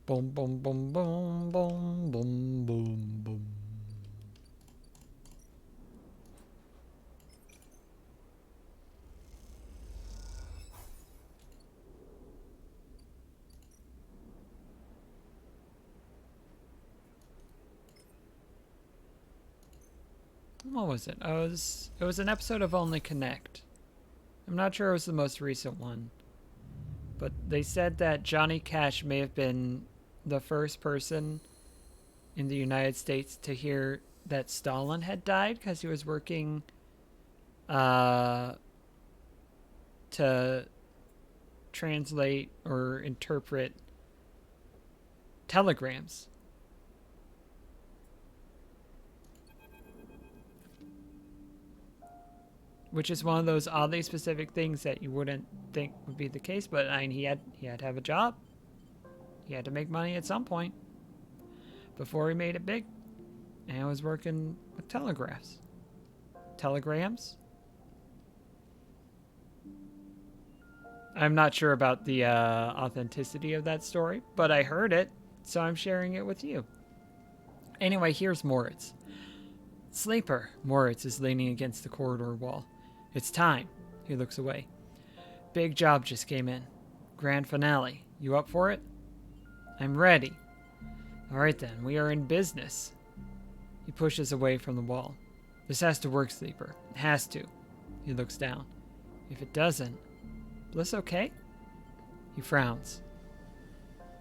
Boom, boom, boom, boom, boom, boom, boom, boom. What was it? Oh, it was an episode of Only Connect. I'm not sure it was the most recent one. But they said that Johnny Cash may have been the first person in the United States to hear that Stalin had died because he was working uh, to translate or interpret telegrams. Which is one of those oddly specific things that you wouldn't think would be the case, but I mean, he had to have a job. He had to make money at some point before he made it big, and was working with telegrams. I'm not sure about the authenticity of that story, but I heard it, so I'm sharing it with you. Anyway, here's Moritz. Sleeper. Moritz is leaning against the corridor wall. It's time. He looks away. Big job just came in. Grand finale. You up for it? I'm ready. All right then, we are in business. He pushes away from the wall. This has to work, Sleeper. It has to. He looks down. If it doesn't... Bliss okay? He frowns.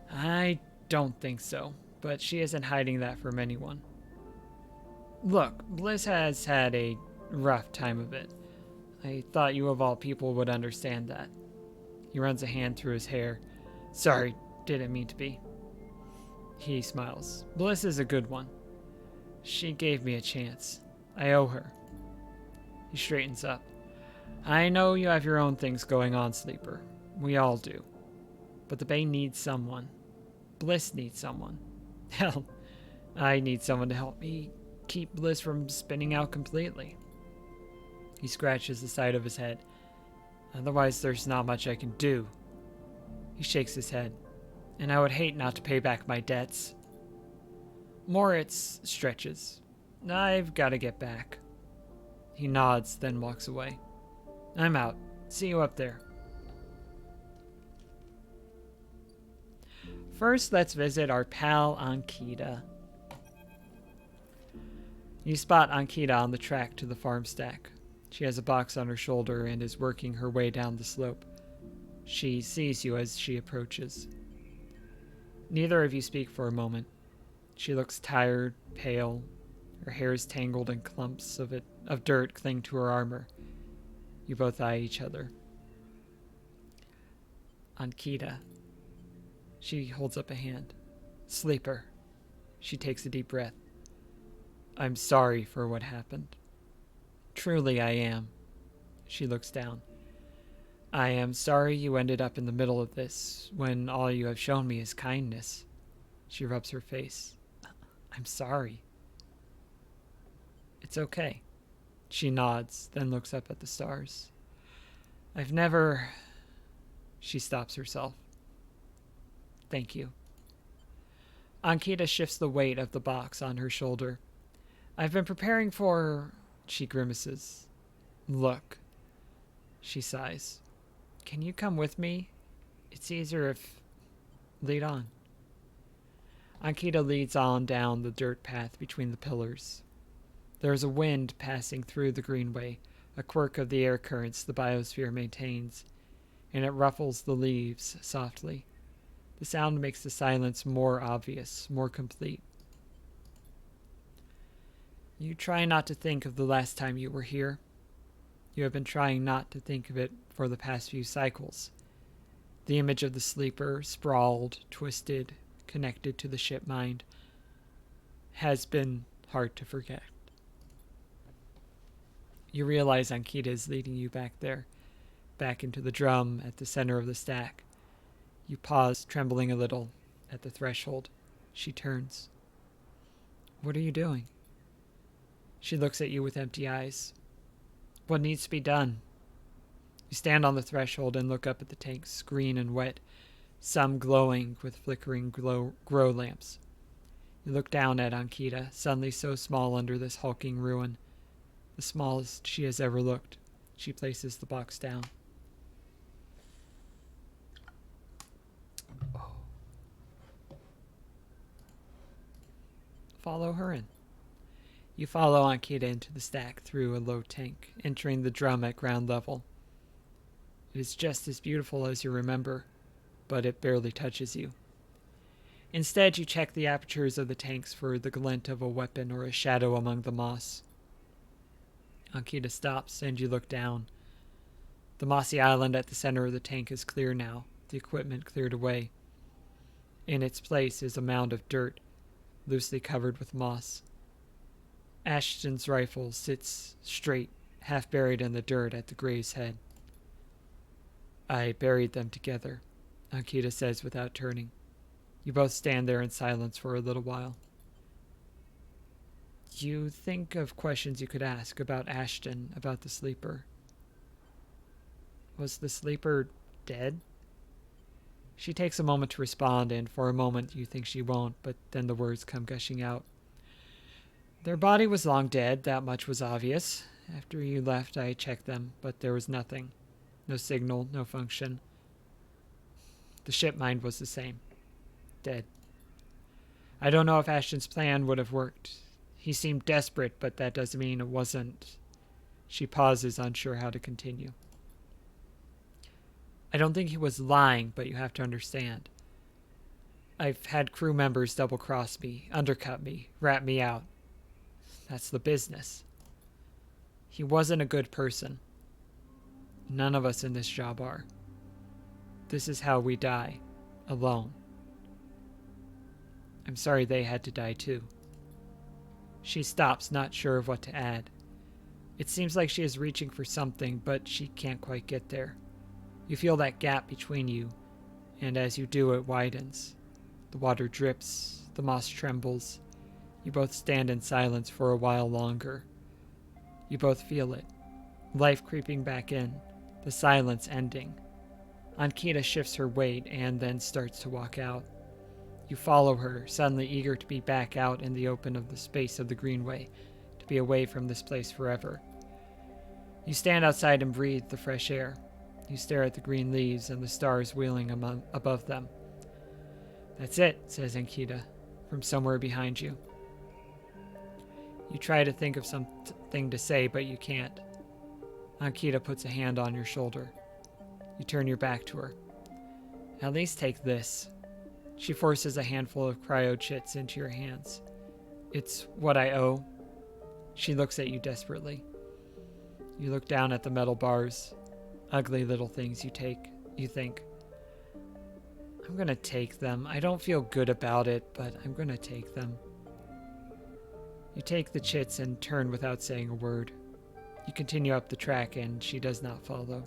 I don't think so, but she isn't hiding that from anyone. Look, Bliss has had a rough time of it. I thought you of all people would understand that. He runs a hand through his hair. Sorry, didn't mean to be. He smiles. Bliss is a good one. She gave me a chance. I owe her. He straightens up. I know you have your own things going on, Sleeper. We all do. But the Bay needs someone. Bliss needs someone. Hell, I need someone to help me keep Bliss from spinning out completely. He scratches the side of his head. Otherwise, there's not much I can do. He shakes his head. And I would hate not to pay back my debts. Moritz stretches. I've got to get back. He nods, then walks away. I'm out. See you up there. First, let's visit our pal Ankita. You spot Ankita on the track to the farm stack. She has a box on her shoulder and is working her way down the slope. She sees you as she approaches. Neither of you speak for a moment. She looks tired, pale. Her hair is tangled and clumps of dirt cling to her armor. You both eye each other. Ankita. She holds up a hand. Sleeper. She takes a deep breath. I'm sorry for what happened. Truly I am. She looks down. I am sorry you ended up in the middle of this, when all you have shown me is kindness. She rubs her face. I'm sorry. It's okay. She nods, then looks up at the stars. I've never... She stops herself. Thank you. Ankita shifts the weight of the box on her shoulder. I've been preparing for... She grimaces. Look. She sighs. Can you come with me? It's easier if... Lead on. Ankita leads on down the dirt path between the pillars. There is a wind passing through the greenway, a quirk of the air currents the biosphere maintains, and it ruffles the leaves softly. The sound makes the silence more obvious, more complete. You try not to think of the last time you were here. You have been trying not to think of it for the past few cycles. The image of the sleeper, sprawled, twisted, connected to the ship mind, has been hard to forget. You realize Ankita is leading you back there, back into the drum at the center of the stack. You pause, trembling a little, at the threshold. She turns. What are you doing? She looks at you with empty eyes. What needs to be done? You stand on the threshold and look up at the tanks, green and wet, some glowing with flickering grow lamps. You look down at Ankita, suddenly so small under this hulking ruin, the smallest she has ever looked. She places the box down. Oh. Follow her in. You follow Ankita into the stack through a low tank, entering the drum at ground level. It is just as beautiful as you remember, but it barely touches you. Instead, you check the apertures of the tanks for the glint of a weapon or a shadow among the moss. Ankita stops, and you look down. The mossy island at the center of the tank is clear now, the equipment cleared away. In its place is a mound of dirt, loosely covered with moss. Ashton's rifle sits straight, half buried in the dirt at the grave's head. I buried them together, Ankita says without turning. You both stand there in silence for a little while. You think of questions you could ask about Ashton, about the sleeper. Was the sleeper dead? She takes a moment to respond, and for a moment you think she won't, but then the words come gushing out. Their body was long dead, that much was obvious. After you left, I checked them, but there was nothing. No signal, no function. The ship mind was the same. Dead. I don't know if Ashton's plan would have worked. He seemed desperate, but that doesn't mean it wasn't. She pauses, unsure how to continue. I don't think he was lying, but you have to understand. I've had crew members double-cross me, undercut me, rat me out. That's the business. He wasn't a good person. None of us in this job are. This is how we die. Alone. I'm sorry they had to die too. She stops, not sure of what to add. It seems like she is reaching for something, but she can't quite get there. You feel that gap between you, and as you do, it widens. The water drips, the moss trembles. You both stand in silence for a while longer. You both feel it. Life creeping back in, the silence ending. Ankita shifts her weight and then starts to walk out. You follow her, suddenly eager to be back out in the open of the space of the Greenway, to be away from this place forever. You stand outside and breathe the fresh air. You stare at the green leaves and the stars wheeling above them. That's it, says Ankita, from somewhere behind you. You try to think of something to say, but you can't. Ankita puts a hand on your shoulder. You turn your back to her. At least take this. She forces a handful of cryo chits into your hands. It's what I owe. She looks at you desperately. You look down at the metal bars. Ugly little things you think. I'm gonna take them. I don't feel good about it, but I'm gonna take them. You take the chits and turn without saying a word. You continue up the track and she does not follow.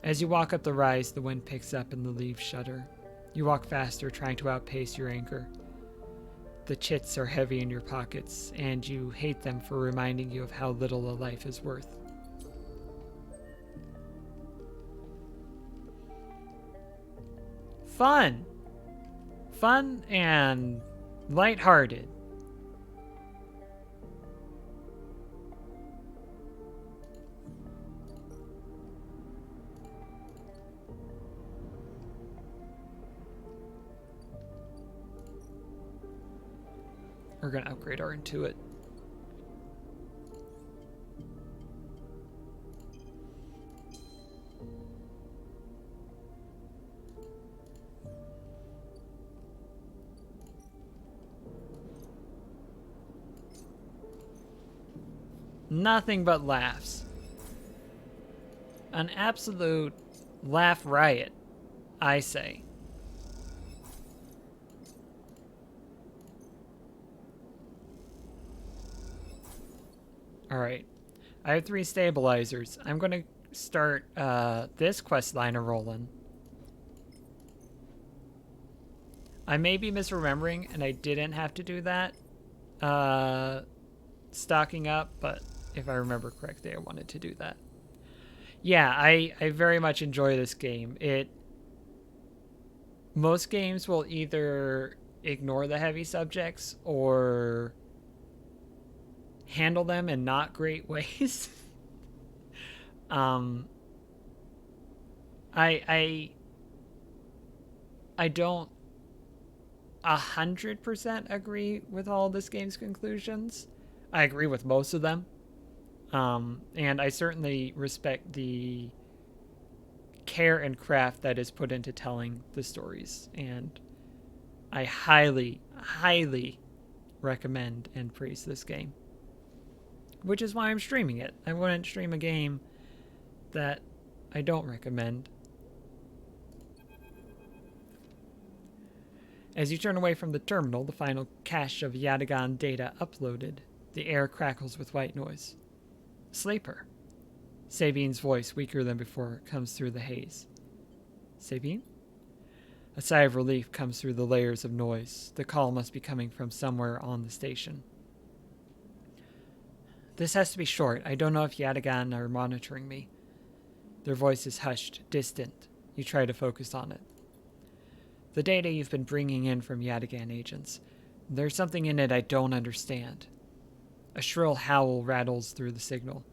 As you walk up the rise, the wind picks up and the leaves shudder. You walk faster, trying to outpace your anger. The chits are heavy in your pockets, and you hate them for reminding you of how little a life is worth. Fun! Fun and lighthearted. We're going to upgrade our Intuit. Nothing but laughs. An absolute laugh riot, I say. Alright. I have 3 stabilizers. I'm going to start this quest line rolling. I may be misremembering, and I didn't have to do that. Stocking up, but if I remember correctly, I wanted to do that. Yeah, I very much enjoy this game. Most games will either ignore the heavy subjects or handle them in not great ways. I don't 100% agree with all this game's conclusions. I agree with most of them. And I certainly respect the care and craft that is put into telling the stories. And I highly, highly recommend and praise this game. Which is why I'm streaming it. I wouldn't stream a game that I don't recommend. As you turn away from the terminal, the final cache of Yatagan data uploaded, the air crackles with white noise. Sleeper. Sabine's voice, weaker than before, comes through the haze. Sabine? A sigh of relief comes through the layers of noise. The call must be coming from somewhere on the station. This has to be short. I don't know if Yatagan are monitoring me. Their voice is hushed, distant. You try to focus on it. The data you've been bringing in from Yatagan agents. There's something in it I don't understand. A shrill howl rattles through the signal.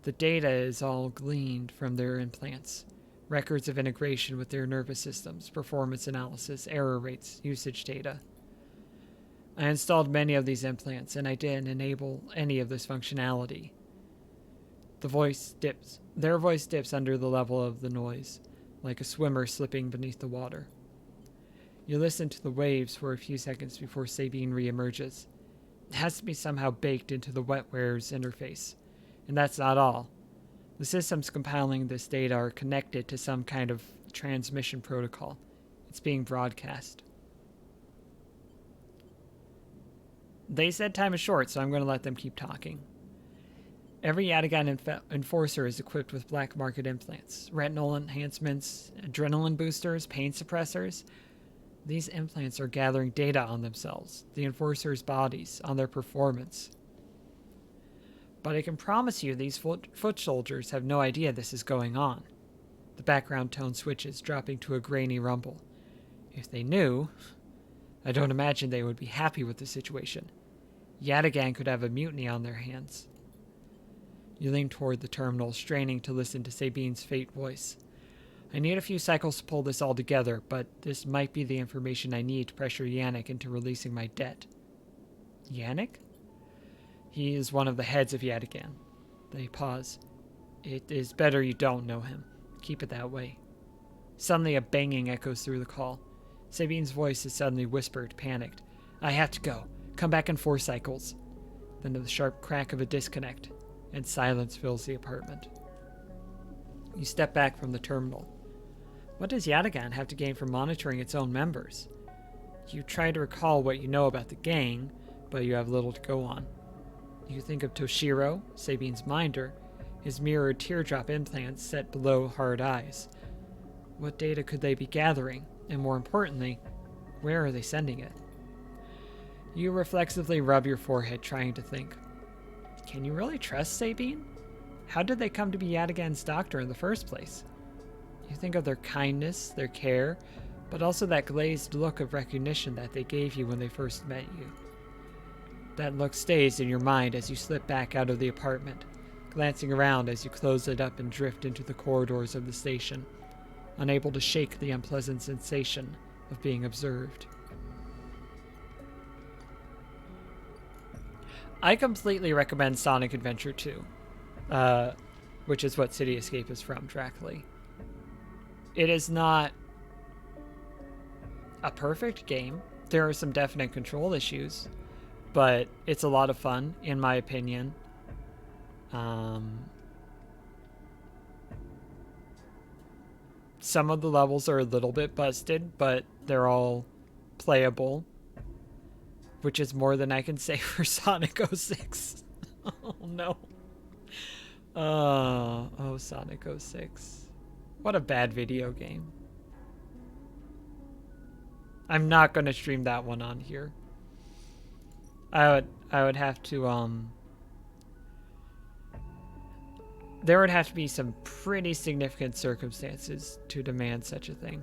The data is all gleaned from their implants. Records of integration with their nervous systems, performance analysis, error rates, usage data. I installed many of these implants, and I didn't enable any of this functionality. Their voice dips under the level of the noise, like a swimmer slipping beneath the water. You listen to the waves for a few seconds before Sabine reemerges. It has to be somehow baked into the wetware's interface. And that's not all. The systems compiling this data are connected to some kind of transmission protocol. It's being broadcast. They said time is short, so I'm going to let them keep talking. Every Yatagan enforcer is equipped with black market implants, retinal enhancements, adrenaline boosters, pain suppressors. These implants are gathering data on themselves, the enforcers' bodies, on their performance. But I can promise you these foot soldiers have no idea this is going on. The background tone switches, dropping to a grainy rumble. If they knew, I don't imagine they would be happy with the situation. Yatagan could have a mutiny on their hands. You lean toward the terminal, straining to listen to Sabine's faint voice. I need a few cycles to pull this all together, but this might be the information I need to pressure Yannick into releasing my debt. Yannick? He is one of the heads of Yatagan. They pause. It is better you don't know him. Keep it that way. Suddenly a banging echoes through the call. Sabine's voice is suddenly whispered, panicked. I have to go. Come back in 4 cycles. Then the sharp crack of a disconnect, and silence fills the apartment. You step back from the terminal. What does Yatagan have to gain from monitoring its own members? You try to recall what you know about the gang, but you have little to go on. You think of Toshiro, Sabine's minder, his mirrored teardrop implants set below hard eyes. What data could they be gathering? And more importantly, where are they sending it? You reflexively rub your forehead, trying to think. Can you really trust Sabine? How did they come to be Yatagan's doctor in the first place? You think of their kindness, their care, but also that glazed look of recognition that they gave you when they first met you. That look stays in your mind as you slip back out of the apartment, glancing around as you close it up and drift into the corridors of the station, unable to shake the unpleasant sensation of being observed. I completely recommend Sonic Adventure 2, which is what City Escape is from, directly. It is not a perfect game. There are some definite control issues, but it's a lot of fun, in my opinion. Some of the levels are a little bit busted, but they're all playable, which is more than I can say for Sonic 06. Oh, no. Oh, Sonic 06. What a bad video game. I'm not going to stream that one on here. I would have to, there would have to be some pretty significant circumstances to demand such a thing.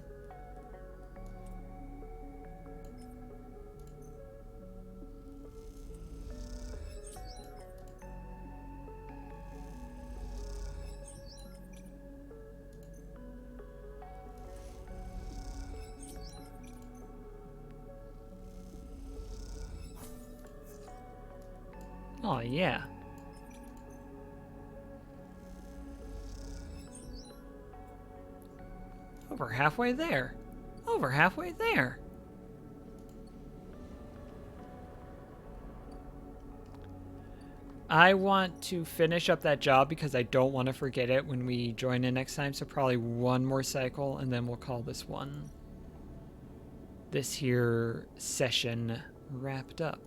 Oh, yeah. Over halfway there. Over halfway there. I want to finish up that job because I don't want to forget it when we join in next time. So probably one more cycle and then we'll call this here session wrapped up.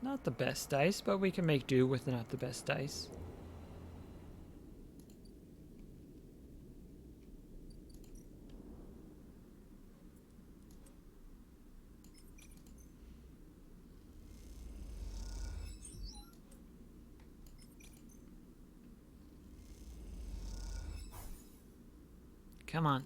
Not the best dice, but we can make do with not the best dice. Come on.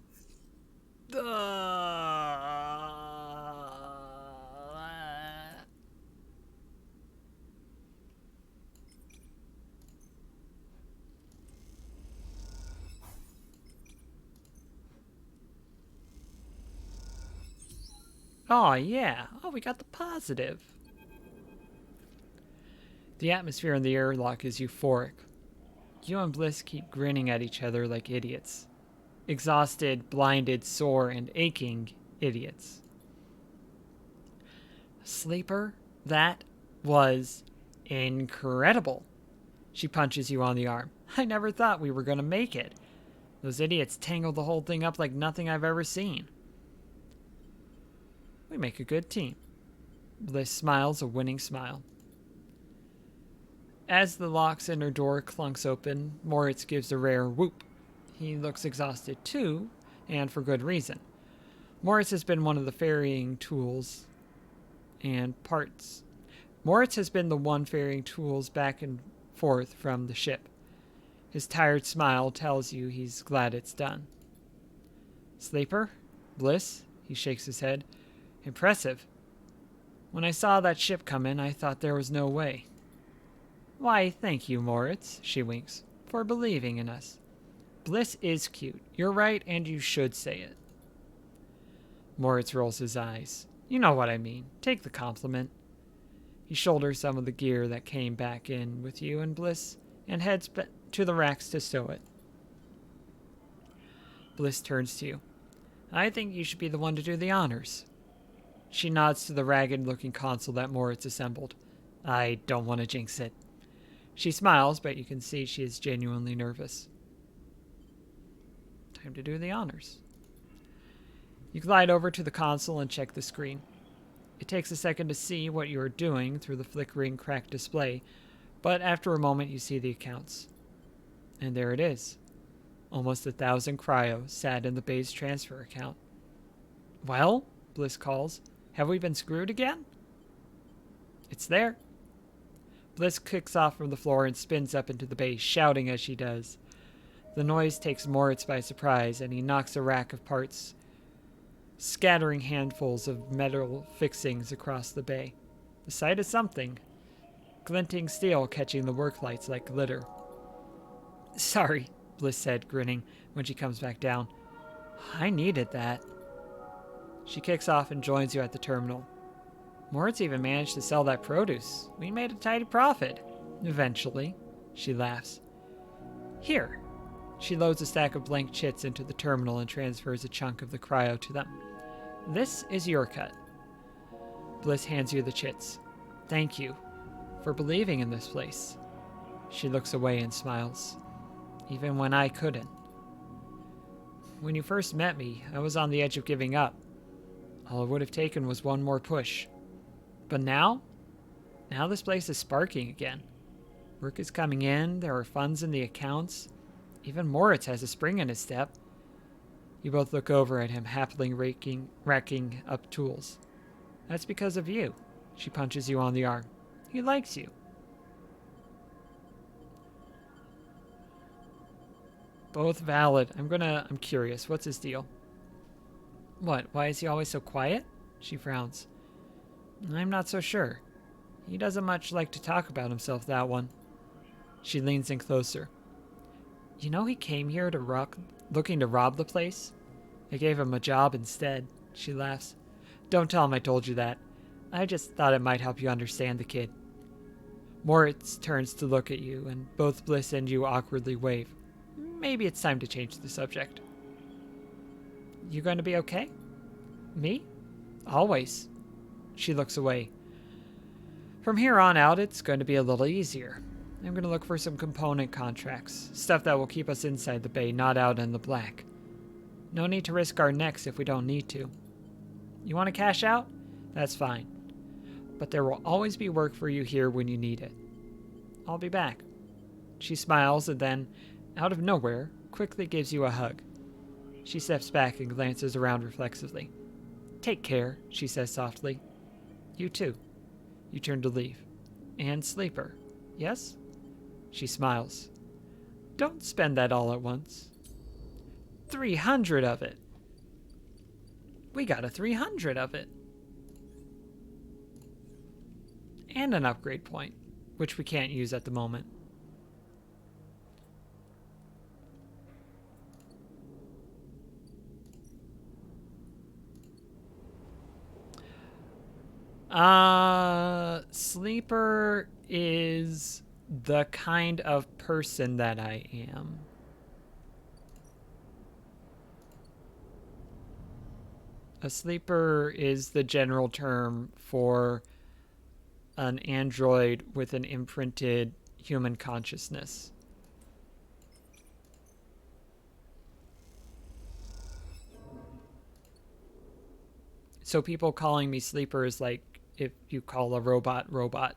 Oh, yeah. Oh, we got the positive. The atmosphere in the airlock is euphoric. You and Bliss keep grinning at each other like idiots. Exhausted, blinded, sore, and aching idiots. Sleeper, that was incredible. She punches you on the arm. I never thought we were going to make it. Those idiots tangled the whole thing up like nothing I've ever seen. We make a good team. Bliss smiles a winning smile. As the lock's inner door clunks open, Moritz gives a rare whoop. He looks exhausted too, and for good reason. Moritz has been one of the ferrying tools and parts. Moritz has been the one ferrying tools back and forth from the ship. His tired smile tells you he's glad it's done. Sleeper? Bliss? He shakes his head. Impressive. When I saw that ship come in, I thought there was no way. Why, thank you, Moritz, she winks, for believing in us. Bliss is cute. You're right, and you should say it. Moritz rolls his eyes. You know what I mean. Take the compliment. He shoulders some of the gear that came back in with you and Bliss, and heads to the racks to stow it. Bliss turns to you. I think you should be the one to do the honors. She nods to the ragged-looking console that Moritz assembled. I don't want to jinx it. She smiles, but you can see she is genuinely nervous. Time to do the honors. You glide over to the console and check the screen. It takes a second to see what you are doing through the flickering, cracked display, but after a moment you see the accounts. And there it is. Almost 1,000 cryo sat in the base transfer account. Well, Bliss calls, have we been screwed again? It's there. Bliss kicks off from the floor and spins up into the base, shouting as she does. The noise takes Moritz by surprise, and he knocks a rack of parts, scattering handfuls of metal fixings across the bay. The sight is something. Glinting steel catching the work lights like glitter. Sorry, Bliss said, grinning, when she comes back down. I needed that. She kicks off and joins you at the terminal. Moritz even managed to sell that produce. We made a tidy profit. Eventually. She laughs. Here. She loads a stack of blank chits into the terminal and transfers a chunk of the cryo to them. This is your cut. Bliss hands you the chits. Thank you for believing in this place. She looks away and smiles. Even when I couldn't. When you first met me, I was on the edge of giving up. All it would have taken was one more push. But now this place is sparking again. Work is coming in, there are funds in the accounts. Even Moritz has a spring in his step. You both look over at him, happily racking up tools. That's because of you. She punches you on the arm. He likes you. Both valid. I'm curious. What's his deal? What? Why is he always so quiet? She frowns. I'm not so sure. He doesn't much like to talk about himself, that one. She leans in closer. You know he came here to looking to rob the place? I gave him a job instead. She laughs. Don't tell him I told you that. I just thought it might help you understand the kid. Moritz turns to look at you, and both Bliss and you awkwardly wave. Maybe it's time to change the subject. You going to be okay? Me? Always. She looks away. From here on out, it's going to be a little easier. I'm going to look for some component contracts, stuff that will keep us inside the bay, not out in the black. No need to risk our necks if we don't need to. You want to cash out? That's fine. But there will always be work for you here when you need it. I'll be back. She smiles and then, out of nowhere, quickly gives you a hug. She steps back and glances around reflexively. Take care, she says softly. You too. You turn to leave. And Sleeper. Yes? She smiles. Don't spend that all at once. 300 of it. We got a 300 of it. And an upgrade point, which we can't use at the moment. Sleeper is the kind of person that I am. A sleeper is the general term for an android with an imprinted human consciousness. So people calling me sleeper is like if you call a robot robot.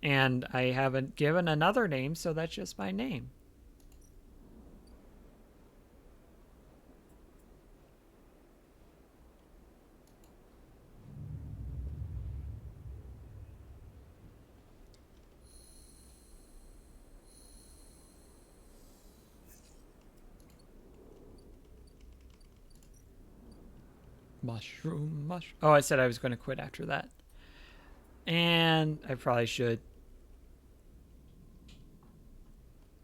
And I haven't given another name, so that's just my name. Mushroom. Oh, I said I was going to quit after that. And I probably should.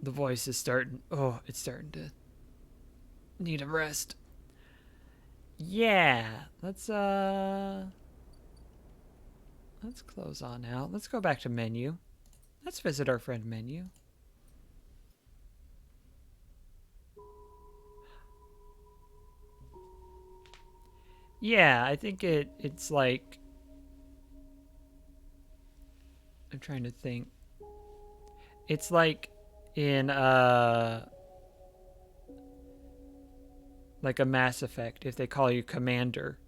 The voice is starting. Oh, it's starting to need a rest. Yeah. Let's close on out. Let's go back to menu. Let's visit our friend menu. Yeah, I think it's like, I'm trying to think. It's like in like a Mass Effect, if they call you Commander,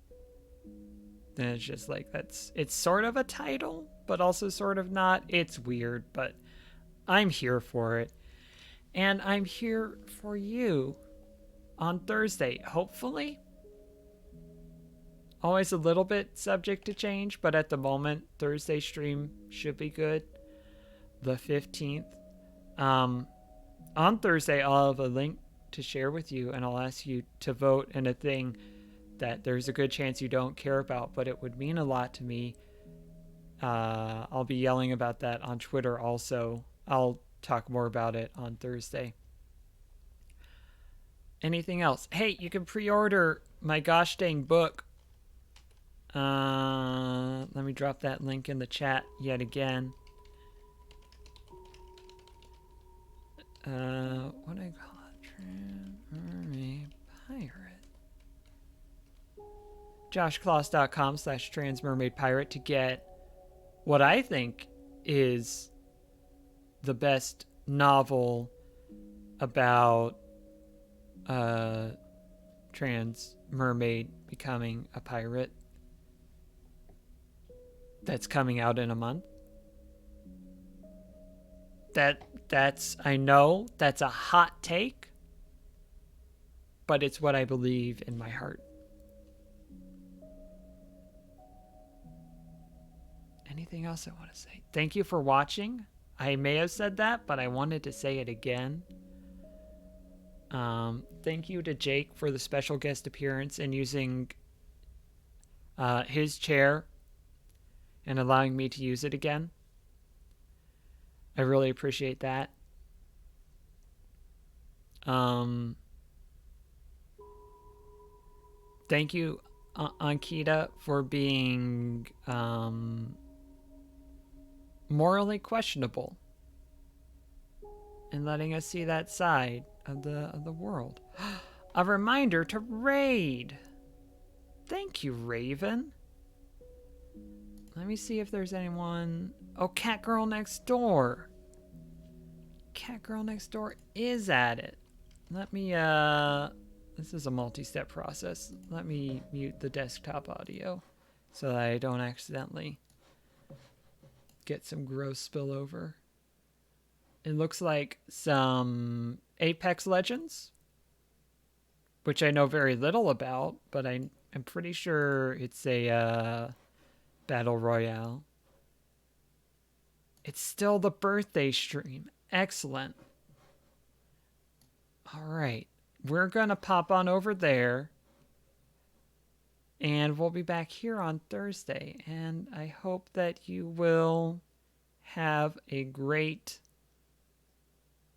then it's just like it's sort of a title, but also sort of not. It's weird, but I'm here for it. And I'm here for you on Thursday, hopefully. Always a little bit subject to change, but at the moment, Thursday stream should be good. The 15th. On Thursday, I'll have a link to share with you, and I'll ask you to vote in a thing that there's a good chance you don't care about, but it would mean a lot to me. I'll be yelling about that on Twitter also. I'll talk more about it on Thursday. Anything else? Hey, you can pre-order my gosh dang book. Let me drop that link in the chat yet again. What do I call it? Transmermaid Pirate. joshcloss.com/transmermaidpirate to get what I think is the best novel about trans mermaid becoming a pirate that's coming out in a month. That's I know that's a hot take, but it's what I believe in my heart. Anything else I want to say? Thank you for watching. I may have said that, but I wanted to say it again. Thank you to Jake for the special guest appearance and using his chair and allowing me to use it again. I really appreciate that. Um, Thank you, Ankita, for being morally questionable and letting us see that side of the world. A reminder to raid. Thank you, Raven. Let me see if there's anyone. Oh, Cat Girl Next Door. Cat Girl Next Door is at it. Let me this is a multi-step process. Let me mute the desktop audio so that I don't accidentally get some gross spillover. It looks like some Apex Legends, which I know very little about, but I'm pretty sure it's a battle royale. It's still the birthday stream. Excellent. All right. We're going to pop on over there. And we'll be back here on Thursday. And I hope that you will have a great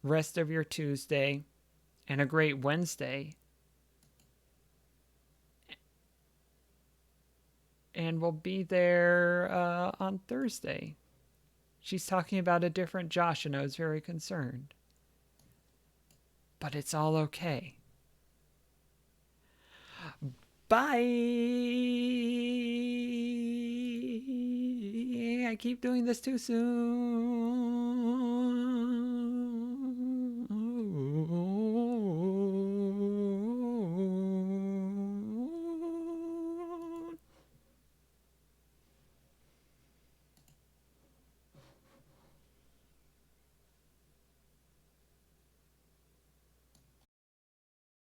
rest of your Tuesday and a great Wednesday. And we'll be there on Thursday. She's talking about a different Josh, and I was very concerned. But it's all okay. Bye. I keep doing this too soon.